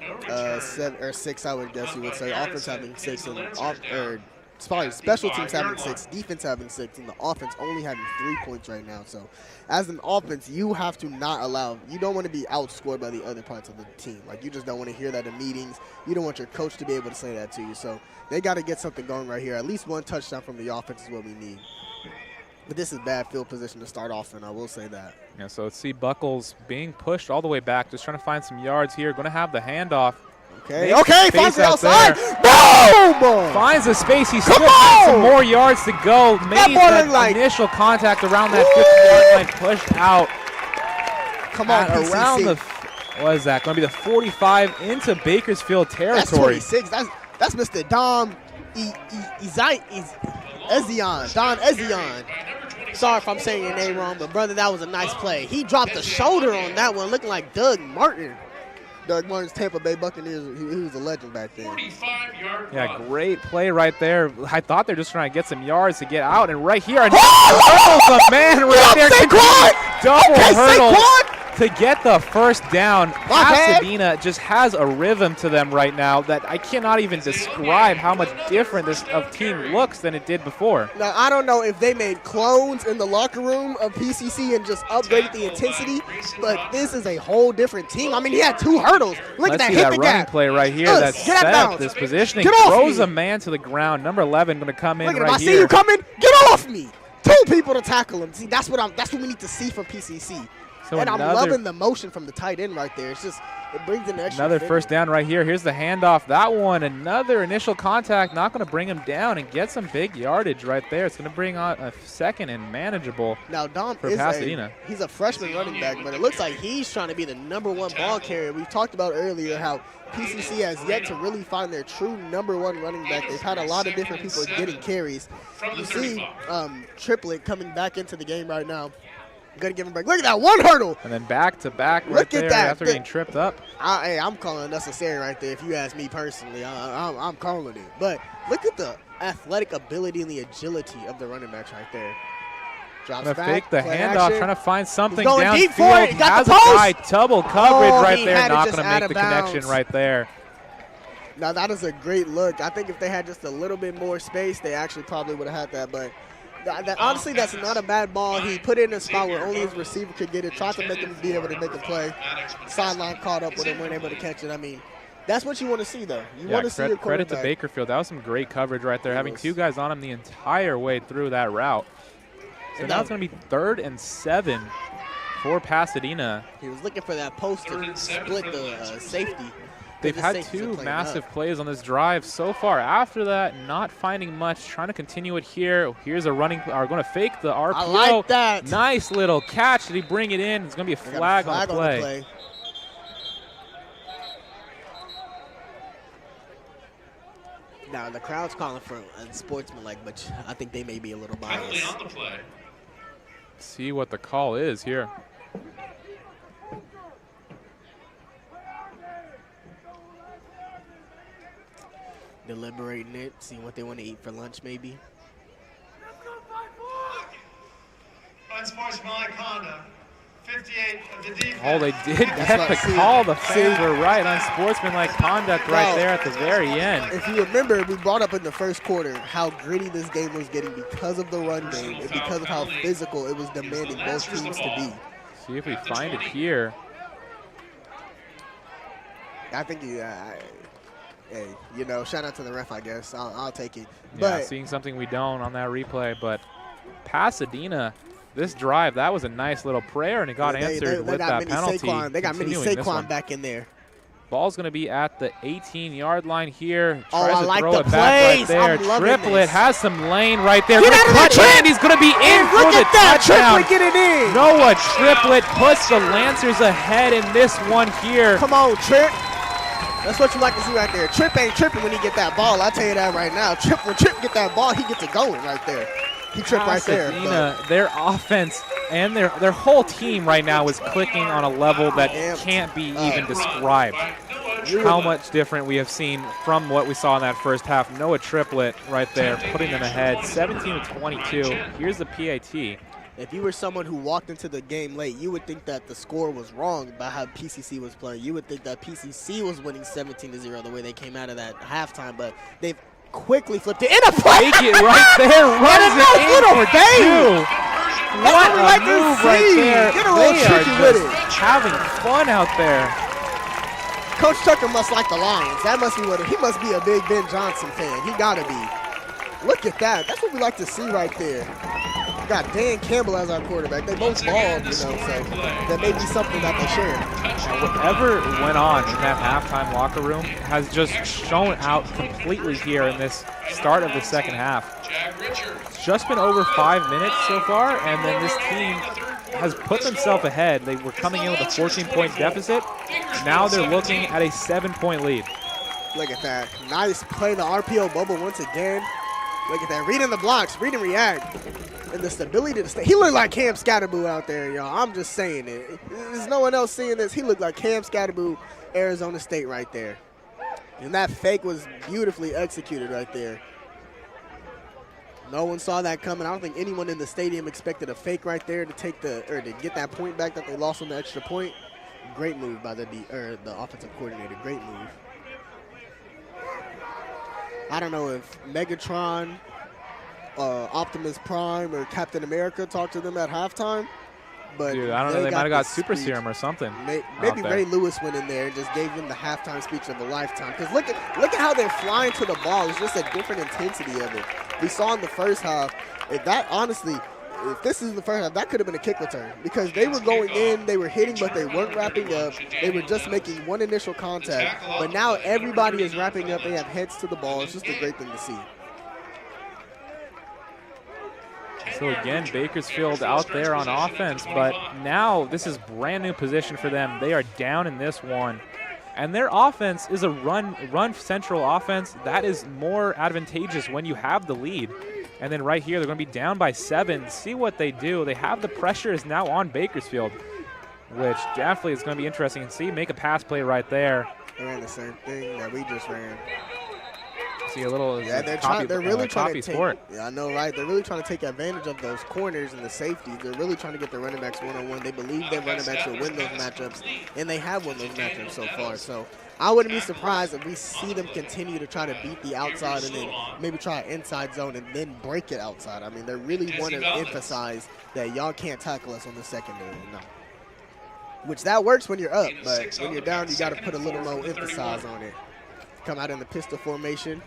7 or 6, I would guess you would say. Offense having 6 and special teams having 6, defense having 6, and the offense only having 3 points right now. So as an offense, you have to not allow, you don't want to be outscored by the other parts of the team. Like, you just don't want to hear that in meetings. You don't want your coach to be able to say that to you. So they got to get something going right here. At least 1 touchdown from the offense is what we need. But this is bad field position to start off in, I will say that. Yeah, so let's see Buckles being pushed all the way back, just trying to find some yards here. Going to have the handoff. Okay, finds it outside. Boom! Finds the space. He still has some more yards to go. Made that initial contact around that 50-yard line, pushed out. Come on, PCC. Around the, what is that? Going to be the 45 into Bakersfield territory. That's 26. That's Mr. Dom Ezion. Don Ezion. Sorry if I'm saying your name wrong, but brother, that was a nice play. He dropped the shoulder on that one, looking like Doug Martin. Doug Martin's Tampa Bay Buccaneers, he was a legend back then. Yeah, great play right there. I thought they're just trying to get some yards to get out, and right here, hurdles a man right there. Double hurdle to get the first down. Pasadena just has a rhythm to them right now that I cannot even describe how much different this team looks than it did before. Now, I don't know if they made clones in the locker room of PCC and just upgraded the intensity, but this is a whole different team. I mean, he had 2 hurdles. Look at that, hit the running gap. Play right here that set up this positioning. Throws a man to the ground. Number 11 going to come in right here. I see you coming. Get off me. 2 people to tackle him. See, that's what we need to see from PCC. So and I'm loving the motion from the tight end right there. It's just, it brings in extra. Another first down right here. Here's the handoff. That one, another initial contact, not going to bring him down and get some big yardage right there. It's going to bring on a second and manageable now, Dom for Pasadena. He's a freshman running back, but it looks like he's trying to be the #1 ball carrier. We talked about earlier how PCC has yet to really find their true #1 running back. They've had a lot of different people getting carries. You see Triplet coming back into the game right now. Gonna give him a break. Look at that 1 hurdle. And then back to back right there after getting tripped up. I'm calling it necessary right there. If you ask me personally, I'm calling it. But look at the athletic ability and the agility of the running backs right there. Drops gonna back, fake the handoff, trying to find something downfield. Deep for it. Has a guy double coverage right there. Not gonna make the connection right there. Now that is a great look. I think if they had just a little bit more space, they actually probably would have had that. But honestly, that's not a bad ball. He put it in a spot where only his receiver could get it. Tried to make him be able to make a play. Sideline caught up with him, weren't able to catch it. I mean, that's what you want to see, though. You want to see your credit to Bakersfield. That was some great coverage right there, having 2 guys on him the entire way through that route. So now it's going to be 3rd and 7 for Pasadena. He was looking for that post to split the safety. They've had 2 massive plays on this drive so far. After that, not finding much, trying to continue it here. Here's a running, are going to fake the RPO. I like that. Nice little catch. Did he bring it in? It's going to be a flag on the play. Now, the crowd's calling for unsportsmanlike, but I think they may be a little biased. On the play. See what the call is here. Deliberating it, seeing what they want to eat for lunch, maybe. Unsportsmanlike conduct. 58 of the defense. Oh, they did get the call. The fans were right. Unsportsmanlike conduct right there at the very end. If you remember, we brought up in the first quarter how gritty this game was getting because of the run game and because of how physical it was demanding both teams to be. See if we find it here. I think hey, you know, shout out to the ref, I guess. I'll take it. Yeah, seeing something we don't on that replay, but Pasadena, this drive, that was a nice little prayer, and it got answered with that penalty. They got mini Saquon back in there. Ball's going to be at the 18-yard line here. Tries to like throw the it back right there. Triplet has some lane right there. Get out of the and he's going to be in for the touchdown. Triplet, get it in. Noah Triplet puts the Lancers ahead in this one here. Come on, Trip. That's what you like to see right there. Trip ain't tripping when he get that ball. I'll tell you that right now. When Trip get that ball, he gets it going right there. He tripped right there. Their offense and their whole team right now is clicking on a level that can't be even described. How much different we have seen from what we saw in that first half. Noah Triplet right there, putting them ahead, 17-22. Here's the PAT. If you were someone who walked into the game late, you would think that the score was wrong about how PCC was playing. You would think that PCC was winning 17-0 the way they came out of that halftime, but they've quickly flipped it in a play. Take it right there. Runs it in little for fade. 2. What we a like to move right see. there. Get a little They are tricky with just it. having fun out there. Coach Tucker must like the Lions. That must be what he must be a big Ben Johnson fan. He gotta be. Look at that. That's what we like to see right there. We got Dan Campbell as our quarterback. They both bald, so that may be something that they share. And whatever went on in that halftime locker room has just shown out completely here in this start of the second half. It's just been over 5 minutes so far, and then this team has put themselves ahead. They were coming in with a 14-point deficit. Now they're looking at a 7-point lead. Look at that. Nice play, the RPO bubble once again. Look at that. Reading the blocks, read and react. And the stability to stay. He looked like Cam Scatterboo out there, y'all. I'm just saying it. There's no one else seeing this. He looked like Cam Scatterboo, Arizona State right there. And that fake was beautifully executed right there. No one saw that coming. I don't think anyone in the stadium expected a fake right there to take to get that point back that they lost on the extra point. Great move by the offensive coordinator. Great move. I don't know if Megatron, Optimus Prime, or Captain America talked to them at halftime. But dude, I don't know. They might have got super serum or something. Maybe Ray Lewis went in there and just gave them the halftime speech of a lifetime. Because look at how they're flying to the ball. It's just a different intensity of it. We saw in the first half. If this is the first half, that could have been a kick return because they were going in, they were hitting, but they weren't wrapping up. They were just making one initial contact. But now everybody is wrapping up. They have heads to the ball. It's just a great thing to see. So again, Bakersfield out there on offense, but now this is brand new position for them. They are down in this one. And their offense is a run central offense. That is more advantageous when you have the lead. And then right here, they're going to be down by 7. See what they do. They have the pressure is now on Bakersfield, which definitely is going to be interesting to see. Make a pass play right there. They ran the same thing that we just ran. See a little they're really trying to take. Sport. Yeah, I know, right? They're really trying to take advantage of those corners and the safeties. They're really trying to get the running backs one-on-one. They believe their running backs will win those matchups, and they have won those matchups so far. So I wouldn't be surprised if we see them continue to try to beat the outside and then maybe try an inside zone and then break it outside. I mean, they really want to emphasize that y'all can't tackle us on the secondary. No. Which that works when you're up, but when you're down, you got to put a little more emphasis on it. Come out in the pistol formation.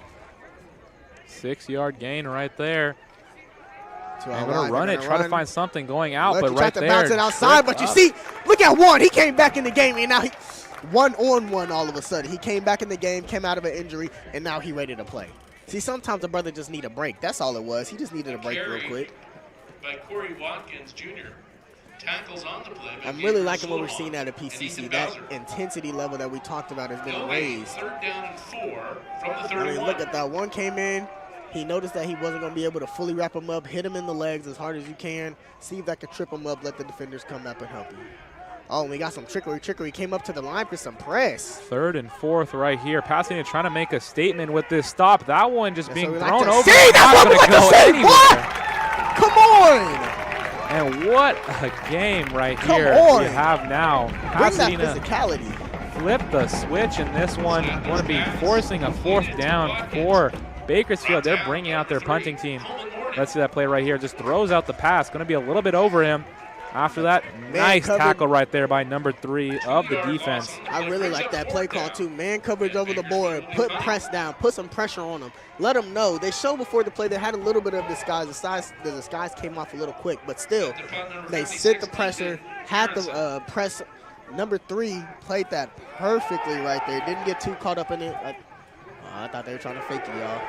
6-yard gain right there. They're going to run it, try to find something going out, but right there. Bounce it outside, but you see, look at one. He came back in the game, and now he 1-on-1 all of a sudden. He came back in the game, came out of an injury, and now he ready to play. See, sometimes the brother just need a break. That's all it was. He just needed a break real quick. By Corey Watkins Jr. Tackles on the play. I'm really liking what we're seeing out of PCC. That intensity level that we talked about has been raised. 3rd down and 4 from the 31. I mean, look at that. One came in. He noticed that he wasn't going to be able to fully wrap him up. Hit him in the legs as hard as you can. See if that could trip him up. Let the defenders come up and help you. Oh, we got some trickery. Came up to the line for some press. 3rd and 4th right here. Pasadena trying to make a statement with this stop. That one just being thrown over. See, that's what we like to say. What? Come on. And what a game right here we have now. Pasadena physicality. Flip the switch in this one. Going to be forcing a 4th down for Bakersfield. They're bringing out their punting team. Let's see that play right here. Just throws out the pass. Going to be a little bit over him. After that, nice tackle right there by number 3 of the defense. I really like that play call too. Man coverage over the board. Put press down. Put some pressure on them. Let them know. They showed before the play they had a little bit of disguise. The disguise came off a little quick, but still, they sit the pressure. Had the press. Number 3 played that perfectly right there. Didn't get too caught up in it. I thought they were trying to fake it, y'all.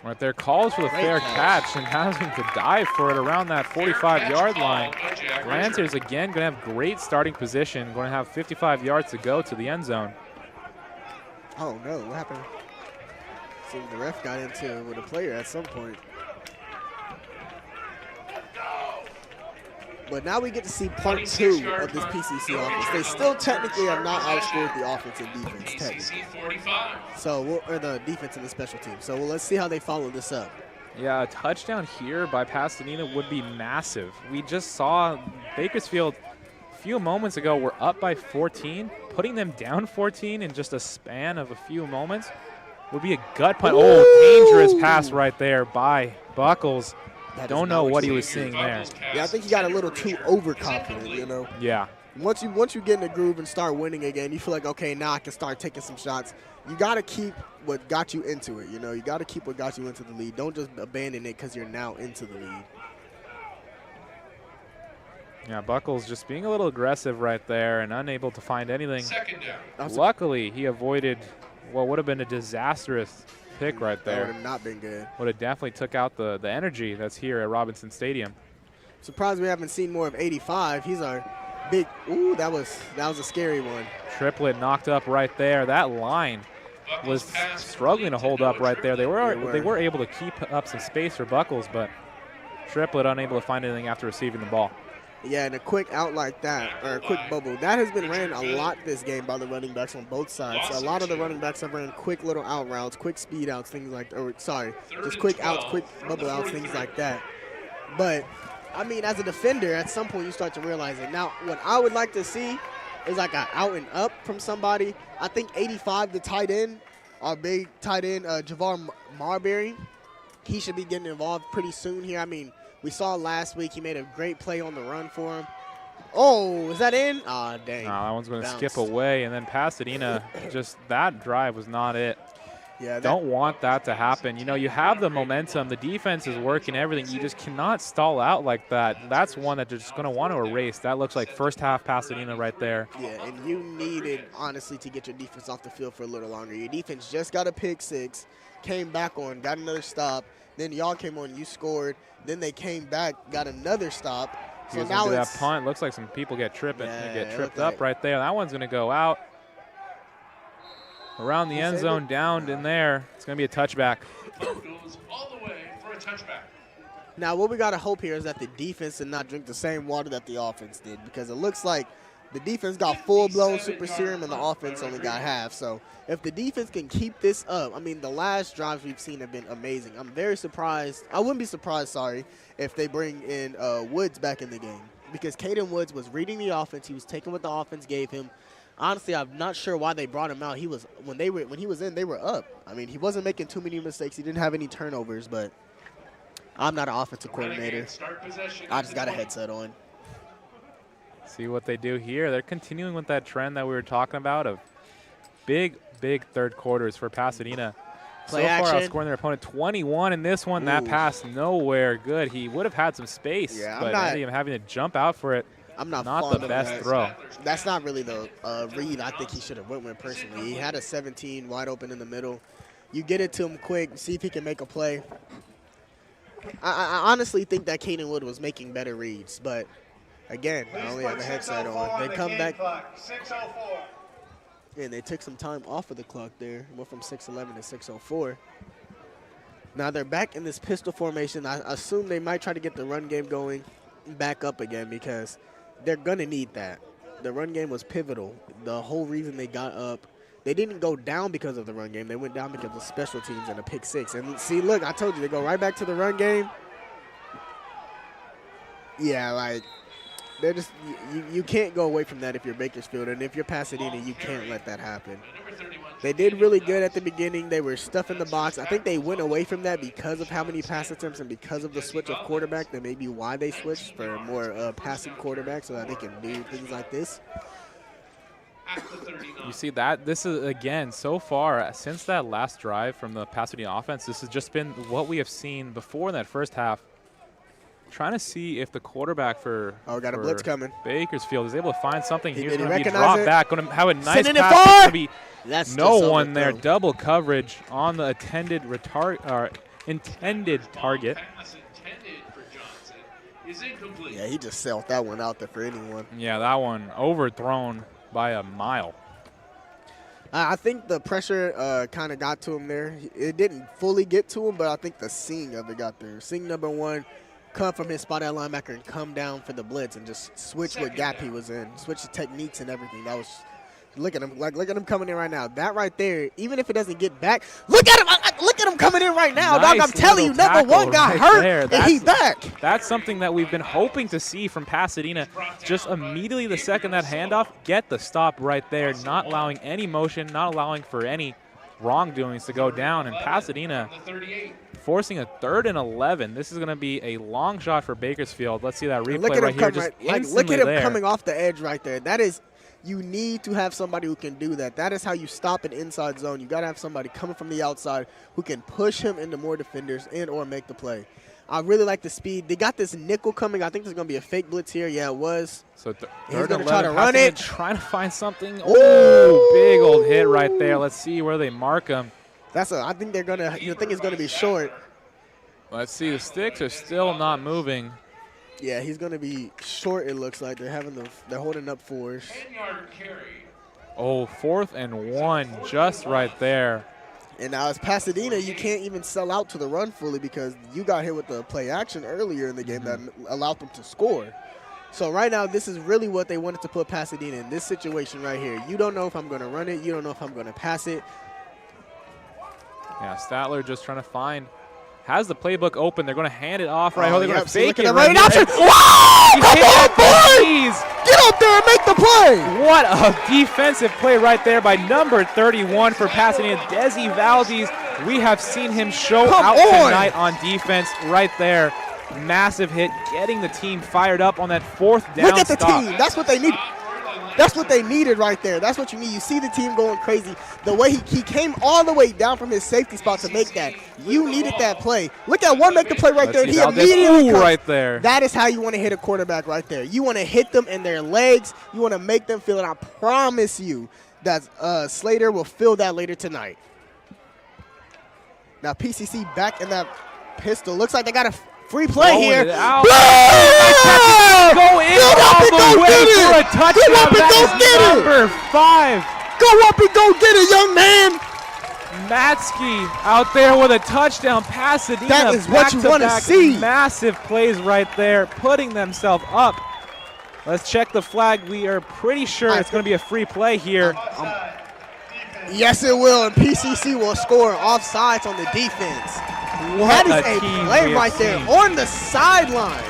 Right there, calls for the fair catch and has him to dive for it around that 45-yard line. Lancers again going to have great starting position, going to have 55 yards to go to the end zone. Oh no, what happened? Seems the ref got into it with a player at some point. But now we get to see part 2 of this PCC offense. They still technically have not outscored the offense and defense, technically. Or the defense and the special team. So let's see how they follow this up. Yeah, a touchdown here by Pasadena would be massive. We just saw Bakersfield a few moments ago were up by 14, putting them down 14 in just a span of a few moments. would be a gut punch. Oh, dangerous pass right there by Buckles. Don't know what he was seeing there. Yeah, I think he got a little too overconfident, you know. Yeah. Once you get in the groove and start winning again, you feel like, okay, now I can start taking some shots. You got to keep what got you into it, you know. You got to keep what got you into the lead. Don't just abandon it because you're now into the lead. Yeah, Buckles just being a little aggressive right there and unable to find anything. Second down. Luckily, he avoided what would have been a disastrous pick right there. That would have not been good. Would have definitely took out the energy that's here at Robinson Stadium. Surprised we haven't seen more of 85. He's our big. Ooh, that was a scary one. Triplet knocked up right there. That line was struggling to hold up right there. They were able to keep up some space for Buckles, but Triplet unable to find anything after receiving the ball. Yeah, and a quick out like that, or a quick bubble, that has been ran a lot this game by the running backs on both sides. A lot of the running backs have ran quick little out routes, quick speed outs, things like, or sorry, just quick outs, quick bubble outs, things like that. But, I mean, as a defender, at some point you start to realize it. Now, what I would like to see is like an out and up from somebody. I think 85, the tight end, our big tight end, Javar Marbury, he should be getting involved pretty soon here. I mean, we saw last week he made a great play on the run for him. Oh, is that in? Ah, dang. No, that one's going to skip away, and then Pasadena, just that drive was not it. Yeah, don't want that to happen. You know, you have the momentum. The defense is working everything. You just cannot stall out like that. That's one that they're just going to want to erase. That looks like first half Pasadena right there. Yeah, and you needed, honestly, to get your defense off the field for a little longer. Your defense just got a pick six, came back on, got another stop. Then y'all came on, you scored. Then they came back, got another stop. So now it's that punt. Looks like some people get tripped up right there. That one's going to go out. Around the end zone, downed in there. It's going to be a touchback. Goes all the way for a touchback. Now, what we got to hope here is that the defense did not drink the same water that the offense did, because it looks like the defense got full-blown super serum and the offense only got half. So if the defense can keep this up, I mean, the last drives we've seen have been amazing. I'm very surprised. I wouldn't be surprised, sorry, if they bring in Woods back in the game, because Caden Woods was reading the offense. He was taking what the offense gave him. Honestly, I'm not sure why they brought him out. He was when he was in, they were up. I mean, he wasn't making too many mistakes. He didn't have any turnovers, but I'm not an offensive coordinator. I just got a headset on. See what they do here. They're continuing with that trend that we were talking about of big third quarters for Pasadena. Play so action. far outscoring their opponent 21 in this one. Ooh. That pass nowhere good. He would have had some space, but ended up having to jump out for it. I'm not the best throw. That's not really the read I think he should have went with personally. He had a 17 wide open in the middle. You get it to him quick, see if he can make a play. I honestly think that Caden Wood was making better reads, but again, I only have a headset on. They come back. 6:04. And they took some time off of the clock there. Went from 6:11 to 6:04. Now they're back in this pistol formation. I assume they might try to get the run game going back up again, because they're going to need that. The run game was pivotal. The whole reason they got up, they didn't go down because of the run game. They went down because of special teams and a pick six. And see, look, I told you, they go right back to the run game. Yeah, like, they're just you can't go away from that if you're Bakersfield, and if you're Pasadena, you can't let that happen. They did really good at the beginning. They were stuffing the box. I think they went away from that because of how many pass attempts and because of the switch of quarterback. That may be why they switched for more passing quarterback, so that they can do things like this. You see that? This is, again, so far, since that last drive from the Pasadena offense, this has just been what we have seen before in that first half. Trying to see if the quarterback for got a blitz coming. Bakersfield is able to find something. He's going to be recognize dropped it. back. Going to have a nice Sending it pass. far. Gonna be That's no just one there. overthrown. Double coverage on the intended target. Yeah, he just sailed that one out there for anyone. Yeah, that one overthrown by a mile. I think the pressure kind of got to him there. It didn't fully get to him, but I think the seeing of it got there. Seeing number one come from his spot at linebacker and come down for the blitz and just switch what gap he was in, switch the techniques and everything. That was, look at him, look at him coming in right now. That right there, even if it doesn't get back, look at him coming in right now, nice, dog. I'm telling you, number one got hurt and he's back. That's something that we've been hoping to see from Pasadena. Just immediately the second that handoff, get the stop right there, not allowing any motion, not allowing for any wrongdoings to go down, and Pasadena forcing a 3rd and 11. This is going to be a long shot for Bakersfield. Let's see that replay right here. Just look at him there. coming off the edge right there. That is, you need to have somebody who can do that. That is how you stop an inside zone. You got to have somebody coming from the outside who can push him into more defenders and or make the play. I really like the speed. They got this nickel coming. I think there's going to be a fake blitz here. Yeah, it was. So he's going to try to run it. Trying to find something. Oh, big old hit right there. Let's see where they mark him. I think they're going to, think it's going to be short. Let's see. The sticks are still not moving. Yeah, he's going to be short, it looks like. They're holding up 4s. 10-yard carry. Oh, 4th and 1 just right there. And now as Pasadena, you can't even sell out to the run fully because you got hit with the play action earlier in the game that allowed them to score. So right now, this is really what they wanted to put Pasadena in, this situation right here. You don't know if I'm going to run it. You don't know if I'm going to pass it. Yeah, Statler just trying to find. Has the playbook open. They're going to hand it off right. They're going to fake it. Right option. Wow! Come on, boy! Get up there and make the play! What a defensive play right there by number 31 for Pasadena, Desi Valdez. We have seen him show out tonight on defense right there. Massive hit, getting the team fired up on that 4th down stop. Look at the team. That's what they need. That's what they needed right there. That's what you need. You see the team going crazy. The way he came all the way down from his safety spot to make that. You needed that play. Look at one make the play right there. He immediately comes. Right there. That is how you want to hit a quarterback right there. You want to hit them in their legs. You want to make them feel it. I promise you that Slater will feel that later tonight. Now PCC back in that pistol. Looks like they got a free play here. Go in all the way for a touchdown. That is number 5. Go up and go get it, young man. Matsky out there with a touchdown. Pasadena. That is what you want to see. Massive plays right there, putting themselves up. Let's check the flag. We are pretty sure it's going to be a free play here. Yes, it will, and PCC will score offsides on the defense. That is a play right there on the sideline.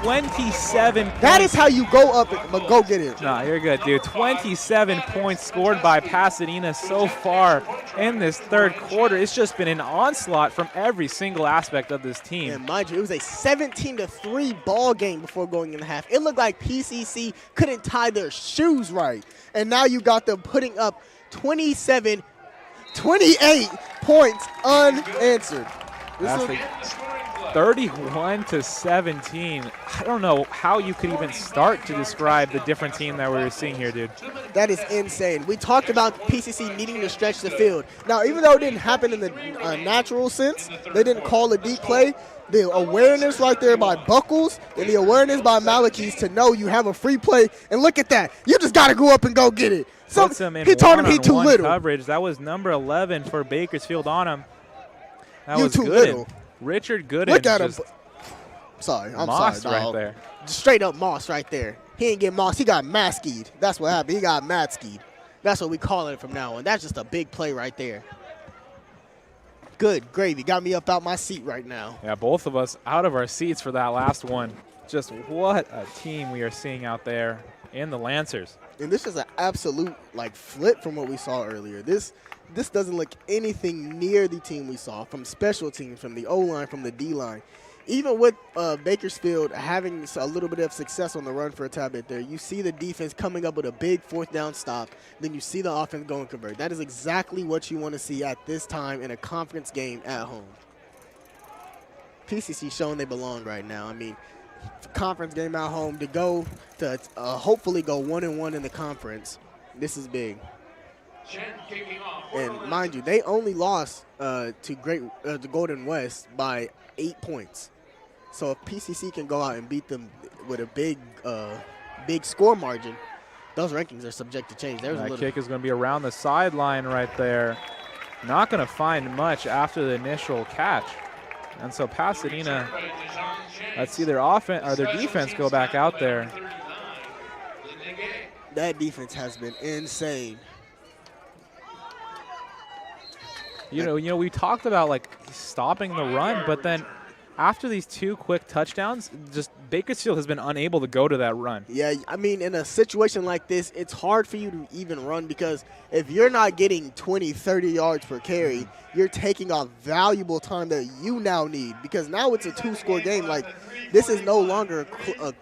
27 points. That is how you go up and go get it. No, you're good, dude. 27 points scored by Pasadena so far in this 3rd quarter. It's just been an onslaught from every single aspect of this team. And mind you, it was a 17-3 ball game before going in the half. It looked like PCC couldn't tie their shoes right. And now you got them putting up 28 points unanswered. That's 31-17. I don't know how you could even start to describe the different team that we were seeing here, dude. That is insane. We talked about PCC needing to stretch the field. Now, even though it didn't happen in the natural sense, they didn't call a deep play, the awareness right there by Buckles and the awareness by Malakis to know you have a free play. And look at that. You just got to go up and go get it. So he told him he too little. Coverage. That was number 11 for Bakersfield on him. That you was too Gooden. Little. Richard Gooden. Look at him. Sorry, I'm Moss sorry, right there. Straight up Moss right there. He ain't get Moss. He got Maskied. That's what happened. He got Matskied. That's what we call it from now on. That's just a big play right there. Good gravy. Got me up out my seat right now. Yeah, both of us out of our seats for that last one. Just what a team we are seeing out there in the Lancers. And this is an absolute flip from what we saw earlier. This doesn't look anything near the team we saw from special teams, from the O-line, from the D-line. Even with Bakersfield having a little bit of success on the run for a tad bit there, you see the defense coming up with a big 4th down stop. Then you see the offense go and convert. That is exactly what you want to see at this time in a conference game at home. PCC showing they belong right now. I mean, conference game at home to go to hopefully go 1-1 in the conference. This is big. And mind you, they only lost to the Golden West by 8 points. So if PCC can go out and beat them with a big score margin, those rankings are subject to change. That kick is going to be around the sideline right there. Not going to find much after the initial catch. And so Pasadena, let's see their offense or their defense go back out there. That defense has been insane. You know, we talked about stopping the run, but then after these 2 quick touchdowns, just Bakersfield has been unable to go to that run. Yeah, I mean, in a situation like this, it's hard for you to even run because if you're not getting 20, 30 yards per carry, you're taking off valuable time that you now need because now it's a 2-score game. Like, this is no longer a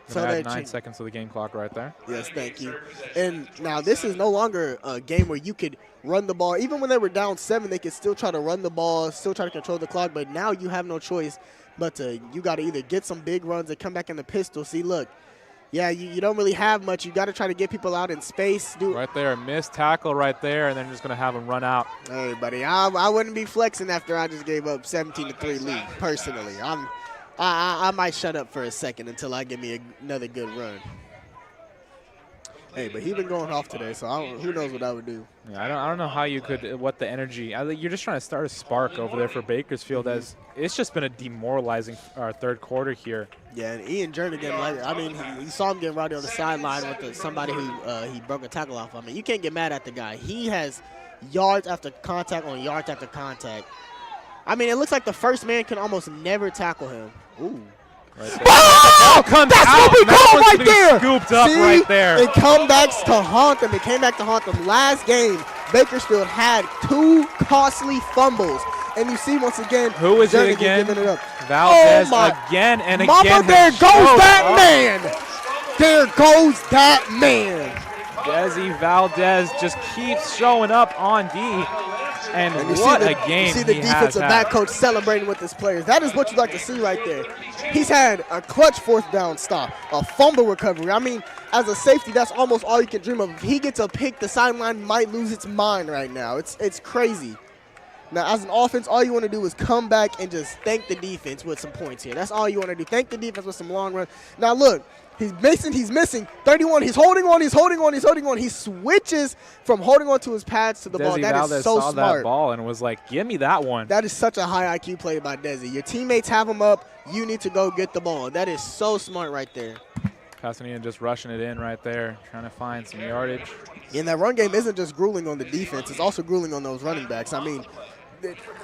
So add 9 seconds to the game clock right there. Yes, thank you. And now this is no longer a game where you could run the ball. Even when they were down 7, they could still try to run the ball, still try to control the clock. But now you have no choice but you got to either get some big runs and come back in the pistol. See, look, yeah, you don't really have much. You got to try to get people out in space. Right there, missed tackle right there, and then just going to have them run out. Hey, buddy, I wouldn't be flexing after I just gave up 17-3 lead, personally. I might shut up for a second until I give me another good run. Hey, but he's been going off today, so who knows what I would do. Yeah, I don't know how you could, what the energy, you're just trying to start a spark over there for Bakersfield as it's just been a demoralizing third quarter here. Yeah, and Ian Jernigan, I mean, you saw him getting rowdy on the sideline with somebody who he broke a tackle off. I mean, you can't get mad at the guy. He has yards after contact on yards after contact. I mean, it looks like the first man can almost never tackle him. Ooh. Right there. Oh! That's out. what we call right there. Scooped up right there. It comebacks to haunt them. It came back to haunt them. Last game, Bakersfield had 2 costly fumbles. And you see once again, who is it again? Giving it up. Valdez again and again. Mama, there goes that man. There goes that man. Desi Valdez just keeps showing up on D. And what a game. You see the defensive back coach celebrating with his players. That is what you like to see right there. He's had a clutch 4th down stop, a fumble recovery. I mean, as a safety, that's almost all you can dream of. If he gets a pick, the sideline might lose its mind right now. It's crazy. Now, as an offense, all you want to do is come back and just thank the defense with some points here. That's all you want to do. Thank the defense with some long runs. Now, look. He's missing. 31, he's holding on. He switches from holding on to his pads to the ball. That Valdez is so saw smart. That ball and was like, give me that one. That is such a high IQ play by Desi. Your teammates have him up. You need to go get the ball. That is so smart right there. Pasadena just rushing it in right there, trying to find some yardage. And that run game isn't just grueling on the defense. It's also grueling on those running backs. I mean,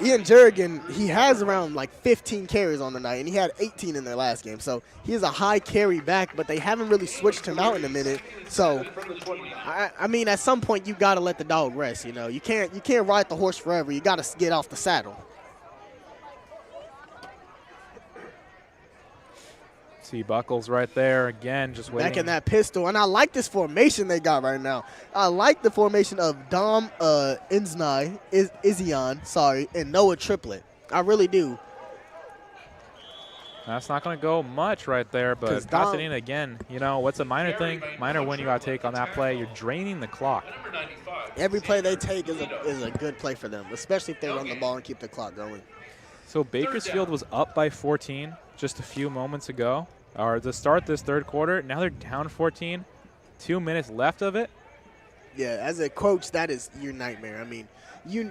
Ian Jerrigan, he has around like 15 carries on the night, and he had 18 in their last game. So he is a high carry back, but they haven't really switched him out in a minute. So, I mean, at some point you got to let the dog rest. You know, you can't ride the horse forever. You got to get off the saddle. See Buckles right there again, just waiting. Back in that pistol, and I like this formation they got right now. I like the formation of Dom Izion, and Noah Triplett. I really do. That's not going to go much right there, but Pasadena again, you know, what's a minor thing? Minor win you got to take on that play. You're draining the clock. Every play they take is a good play for them, especially if they run the ball and keep the clock going. So Bakersfield was up by 14 just a few moments ago, or to start this third quarter. Now they're down 14, 2 minutes left of it. Yeah, as a coach, that is your nightmare. I mean,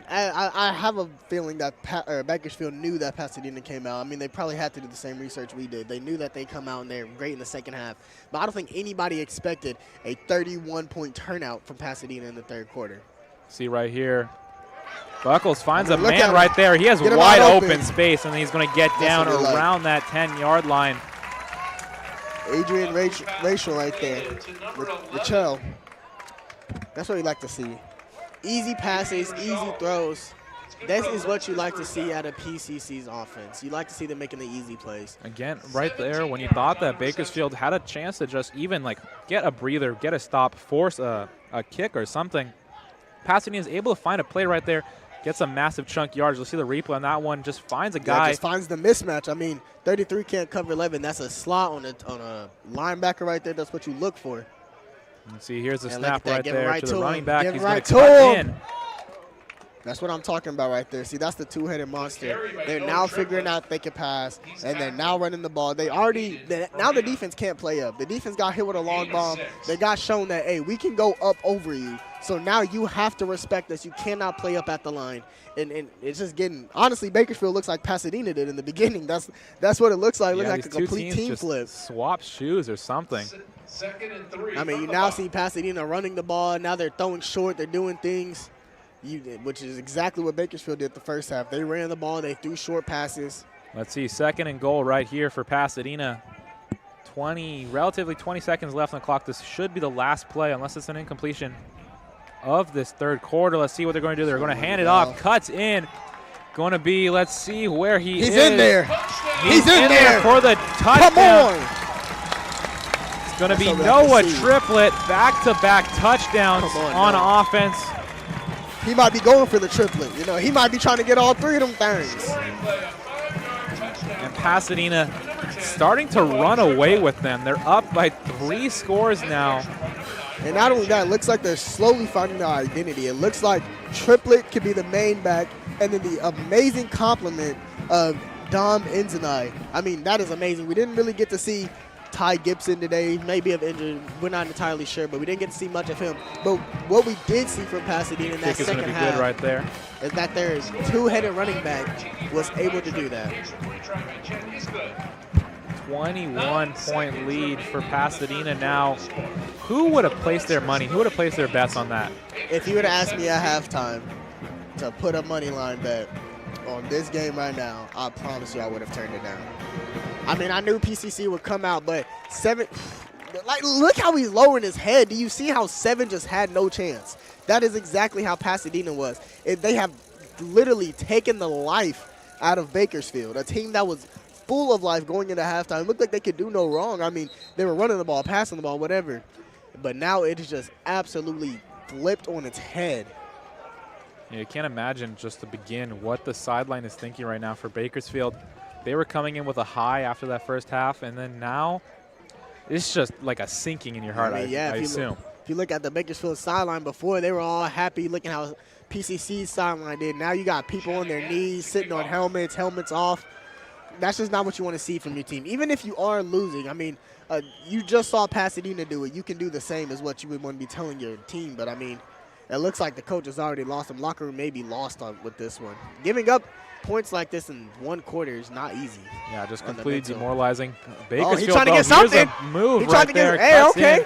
I have a feeling that Bakersfield knew that Pasadena came out. I mean, they probably had to do the same research we did. They knew that they come out and they're great in the second half. But I don't think anybody expected a 31-point turnout from Pasadena in the third quarter. See right here. Buckles finds a man right there. He has wide open space, and he's going to get down around that 10-yard line. Adrian Rachel right there. Rachel. That's what you like to see. Easy passes, easy throws. This is what you like to see out of PCC's offense. You like to see them making the easy plays. Again, right there, when you thought that Bakersfield had a chance to just even like get a breather, get a stop, force a kick or something, Pasadena is able to find a play right there, gets a massive chunk yards. You'll see the replay on that one. Just finds a guy. Just finds the mismatch. I mean, 33 can't cover 11. That's a slot on a linebacker right there. That's what you look for. And see, here's the snap right there to the running back. He's going to cut in. That's what I'm talking about right there. See, that's the two-headed monster. They're now figuring out they can pass, and they're now running the ball. Now the defense can't play up. The defense got hit with a long bomb. They got shown that, hey, we can go up over you. So now you have to respect us. You cannot play up at the line. And it's just getting – honestly, Bakersfield looks like Pasadena did in the beginning. That's what it looks like. It looks like a complete team flip. Swap shoes or something. Second and 3. I mean, you now see Pasadena running the ball. Now they're throwing short. They're doing things, which is exactly what Bakersfield did the first half. They ran the ball. They threw short passes. Let's see, 2nd and goal right here for Pasadena. Relatively 20 seconds left on the clock. This should be the last play unless it's an incompletion of this 3rd quarter. Let's see what they're going to do. They're going to hand it off. Cuts in. Going to be, let's see where he is. He's in there. He's in there for the touchdown. Come on. It's going to be Noah Triplett, back-to-back touchdowns on offense. He might be going for the triplet. You know, he might be trying to get all 3 of them things. And Pasadena starting to run away with them. They're up by 3 scores now. And not only that, it looks like they're slowly finding their identity. It looks like Triplett could be the main back, and then the amazing compliment of Dom Enzanai. I mean, that is amazing. We didn't really get to see Ty Gibson today. Maybe of injured. We're not entirely sure, but we didn't get to see much of him. But what we did see from Pasadena in that Kick is second gonna be half good right there. is that their 2-headed running back was able to do that. 21-point lead for Pasadena now. Who would have placed their money? Who would have placed their bets on that? If you would have asked me at halftime to put a money line bet on this game right now, I promise you I would have turned it down. I mean, I knew PCC would come out, but 7, like, look how he's lowering his head. Do you see how 7 just had no chance? That is exactly how Pasadena was. They have literally taken the life out of Bakersfield, a team that was full of life going into halftime. It looked like they could do no wrong. I mean, they were running the ball, passing the ball, whatever. But now it is just absolutely flipped on its head. Yeah, you can't imagine just to begin what the sideline is thinking right now for Bakersfield. They were coming in with a high after that first half, and then now it's just like a sinking in your heart, I assume. If you look at the Bakersfield sideline before, they were all happy looking how PCC's sideline did. Now you got people on their knees, sitting on helmets off. That's just not what you want to see from your team. Even if you are losing, I mean, you just saw Pasadena do it. You can do the same as what you would want to be telling your team. But, I mean, it looks like the coach has already lost them. Locker room may be lost with this one. Giving up points like this in 1 quarter is not easy. Yeah, just completely demoralizing Bakersfield. Oh, he's trying to get something. Here's a move right there. Hey, okay.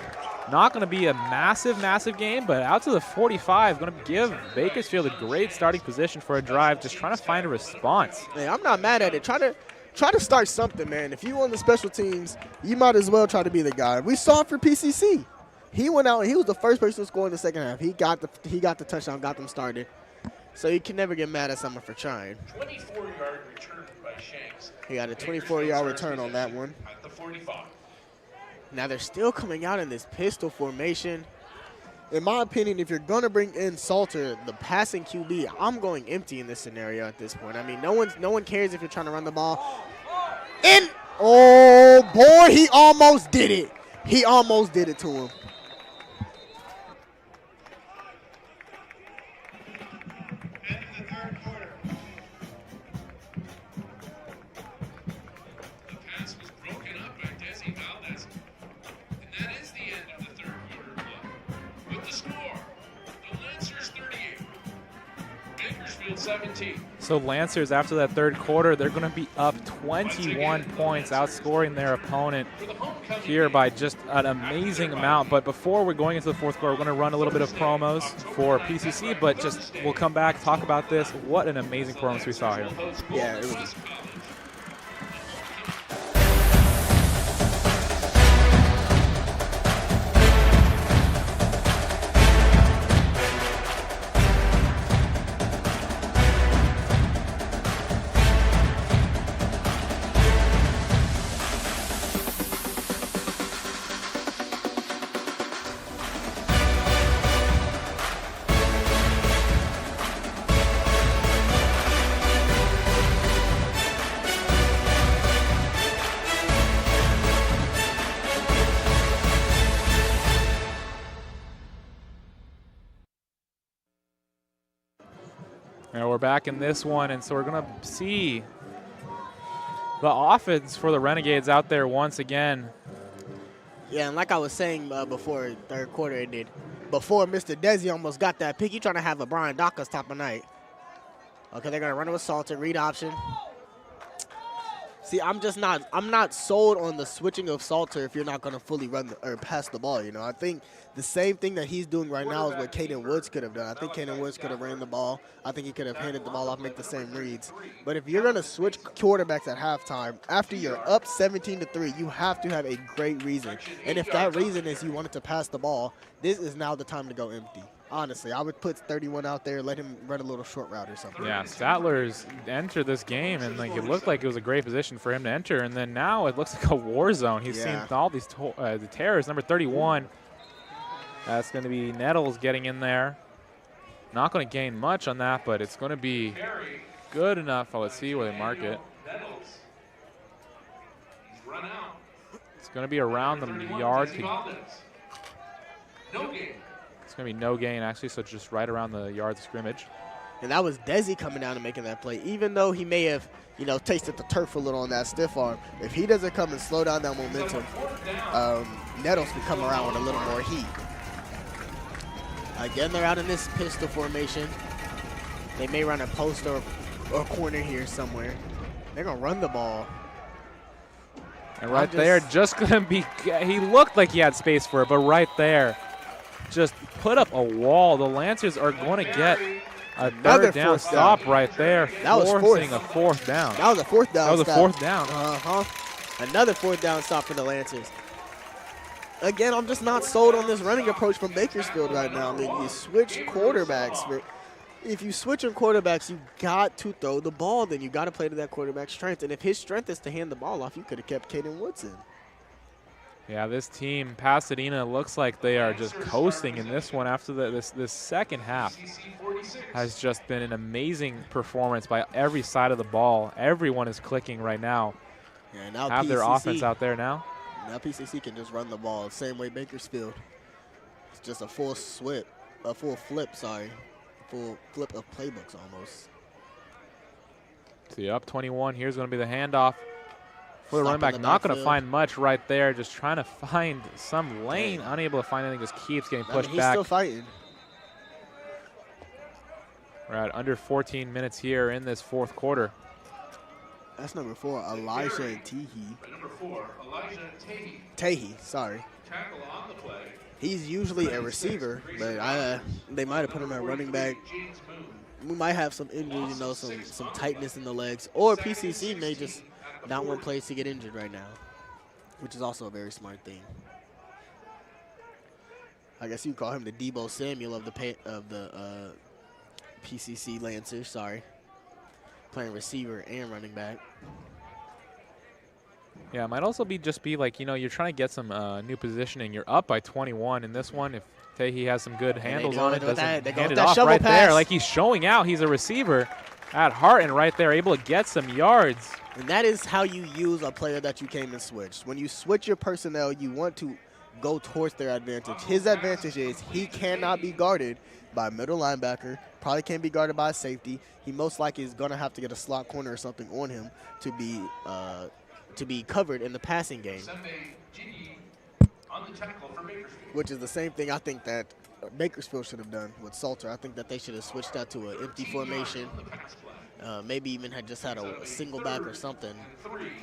Not going to be a massive game, but out to the 45. Going to give Bakersfield a great starting position for a drive, just trying to find a response. Hey, I'm not mad at it. Try to start something, man. If you on the special teams, you might as well try to be the guy. We saw it for PCC. He went out and he was the first person to score in the second half. He got the touchdown, got them started. So you can never get mad at someone for trying. 24-yard return by Shanks. He got a 24-yard return on that one. At the 45. Now they're still coming out in this pistol formation. In my opinion, if you're going to bring in Salter, the passing QB, I'm going empty in this scenario at this point. I mean, no one cares if you're trying to run the ball. And, oh, boy, he almost did it. He almost did it to him. Bakersfield 17. So Lancers, after that 3rd quarter, they're going to be up 21 points, outscoring their opponent here by just an amazing amount. But before we're going into the 4th quarter, we're going to run a little bit of promos for PCC, but just we'll come back, talk about this. What an amazing performance we saw here. Yeah, it was. Now we're back in this one, and so we're going to see the offense for the Renegades out there once again. Yeah, and like I was saying before 3rd quarter ended, before Mr. Desi almost got that pick, he trying to have a Brian Dacus top of night. Okay, they're going to run it with Salter, read option. See, I'm not sold on the switching of Salter if you're not going to fully run or pass the ball. I think the same thing that he's doing right now is what Caden Woods could have done. I think Caden Woods could have ran the ball. I think he could have handed the ball off, make the same reads. But if you're going to switch quarterbacks at halftime, after you're up 17-3, you have to have a great reason. And if that reason is you wanted to pass the ball, this is now the time to go empty. Honestly, I would put 31 out there, let him run a little short route or something. Yeah, Statler's entered this game, and it looked like it was a great position for him to enter. And then now it looks like a war zone. He's seen all these the terrors. Number 31, that's going to be Nettles getting in there. Not going to gain much on that, but it's going to be good enough. Let's see where they mark it. It's going to be around the yard. It's going to be no gain, actually, so just right around the yard of scrimmage. And that was Desi coming down and making that play. Even though he may have, tasted the turf a little on that stiff arm, if he doesn't come and slow down that momentum, Nettles can come around with a little more heat. Again, they're out in this pistol formation. They may run a post or corner here somewhere. They're going to run the ball. And right there, just going to be – he looked like he had space for it, but right there, just put up a wall. The Lancers are going to get a third down stop right there, forcing a fourth down. That was a fourth down. That was a fourth down. Another fourth down stop for the Lancers. Again, I'm just not sold on this running approach from Bakersfield right now. You switch quarterbacks. If you switch on quarterbacks, you got to throw the ball. Then you got to play to that quarterback's strength. And if his strength is to hand the ball off, you could have kept Caden Woods in. Yeah, this team, Pasadena, looks like they are just coasting in this one after this second half. Has just been an amazing performance by every side of the ball. Everyone is clicking right now. Yeah, now have their offense out there now. Now PCC can just run the ball the same way Bakersfield. It's just a full flip of playbooks almost. See, up 21. Here's going to be the handoff for the running back. Not going to find much right there. Just trying to find some lane. Unable to find anything. Just keeps getting pushed he's back. Still fighting. We're at under 14 minutes here in this fourth quarter. That's number 4, Elijah and Teehee. Number 4, Elijah Teehee, sorry. Tackle on the play. He's usually a receiver, but they might have put him at running back. We might have some injuries, some tightness in the legs. Or PCC may just not want players to get injured right now, which is also a very smart thing. I guess you call him the Debo Samuel of the PCC Lancers, sorry. Playing receiver and running back. Yeah, it might also be like, you're trying to get some new positioning. You're up by 21 in this one. If Teehee has some good handles on it, doesn't hand it off right there. Like he's showing out he's a receiver at heart, and right there able to get some yards. And that is how you use a player that you came and switched. When you switch your personnel, you want to go towards their advantage. His advantage is he cannot be guarded by a middle linebacker, probably can't be guarded by a safety. He most likely is going to have to get a slot corner or something on him to be covered in the passing game. Which is the same thing I think that Bakersfield should have done with Salter. I think that they should have switched that to an empty formation. Maybe even had a single back or something.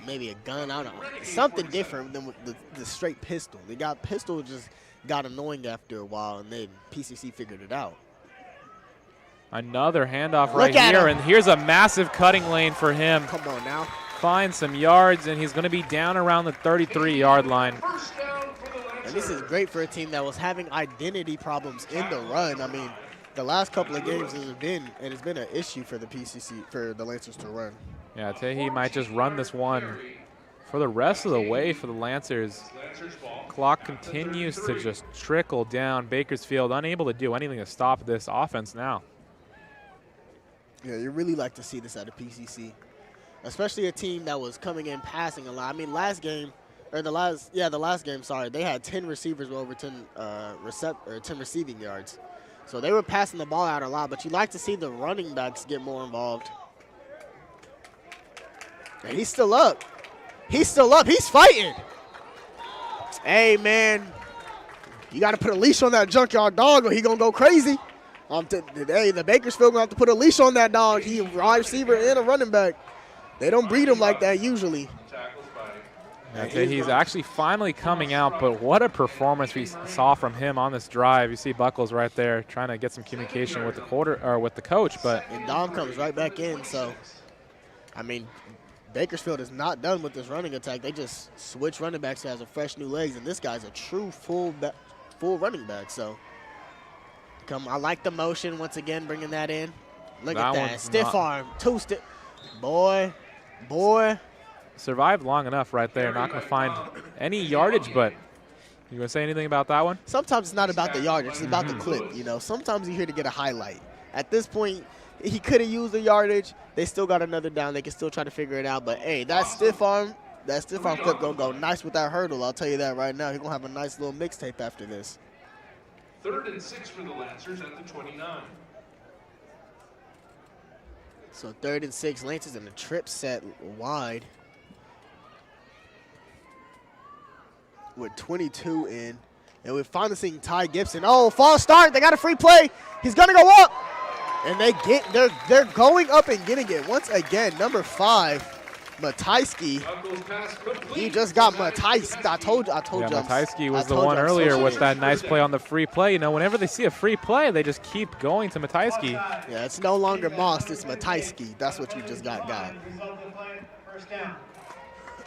Maybe a gun, I don't know. Something different than with the straight pistol. Pistol just got annoying after a while, and then PCC figured it out. Another handoff right here, and here's a massive cutting lane for him. Come on now. Find some yards, and he's going to be down around the 33-yard line. And this is great for a team that was having identity problems in the run. I mean, the last couple of games it's been an issue for the PCC, for the Lancers to run. Yeah, Teehee might just run this one for the rest of the way for the Lancers. Clock continues to just trickle down. Bakersfield unable to do anything to stop this offense now. Yeah, you really like to see this out of PCC, especially a team that was coming in passing a lot. I mean, the last game, sorry, they had 10 receivers with over 10 receiving yards. So they were passing the ball out a lot, but you like to see the running backs get more involved. And he's still up. He's fighting. Hey, man, you got to put a leash on that junkyard dog or he going to go crazy. Hey, the Bakersfield going to have to put a leash on that dog. He a wide receiver and a running back. They don't breed them like that usually. Okay, he's actually finally coming out, but what a performance we saw from him on this drive. You see Buckles right there trying to get some communication with the coach, but and Dom comes right back in. So, I mean, Bakersfield is not done with this running attack. They just switch running backs, has a fresh new legs, and this guy's a true full running back. So, I like the motion once again, bringing that in. Look at that stiff arm, two-step, boy. Survived long enough right there. Not going to find any yardage, but you going to say anything about that one? Sometimes it's not about the yardage, it's about the clip. You know, sometimes you're here to get a highlight. At this point, he could have used the yardage. They still got another down. They can still try to figure it out. But, hey, that stiff arm clip going to go nice with that hurdle. I'll tell you that right now. He's going to have a nice little mixtape after this. 3rd and 6 for the Lancers at the 29. So 3rd and 6, Lancers in the trip set wide. With 22 in. And we're finally seeing Ty Gibson. Oh, false start. They got a free play. He's going to go up. And they're going up and getting it. Once again, number 5, Matejski. He just got Matejski. I told you. Matejski was the one earlier with that nice play on the free play. You know, whenever they see a free play, they just keep going to Matejski. Yeah, it's no longer Moss. It's Matejski. That's what you just got.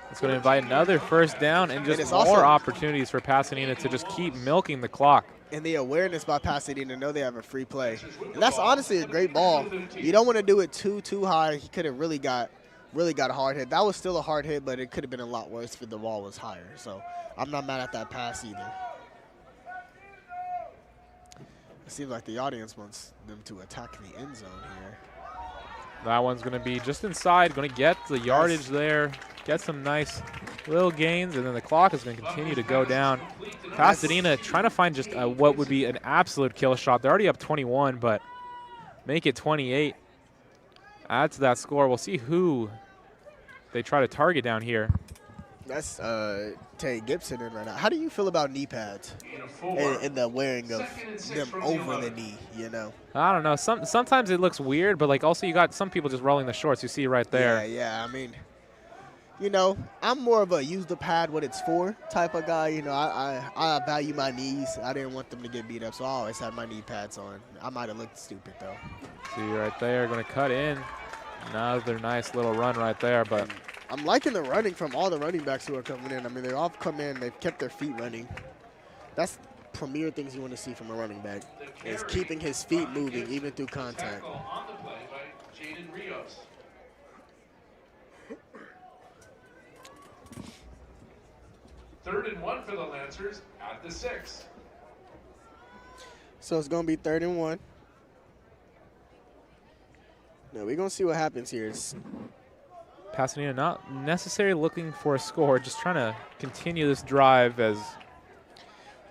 It's going to invite another first down and just more opportunities for Pasadena to just keep milking the clock. And the awareness by Pasadena, know they have a free play. And that's honestly a great ball. You don't want to do it too high. He could have really got a hard hit. That was still a hard hit, but it could have been a lot worse if the ball was higher. So I'm not mad at that pass either. It seems like the audience wants them to attack the end zone here. That one's going to be just inside, going to get the yardage there, get some nice little gains, and then the clock is going to continue to go down. Pasadena trying to find just what would be an absolute kill shot. They're already up 21, but make it 28. Add to that score. We'll see who they try to target down here. That's Tay Gibson in right now. How do you feel about knee pads and the wearing of them over the knee, you know? I don't know. Sometimes it looks weird, but like also you got some people just rolling the shorts. You see right there. Yeah. I mean, you know, I'm more of a use the pad what it's for type of guy. You know, I value my knees. I didn't want them to get beat up, so I always had my knee pads on. I might have looked stupid, though. See right there, going to cut in. Another nice little run right there, but I'm liking the running from all the running backs who are coming in. I mean, they all come in. They've kept their feet running. That's premier things you want to see from a running back is keeping his feet moving even through contact. On the play by Jaden Rios. Third and 1 for the Lancers at the 6. So it's going to be 3rd and 1. Now we're going to see what happens here. Pasadena not necessarily looking for a score, just trying to continue this drive as.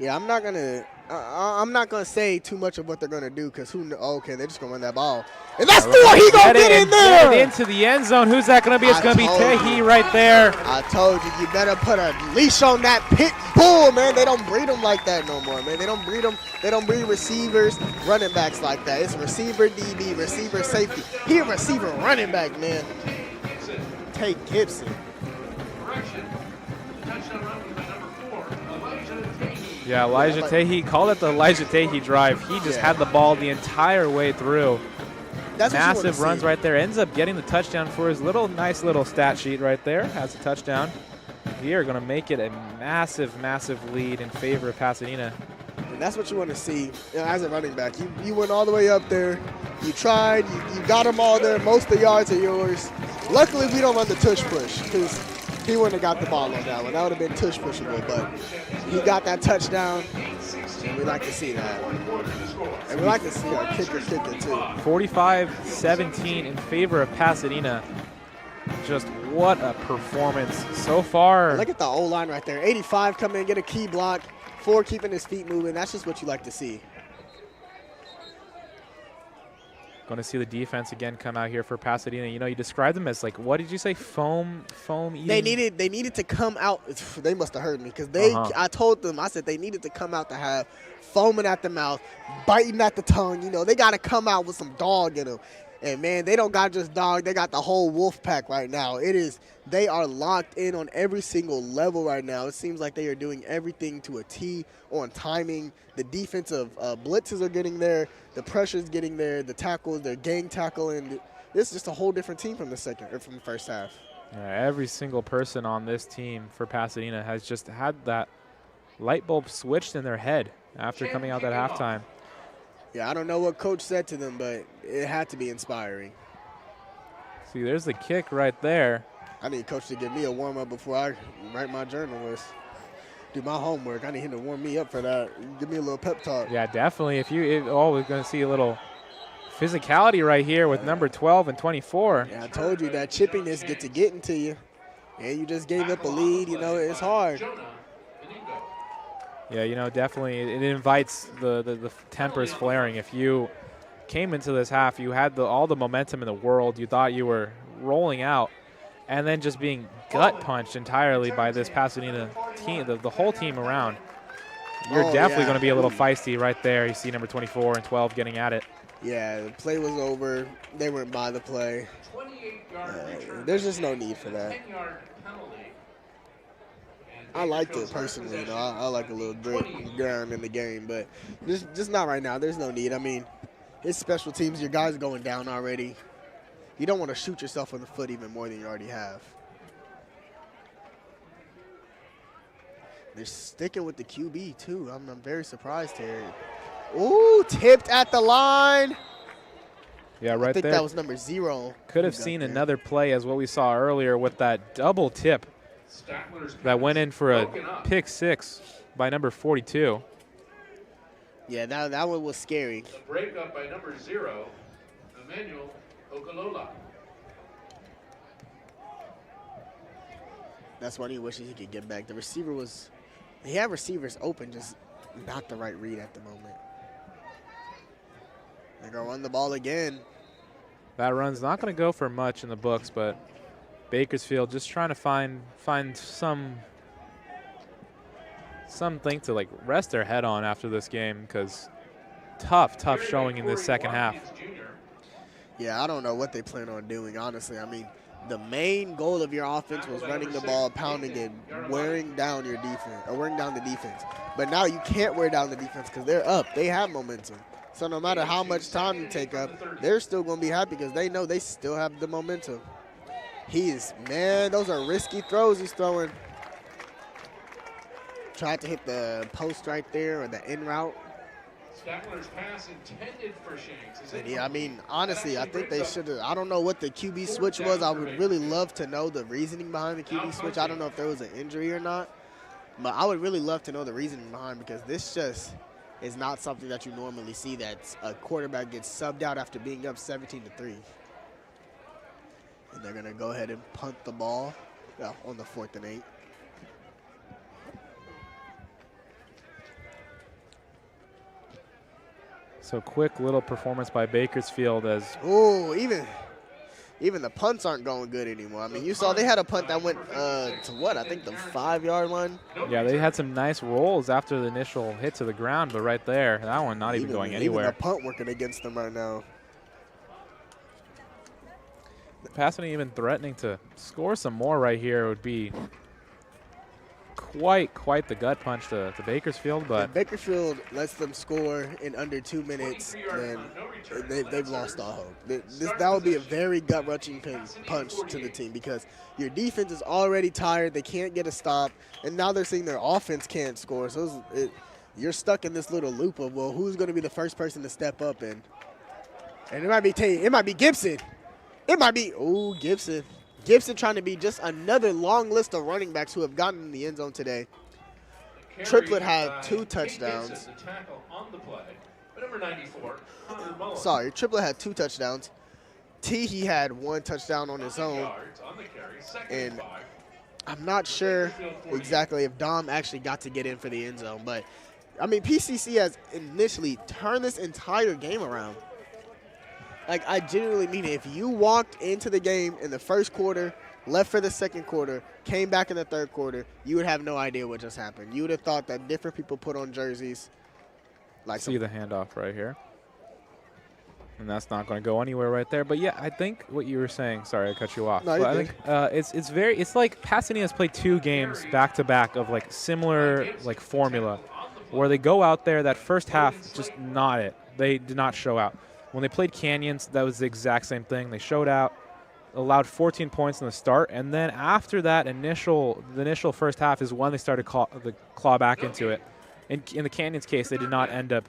Yeah, I'm not gonna say too much of what they're gonna do because who? Okay, they're just gonna run that ball, and that's the one he gonna get in there. Get it into the end zone. Who's that gonna be? It's gonna be Tehi right there. I told you, you better put a leash on that pit bull, man. They don't breed them like that no more, man. They don't breed them. They don't breed receivers, running backs like that. It's receiver, DB, receiver, safety. He a receiver, running back, man. Tay Gibson. Correction. The touchdown run was by number 4, Elijah Tehi. Yeah, Elijah Tehi. Call it the Elijah Tehi drive. He just had the ball the entire way through. That's massive runs right there. Ends up getting the touchdown for his nice little stat sheet right there. Has a touchdown. We are going to make it a massive, massive lead in favor of Pasadena. And that's what you want to see as a running back. You went all the way up there. You tried. You got them all there. Most of the yards are yours. Luckily, we don't run the tush push because he wouldn't have got the ball on that one. That would have been tush pushable, but he got that touchdown, and we like to see that. And we like to see our kicker too. 45-17 in favor of Pasadena. Just what a performance so far. Look at the O-line right there. 85 coming in, get a key block. 4 keeping his feet moving. That's just what you like to see. Going to see the defense again come out here for Pasadena. You know, you described them as like, what did you say? Foam eating? They needed to come out. They must have heard me because I told them, I said they needed to come out to have foaming at the mouth, biting at the tongue. You know, they got to come out with some dog in them. And, man, they don't got just dog. They got the whole wolf pack right now. They are locked in on every single level right now. It seems like they are doing everything to a T on timing. The defensive blitzes are getting there. The pressure's getting there. The tackles, they're gang tackling. This is just a whole different team from the first half. Yeah, every single person on this team for Pasadena has just had that light bulb switched in their head after coming out at halftime. Yeah, I don't know what coach said to them, but it had to be inspiring. See, there's the kick right there. I need coach to give me a warm-up before I write my journal list. Do my homework. I need him to warm me up for that. Give me a little pep talk. Yeah, definitely. We're going to see a little physicality right here with number 12 and 24. Yeah, I told you that chippiness gets to getting to you. And you just gave up a lead. You know, it's hard. Yeah, you know, definitely it invites the tempers flaring. If you came into this half, you had all the momentum in the world. You thought you were rolling out, and then just being gut punched entirely by this Pasadena team, the whole team around. You're definitely going to be a little feisty right there. You see number 24 and 12 getting at it. Yeah, the play was over. They went by the play. There's just no need for that. I liked it personally, you know. I like a little grit and ground in the game, but just not right now. There's no need. I mean, it's special teams. Your guys going down already. You don't want to shoot yourself in the foot even more than you already have. They're sticking with the QB, too. I'm very surprised here. Ooh, tipped at the line. Yeah, right there. I think that was number 0. Could have seen another play as what we saw earlier with that double tip that went in for a pick 6 by number 42. Yeah, that one was scary. The breakup by number 0, Emmanuel Okalola. That's what he wishes he could get back. The receiver he had receivers open, just not the right read at the moment. They're going to run the ball again. That run's not going to go for much in the books, but Bakersfield just trying to find something to like rest their head on after this game, because tough showing in this second half. Yeah, I don't know what they plan on doing, honestly. I mean, the main goal of your offense was running the ball, pounding it, wearing down your defense, or wearing down the defense. But now you can't wear down the defense because they're up. They have momentum. So no matter how much time you take up, they're still going to be happy because they know they still have the momentum. Man, those are risky throws he's throwing. Tried to hit the post right there or the in route. Statler's pass intended for Shanks. Yeah, I mean, honestly, I think they should have. I don't know what the QB switch was. I would really love to know the reasoning behind the QB switch. I don't know if there was an injury or not, but I would really love to know the reasoning behind, because this just is not something that you normally see, that a quarterback gets subbed out after being up 17-3. And they're going to go ahead and punt the ball on the 4th and 8. So quick little performance by Bakersfield as. Ooh, even the punts aren't going good anymore. I mean, you saw they had a punt that went to what? I think the 5-yard line. Yeah, they had some nice rolls after the initial hit to the ground, but right there, that one not even going anywhere. Even the punt working against them right now. Pasadena even threatening to score some more right here would be quite the gut punch to Bakersfield, but if Bakersfield lets them score in under 2 minutes, then they've lost all hope. That would be a very gut-wrenching punch to the team, because your defense is already tired. They can't get a stop, and now they're seeing their offense can't score. So you're stuck in this little loop of, well, who's going to be the first person to step up? And it might be Gibson. It might be Gibson. Gibson trying to be just another long list of running backs who have gotten in the end zone today. Triplet had 2 touchdowns. Sorry, Triplet had 2 touchdowns. He had 1 touchdown on his own. And I'm not sure exactly if Dom actually got to get in for the end zone. But, I mean, PCC has initially turned this entire game around. Like, I genuinely mean it. If you walked into the game in the first quarter, left for the second quarter, came back in the third quarter, you would have no idea what just happened. You would have thought that different people put on jerseys. See the handoff right here. And that's not going to go anywhere right there. But yeah, I think what you were saying. Sorry, I cut you off. No, but I think it's like Pasadena's played 2 games back to back of like similar like formula, where they go out there that first half just not it. They did not show out. When they played Canyons, that was the exact same thing. They showed out, allowed 14 points in the start, and then after that the initial first half is when they started to claw back into it. In the Canyons case, they did not end up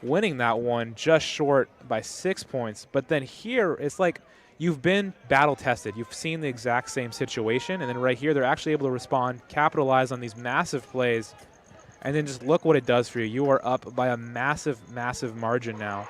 winning that one, just short by 6 points. But then here, it's like you've been battle tested. You've seen the exact same situation, and then right here, they're actually able to respond, capitalize on these massive plays, and then just look what it does for you. You are up by a massive, massive margin now.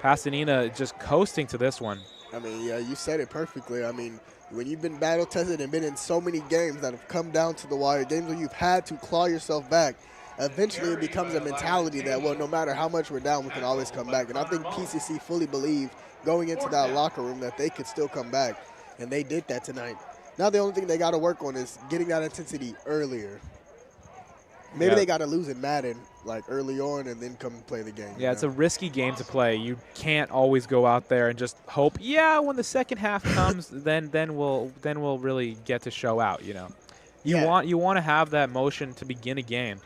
Pasadena just coasting to this one. I mean, yeah, you said it perfectly. I mean, when you've been battle tested and been in so many games that have come down to the wire, games where you've had to claw yourself back, eventually it becomes a mentality that, well, no matter how much we're down, we can always come back. And I think PCC fully believed going into that locker room that they could still come back, and they did that tonight. Now the only thing they got to work on is getting that intensity earlier. Maybe they got to lose in Madden like early on and then come play the game. Yeah, it's a risky game to play. You can't always go out there and just hope, yeah, when the second half comes, then we'll really get to show out, you know. You want to have that motion to begin a game.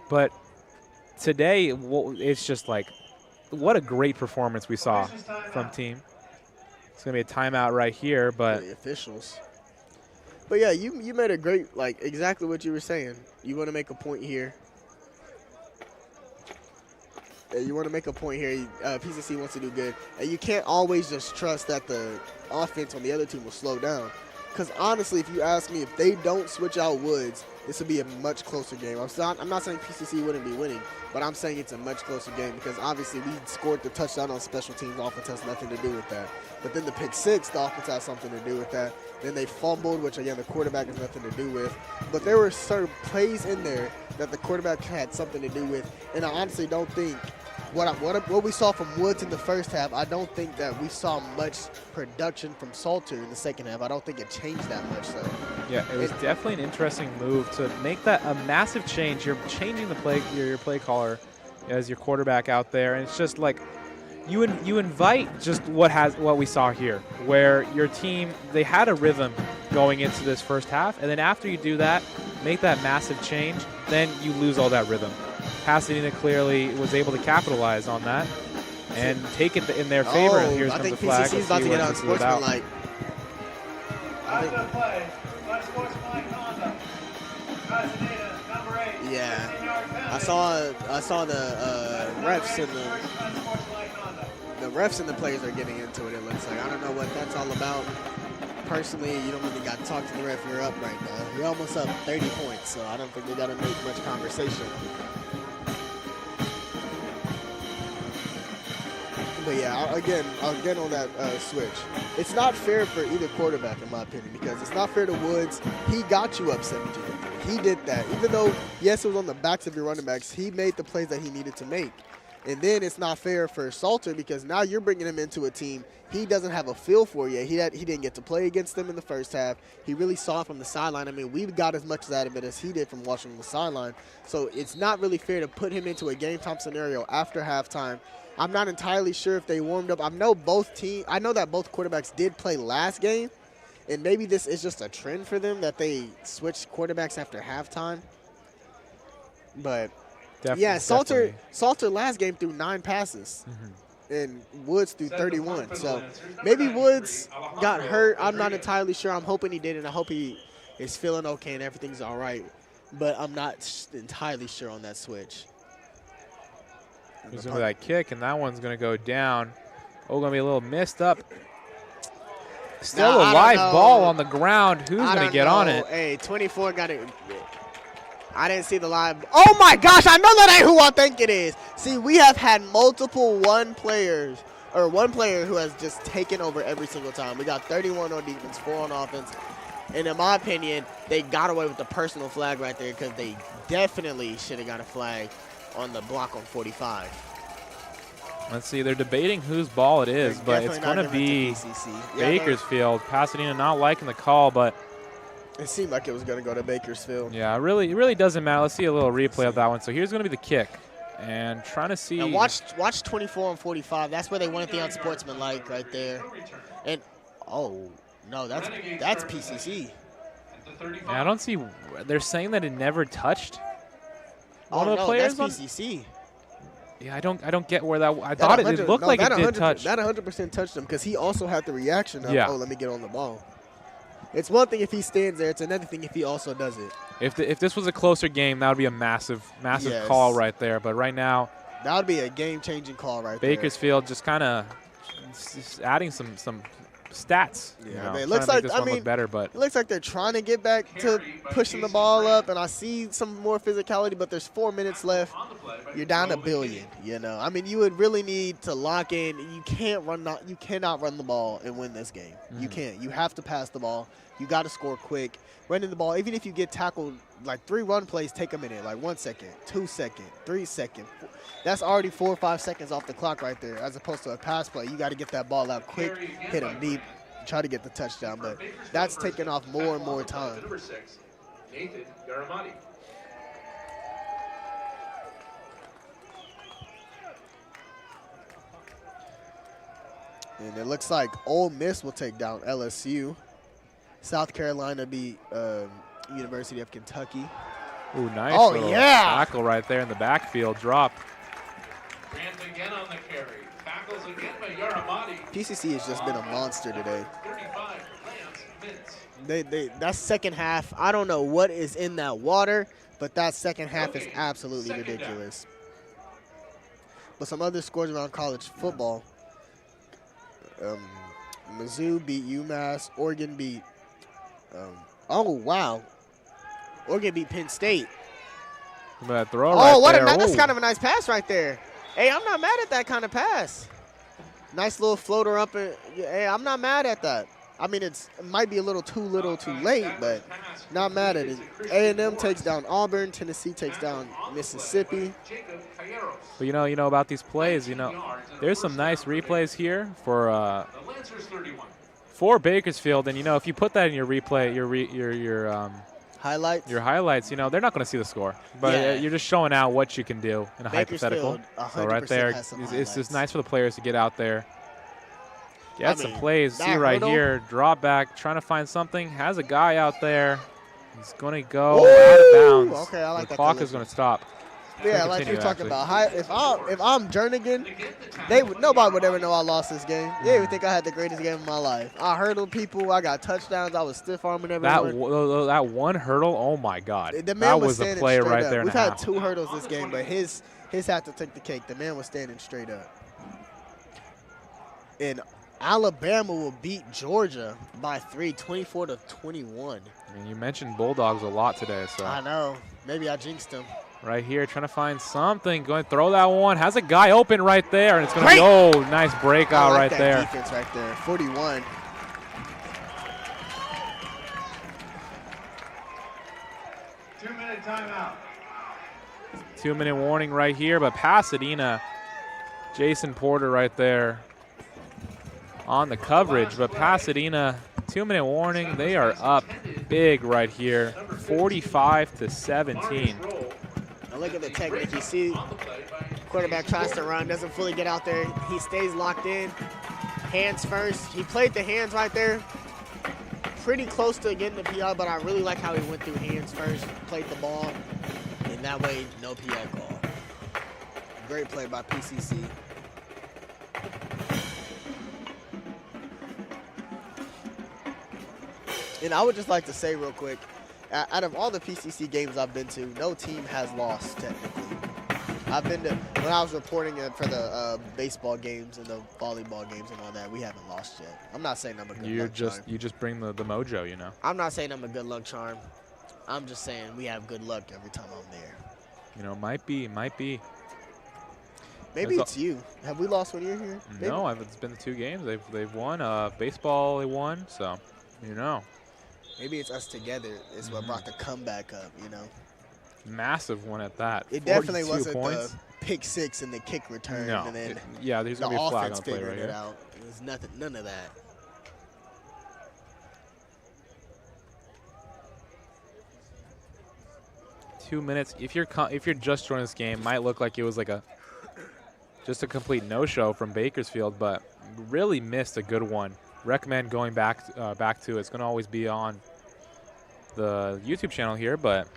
But today, it's just like, what a great performance we saw from team. It's going to be a timeout right here, but the officials. But yeah, you made a great, like, exactly what you were saying. You want to make a point here. You want to make a point here. PCC wants to do good. And you can't always just trust that the offense on the other team will slow down. Because honestly, if you ask me, if they don't switch out Woods, this would be a much closer game. I'm not saying PCC wouldn't be winning, but I'm saying it's a much closer game because obviously we scored the touchdown on special teams. The offense has nothing to do with that. But then the pick six, the offense has something to do with that. Then they fumbled, which again, the quarterback has nothing to do with. But there were certain plays in there that the quarterback had something to do with. And I honestly don't think what we saw from Woods in the first half, I don't think that we saw much production from Salter in the second half. I don't think it changed that much. So yeah, it was definitely an interesting move to make that a massive change. You're changing the play, your play caller as your quarterback out there, and it's just like you invite just what we saw here, where your team, they had a rhythm going into this first half, and then after you do that, make that massive change, then you lose all that rhythm. Pasadena clearly was able to capitalize on that and take it in their favor. And here's the flag. I think PCC's about to get on sportsmanlike. Yeah, I saw the refs and the players are getting into it. It looks like I don't know what that's all about. Personally, you don't really got to talk to the ref. You're up right now. You're almost up 30 points, so I don't think they got to make much conversation. But yeah, again on that switch, it's not fair for either quarterback in my opinion because it's not fair to Woods. He got you up 17-3. He did that. Even though, yes, it was on the backs of your running backs, he made the plays that he needed to make. And then it's not fair for Salter because now you're bringing him into a team he doesn't have a feel for yet. He didn't get to play against them in the first half. He really saw it from the sideline. I mean, we got as much out of it as he did from watching the sideline. So it's not really fair to put him into a game time scenario after halftime. I'm not entirely sure if they warmed up. I know that both quarterbacks did play last game, and maybe this is just a trend for them that they switched quarterbacks after halftime. But yeah, Salter last game threw 9 passes, and Woods threw 31. So maybe Woods got hurt. I'm not entirely sure. I'm hoping he did, and I hope he is feeling okay and everything's all right. But I'm not entirely sure on that switch. There's going to be that kick, and that one's going to go down. Oh, going to be a little missed up. Still a live ball on the ground. Who's going to get on it? Hey, 24 got it. I didn't see the live. Oh, my gosh. I know that ain't who I think it is. See, we have had multiple one player who has just taken over every single time. We got 31 on defense, 4 on offense. And in my opinion, they got away with the personal flag right there because they definitely should have got a flag on the block on 45. Let's see. They're debating whose ball it is, but it's going to be Bakersfield. Pasadena not liking the call, but it seemed like it was going to go to Bakersfield. Yeah, it really doesn't matter. Let's see a little replay of that one. So here's going to be the kick. And trying to see. And watch 24 and 45. That's where they wanted the unsportsmanlike right there. And oh no, that's PCC. Yeah, I don't see. They're saying that it never touched one Oh of the no, players. that's PCC. Yeah, I don't get where that. I thought it looked like it did touch. That 100% touched him because he also had the reaction of, Yeah. oh, let me get on the ball. It's one thing if he stands there. It's another thing if he also does it. If this was a closer game, that would be a massive Yes. call right there. But right now, That would be a game-changing call right Bakersfield just kind of adding some stats. there. You Yeah, know, I mean, it trying looks to make like this I one mean, look better, but it looks like they're trying to get back to pushing the ball up, and I see some more physicality. But there's 4 minutes left. You're down a billion. You know, I mean, you would really need to lock in. You cannot run the ball and win this game. You can't. You have to pass the ball. You got to score quick. Running the ball, even if you get tackled, like 3 run plays, take a minute, like 1 second, 2 seconds, 3 seconds. That's already 4 or 5 seconds off the clock right there, as opposed to a pass play. You got to get that ball out quick, hit him deep, try to get the touchdown. But that's taking off more and more time. Number 6, Nathan Garamati. And it looks like Ole Miss will take down LSU. South Carolina beat University of Kentucky. ooh, nice Oh, little yeah. tackle right there in the backfield drop. Grant again on the carry. Tackles again by Garamati. PCC has just been a monster today. 35, Lance Mintz. That second half, I don't know what is in that water, but that second half is absolutely ridiculous. But some other scores around college football. Mizzou beat UMass. Oregon beat oh, wow. Oregon beat Penn State. But throw Oh, right there. that's Ooh. kind of a nice pass right there. Hey, I'm not mad at that kind of pass. Nice little floater up. Hey, I'm not mad at that. I mean, it might be a little too late, but not mad at it. A&M takes down Auburn. Tennessee takes down Mississippi. But you know about these plays. You know, there's some nice replays here for Bakersfield, and you know if you put that in your replay, your Highlights. your highlights, you know they're not going to see the score, but Yeah. you're just showing out what you can do in a hypothetical. Bakersfield So right 100% there, has some it's highlights. just nice for the players to get out there. Get I some mean, plays. that See right hurdle- here, drop back, trying to find something. Has a guy out there. He's going to go Ooh, out of bounds. okay, I like the that clock collision. is going to stop. Yeah, Gonna like you're continue, talking actually. about. If I'm Jernigan, nobody would ever know I lost this game. They would think I had the greatest game of my life. I hurdled people. I got touchdowns. I was stiff arming everyone. That one hurdle, oh my God. The man That was was a standing play straight right up. there and We've a had half. 2 hurdles this game, but his had to take the cake. The man was standing straight up. And Alabama will beat Georgia by 3, 24-21. I mean, you mentioned Bulldogs a lot today, so I know. Maybe I jinxed him. right here trying to find something. Going to throw that one. Has a guy open right there, and it's going to be, oh, nice breakout I like right that there. defense right there. 41. Two-minute timeout. 2-minute warning right here, but Pasadena, Jason Porter right there on the coverage, but Pasadena, 2-minute warning. They are up big right here, 45-17. Now look at the technique. You see, quarterback tries to run, doesn't fully get out there. He stays locked in. Hands first. He played the hands right there. Pretty close to getting the PI, but I really like how he went through hands first, played the ball, and that way, no PI call. Great play by PCC. And I would just like to say real quick, out of all the PCC games I've been to, no team has lost technically. I've been to, when I was reporting it for the baseball games and the volleyball games and all that, we haven't lost yet. I'm not saying I'm a good luck charm. You just bring the mojo, you know. I'm not saying I'm a good luck charm. I'm just saying we have good luck every time I'm there. You know, might be. Maybe There's it's you. Have we lost when you're here? Maybe. No, it's been the 2 games. They've won. Baseball they won, so you know. Maybe it's us together is what brought the comeback up, you know. Massive one at that. It definitely 42 wasn't points. the pick 6 and the kick return, No. and then Yeah, there's the gonna be a flag on offense the play right figuring it here. out. It was nothing, none of that. 2 minutes. If you're just joining this game, might look like it was like just a complete no-show from Bakersfield, but really missed a good one. Recommend going back to it. It's going to always be on the YouTube channel here, but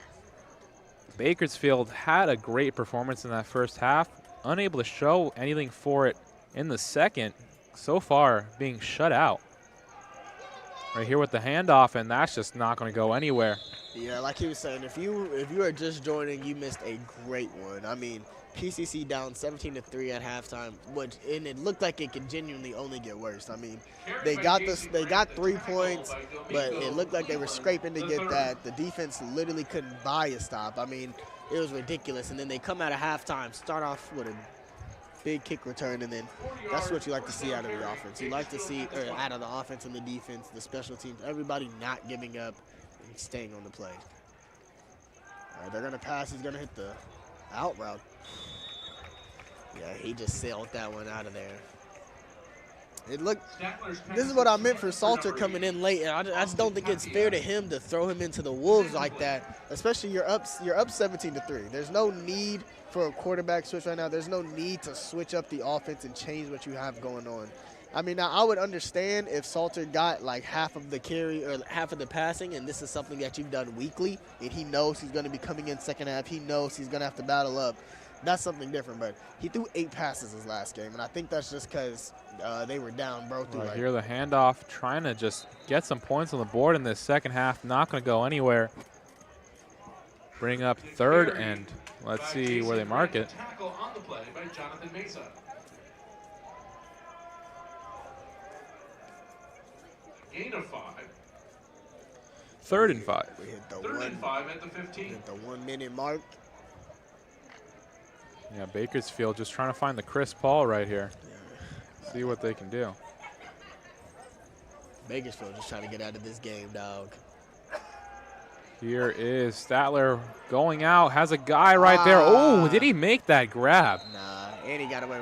Bakersfield had a great performance in that first half, unable to show anything for it in the second. So far, being shut out. Right here with the handoff, and that's just not going to go anywhere. Yeah, like he was saying, if you are just joining, you missed a great one. I mean, PCC down 17-3 at halftime, and it looked like it could genuinely only get worse. I mean, they got 3 points, but it looked like they were scraping to get that. The defense literally couldn't buy a stop. I mean, it was ridiculous. And then they come out of halftime, start off with a big kick return, and then that's what you like to see out of the offense. You like to see out of the offense and the defense, the special teams, everybody not giving up and staying on the play. All right, they're going to pass. He's going to hit the out route. Yeah, he just sailed that one out of there. This is what I meant for Salter coming in late, and I just don't think it's fair to him to throw him into the wolves like that, especially you're up 17-3. There's no need for a quarterback switch right now. There's no need to switch up the offense and change what you have going on. I mean, now I would understand if Salter got like half of the carry or half of the passing, and this is something that you've done weekly, and he knows he's going to be coming in second half. He knows he's going to have to battle up. That's something different, but he threw 8 passes his last game, and I think that's just because they were down, bro. Right here, the handoff, trying to just get some points on the board in this second half. Not going to go anywhere. Bring up third, and let's see where they mark it. Tackle on the play by Jonathan Mesa. Gain of 5. 3rd and 5. We hit the 3rd and 5 at the 15. Hit the 1 minute mark. Yeah, Bakersfield just trying to find the Chris Paul right here. See what they can do. Bakersfield just trying to get out of this game, dog. Here is Statler going out, has a guy right there. Oh, did he make that grab? Nah, and he got away.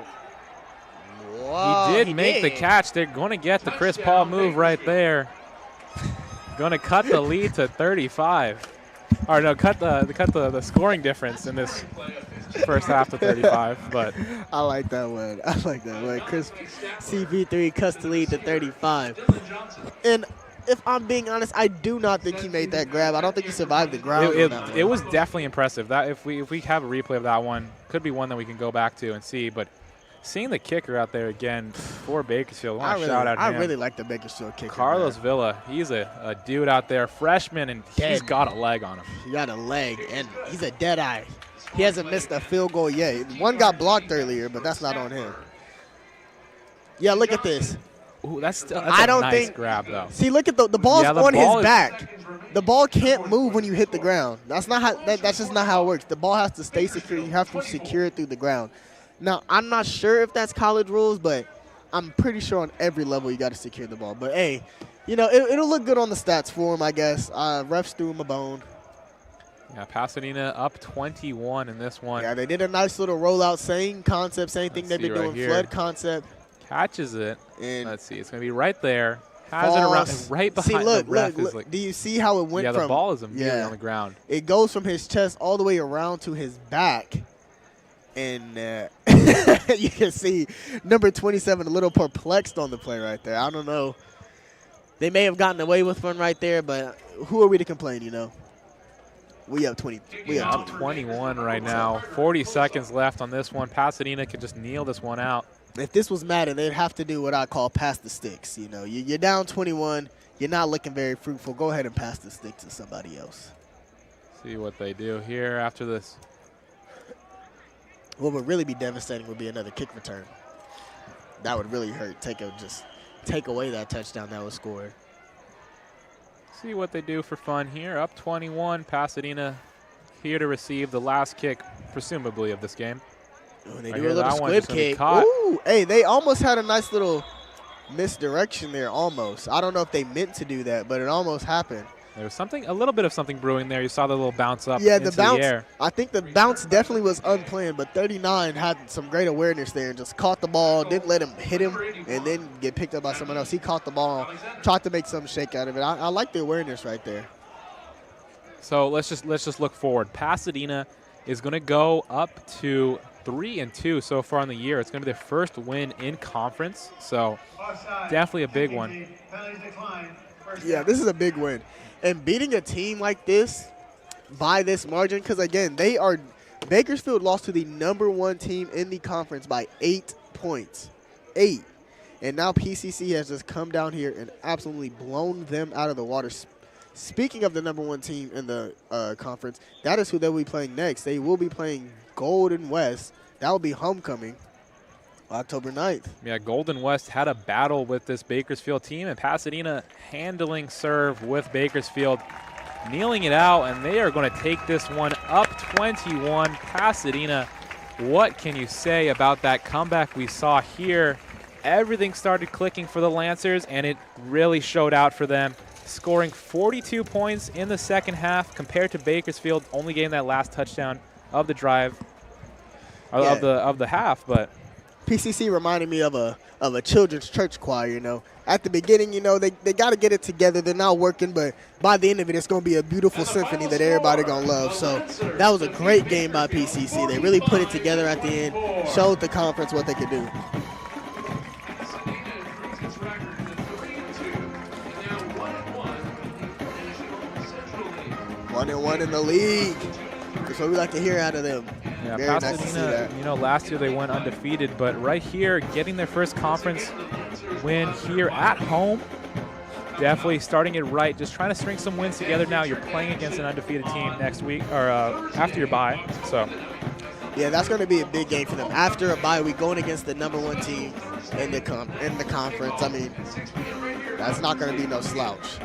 Whoa, he did make the catch. They're going to get the Chris Paul move right there. Going to cut the lead to 35. Or no, cut the scoring difference in this first half to 35. But I like that one. I like that one. Chris CP3 cuts the lead to 35. And if I'm being honest, I do not think he made that grab. I don't think he survived the ground. It was definitely impressive. That if we have a replay of that one, could be one that we can go back to and see. But seeing the kicker out there again for Bakersfield, I want to shout out him. I really like the Bakersfield kicker. Carlos Villa, he's a dude out there, freshman, and he's got a leg on him. He got a leg, and he's a dead eye. He hasn't missed a field goal yet. One got blocked earlier, but that's not on him. Yeah, look at this. Ooh, that's a nice grab, though. See, look at the ball's on his back. The ball can't move when you hit the ground. That's just not how it works. The ball has to stay secure. You have to secure it through the ground. Now, I'm not sure if that's college rules, but I'm pretty sure on every level you got to secure the ball. But, hey, you know, it'll look good on the stats for him, I guess. Refs threw him a bone. Yeah, Pasadena up 21 in this one. Yeah, they did a nice little rollout, same concept, same thing they've been doing, flood concept. Catches it. And let's see, it's going to be right there. Has it around, right behind the ref. Look. Do you see how it went from? Yeah, the ball is immediately on the ground. It goes from his chest all the way around to his back. And you can see number 27 a little perplexed on the play right there. I don't know. They may have gotten away with one right there, but who are we to complain, you know? We up 20. We up 21 right now. 40 seconds left on this one. Pasadena could just kneel this one out. If this was Madden, they'd have to do what I call pass the sticks. You know, you're down 21. You're not looking very fruitful. Go ahead and pass the stick to somebody else. See what they do here after this. What would really be devastating would be another kick return. That would really hurt. Just take away that touchdown that was scored. See what they do for fun here. Up 21, Pasadena here to receive the last kick, presumably, of this game. Oh, they do a little squib kick. Ooh, hey, they almost had a nice little misdirection there, almost. I don't know if they meant to do that, but it almost happened. There was a little bit of something brewing there. You saw the little bounce up into the bounce, air. I think the bounce definitely was unplanned, but 39 had some great awareness there and just caught the ball, didn't let him hit him, and then get picked up by someone else. He caught the ball, tried to make some shake out of it. I like the awareness right there. So let's just look forward. Pasadena is going to go up to 3-2 so far in the year. It's going to be their first win in conference, so definitely a big one. Yeah, this is a big win. And beating a team like this by this margin, because, again, Bakersfield lost to the #1 team in the conference by 8 points. 8. And now PCC has just come down here and absolutely blown them out of the water. Speaking of the #1 team in the conference, that is who they'll be playing next. They will be playing Golden West. That will be homecoming October 9th. Yeah, Golden West had a battle with this Bakersfield team, and Pasadena handling serve with Bakersfield, kneeling it out, and they are going to take this one up 21. Pasadena, what can you say about that comeback we saw here? Everything started clicking for the Lancers, and it really showed out for them, scoring 42 points in the second half compared to Bakersfield only getting that last touchdown of the drive, of the half. But PCC reminded me of a children's church choir, you know. At the beginning, you know, they got to get it together. They're not working, but by the end of it, it's going to be a beautiful symphony that everybody going to love. So that was a great game by PCC. They really put it together at the end, showed the conference what they could do. 1-1 in the league. That's what we like to hear out of them. Yeah, Very nice Pasadena, to see that. you know, last year they went undefeated, but right here, getting their first conference win here at home, definitely starting it right, just trying to string some wins together now. You're playing against an undefeated team next week, or after your bye, so. Yeah, that's going to be a big game for them. After a bye week, going against the #1 team in the conference, I mean, that's not going to be no slouch.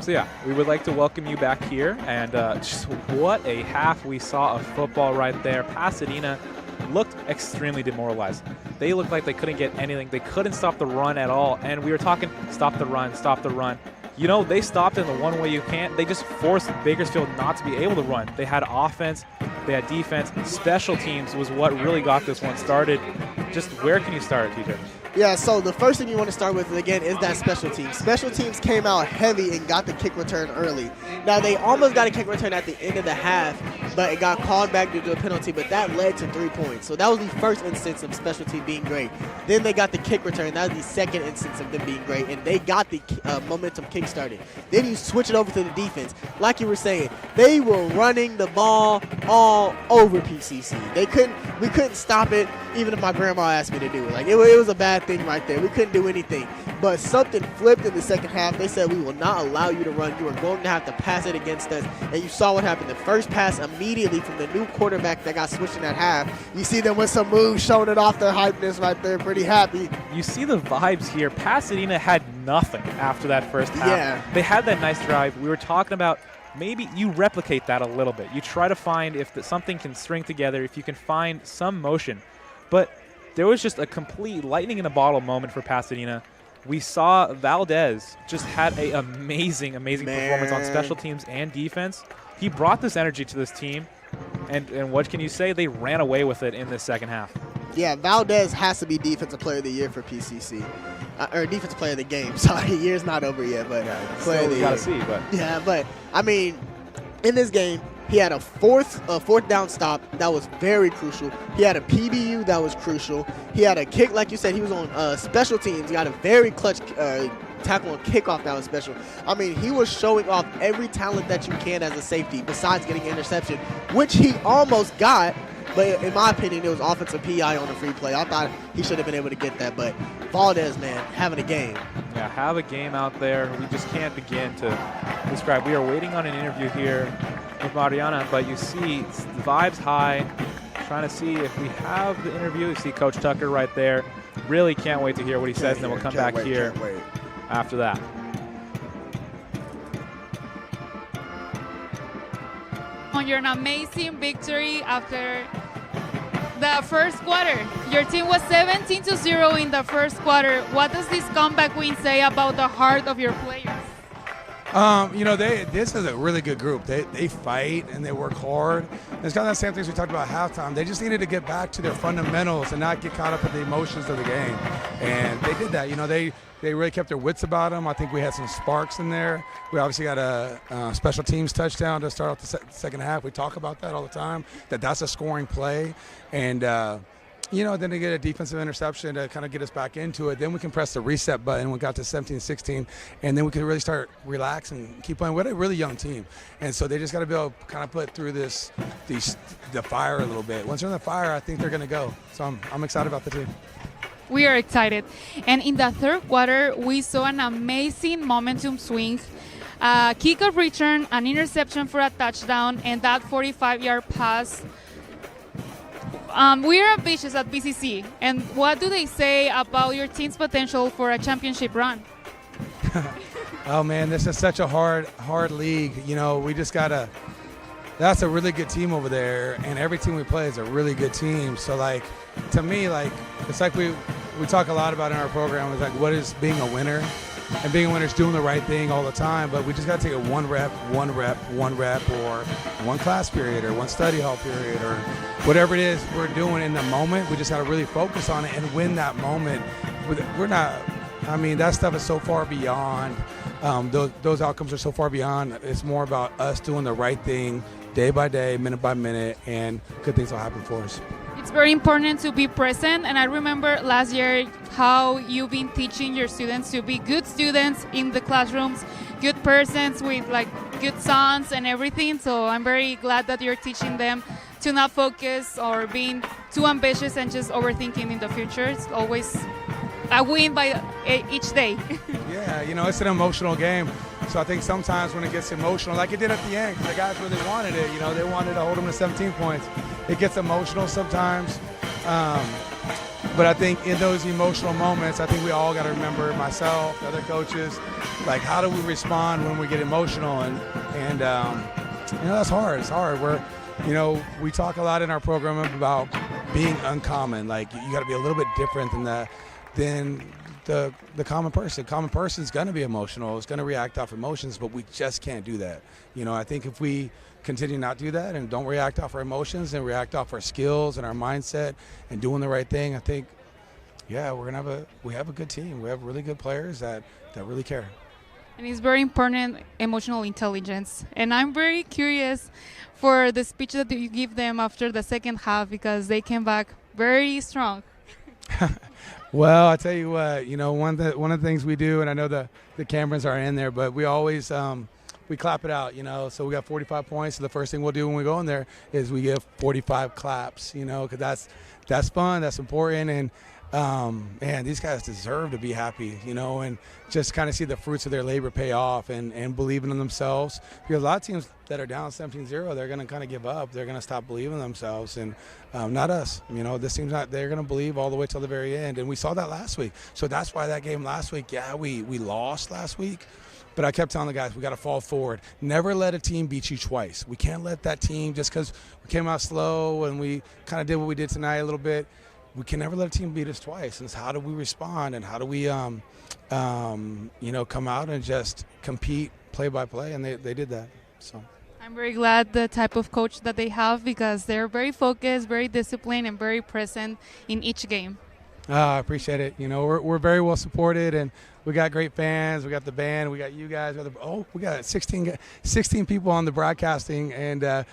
So yeah, we would like to welcome you back here, and just what a half we saw of football right there. Pasadena looked extremely demoralized. They looked like they couldn't get anything. They couldn't stop the run at all, and we were talking, stop the run, stop the run. You know, they stopped in the one way you can't. They just forced Bakersfield not to be able to run. They had offense, they had defense. Special teams was what really got this one started. Just where can you start, TJ? Yeah, so the first thing you want to start with, again, is that special teams. Special teams came out heavy and got the kick return early. Now, they almost got a kick return at the end of the half, but it got called back due to a penalty, but that led to 3 points. So that was the first instance of special team being great. Then they got the kick return. That was the second instance of them being great, and they got the momentum kick started. Then you switch it over to the defense. Like you were saying, they were running the ball all over PCC. We couldn't stop it, even if my grandma asked me to do it. Like, it was a bad thing right there. We couldn't do anything. But something flipped in the second half. They said, we will not allow you to run. You are going to have to pass it against us. And you saw what happened. The first pass immediately from the new quarterback that got switched in that half. You see them with some moves, showing it off their hypeness right there. Pretty happy. You see the vibes here. Pasadena had nothing after that first half. Yeah. They had that nice drive. We were talking about maybe you replicate that a little bit. You try to find if something can string together, if you can find some motion. But there was just a complete lightning in a bottle moment for Pasadena. We saw Valdez just had an amazing performance on special teams and defense. He brought this energy to this team, and what can you say? They ran away with it in the second half. Yeah, Valdez has to be Defensive Player of the Year for PCC. Or Defensive Player of the Game. Sorry, year's not over yet, but Player of the Year. Gotta see, but yeah, but I mean, in this game, he had a fourth down stop that was very crucial. He had a PBU that was crucial. He had a kick, like you said, he was on special teams. He got a very clutch tackle and kickoff that was special. I mean, he was showing off every talent that you can as a safety besides getting an interception, which he almost got. But in my opinion, it was offensive PI on the free play. I thought he should have been able to get that. But Valdez, man, having a game. Yeah, have a game out there. We just can't begin to describe. We are waiting on an interview here with Mariana, but you see the vibes high. Trying to see if we have the interview. You see Coach Tucker right there. Really can't wait to hear what he says, and then we'll come back here after that. On your amazing victory after the first quarter. Your team was 17-0 in the first quarter. What does this comeback win say about the heart of your players? This is a really good group. They fight and they work hard. And it's kind of the same things we talked about at halftime. They just needed to get back to their fundamentals and not get caught up in the emotions of the game. And they did that. They really kept their wits about them. I think we had some sparks in there. We obviously got a special teams touchdown to start off the second half. We talk about that all the time, that's a scoring play. And, then they get a defensive interception to kind of get us back into it. Then we can press the reset button. We got to 17-16, and then we can really start relaxing and keep playing. We're a really young team. And so they just got to be able to kind of put through the fire a little bit. Once they're in the fire, I think they're going to go. So I'm excited about the team. We are excited. And in the third quarter, we saw an amazing momentum swing. Kickoff return, an interception for a touchdown, and that 45-yard pass. We are ambitious at PCC. And what do they say about your team's potential for a championship run? Oh, man, this is such a hard league. We just got to – that's a really good team over there, and every team we play is a really good team. So, to me, it's like we talk a lot about in our program is what is being a winner, and being a winner is doing the right thing all the time. But we just got to take it one rep, or one class period, or one study hall period, or whatever it is we're doing in the moment. We just got to really focus on it and win that moment. We're not. That stuff is so far beyond. Those outcomes are so far beyond. It's more about us doing the right thing day by day, minute by minute, and good things will happen for us. It's very important to be present, and I remember last year how you've been teaching your students to be good students in the classrooms, good persons with good sons and everything. So I'm very glad that you're teaching them to not focus or being too ambitious and just overthinking in the future. It's always a win by each day. Yeah, it's an emotional game. So I think sometimes when it gets emotional, like it did at the end, the guys really wanted it. They wanted to hold them to 17 points. It gets emotional sometimes. But I think in those emotional moments, I think we all got to remember, myself, other coaches, how do we respond when we get emotional? And that's hard. It's hard. We talk a lot in our program about being uncommon. You got to be a little bit different than the common person. Common person's going to be emotional. It's going to react off emotions, but we just can't do that. I think if we continue not to do that and don't react off our emotions and react off our skills and our mindset and doing the right thing, I think, we have a good team. We have really good players that really care. And it's very important, emotional intelligence. And I'm very curious for the speech that you give them after the second half, because they came back very strong. Well, I tell you what, one of the things we do, and I know the cameras are in there, but we always we clap it out, So we got 45 points. So the first thing we'll do when we go in there is we give 45 claps, because that's fun, that's important, and man, these guys deserve to be happy, and just kind of see the fruits of their labor pay off and believing in themselves. Because a lot of teams that are down 17-0, they're going to kind of give up. They're going to stop believing in themselves, and not us. This team's not. They're going to believe all the way till the very end, and we saw that last week. So that's why that game last week, we lost last week. But I kept telling the guys, we got to fall forward. Never let a team beat you twice. We can't let that team, just because we came out slow and we kind of did what we did tonight a little bit, we can never let a team beat us twice. And it's how do we respond, and how do we, come out and just compete play by play, and they did that. So I'm very glad the type of coach that they have, because they're very focused, very disciplined, and very present in each game. I appreciate it. We're very well supported, and we got great fans. We got the band. We got you guys. We got 16 people on the broadcasting, and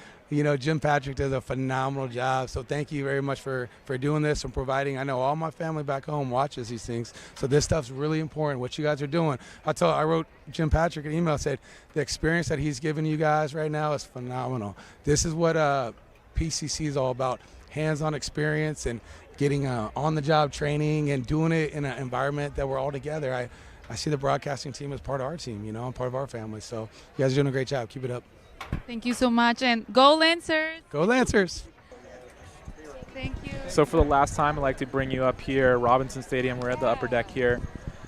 Jim Patrick does a phenomenal job. So thank you very much for doing this and providing. I know all my family back home watches these things, so this stuff's really important. What you guys are doing. I wrote Jim Patrick an email, said the experience that he's giving you guys right now is phenomenal. This is what PCC is all about: hands-on experience and getting on-the-job training and doing it in an environment that we're all together. I see the broadcasting team as part of our team, and part of our family. So you guys are doing a great job. Keep it up. Thank you so much, and go Lancers! Go Lancers! Thank you. So for the last time, I'd like to bring you up here, Robinson Stadium. We're at the upper deck here.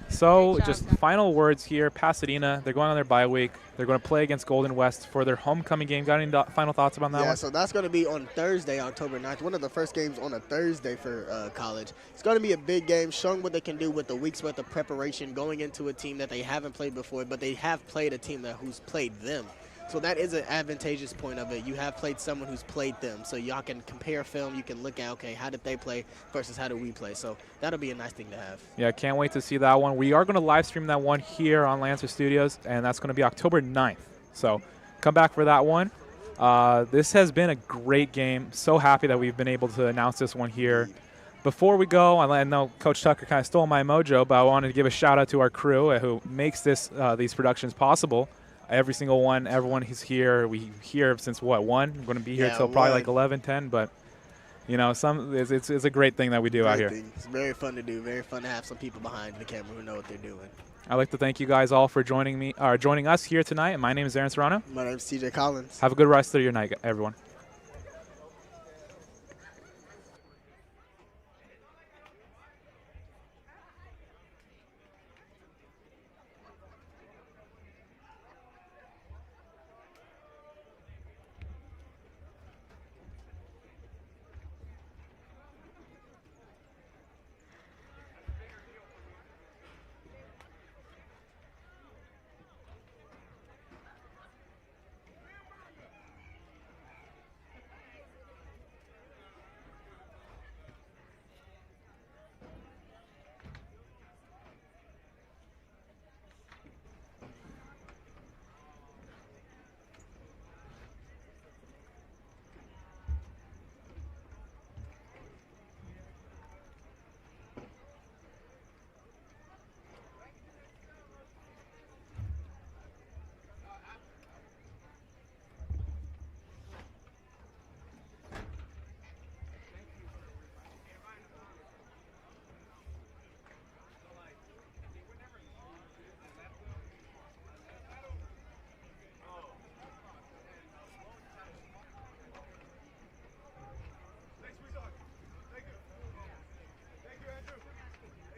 So Great job, just guys. final words here. Pasadena, they're going on their bye week. They're going to play against Golden West for their homecoming game. Got any final thoughts about that Yeah, one? so that's going to be on Thursday, October 9th. One of the first games on a Thursday for college. It's going to be a big game, showing what they can do with the week's worth of preparation, going into a team that they haven't played before, but they have played a team who's played them. So that is an advantageous point of it. You have played someone who's played them. So y'all can compare film. You can look at, okay, how did they play versus how do we play? So that'll be a nice thing to have. Yeah, can't wait to see that one. We are going to live stream that one here on Lancer Studios, and that's going to be October 9th. So come back for that one. This has been a great game. So happy that we've been able to announce this one here. Before we go, I know Coach Tucker kind of stole my mojo, but I wanted to give a shout out to our crew who makes these productions possible. Every single one, everyone who's here. We here since what, 1? We're going to be here till probably like 11, 10, but you know, it's a great thing that we do out here. It's very fun to do. Very fun to have some people behind the camera who know what they're doing. I'd like to thank you guys all for joining us here tonight. My name is Aaron Serrano. My name's TJ Collins. Have a good rest of your night, everyone.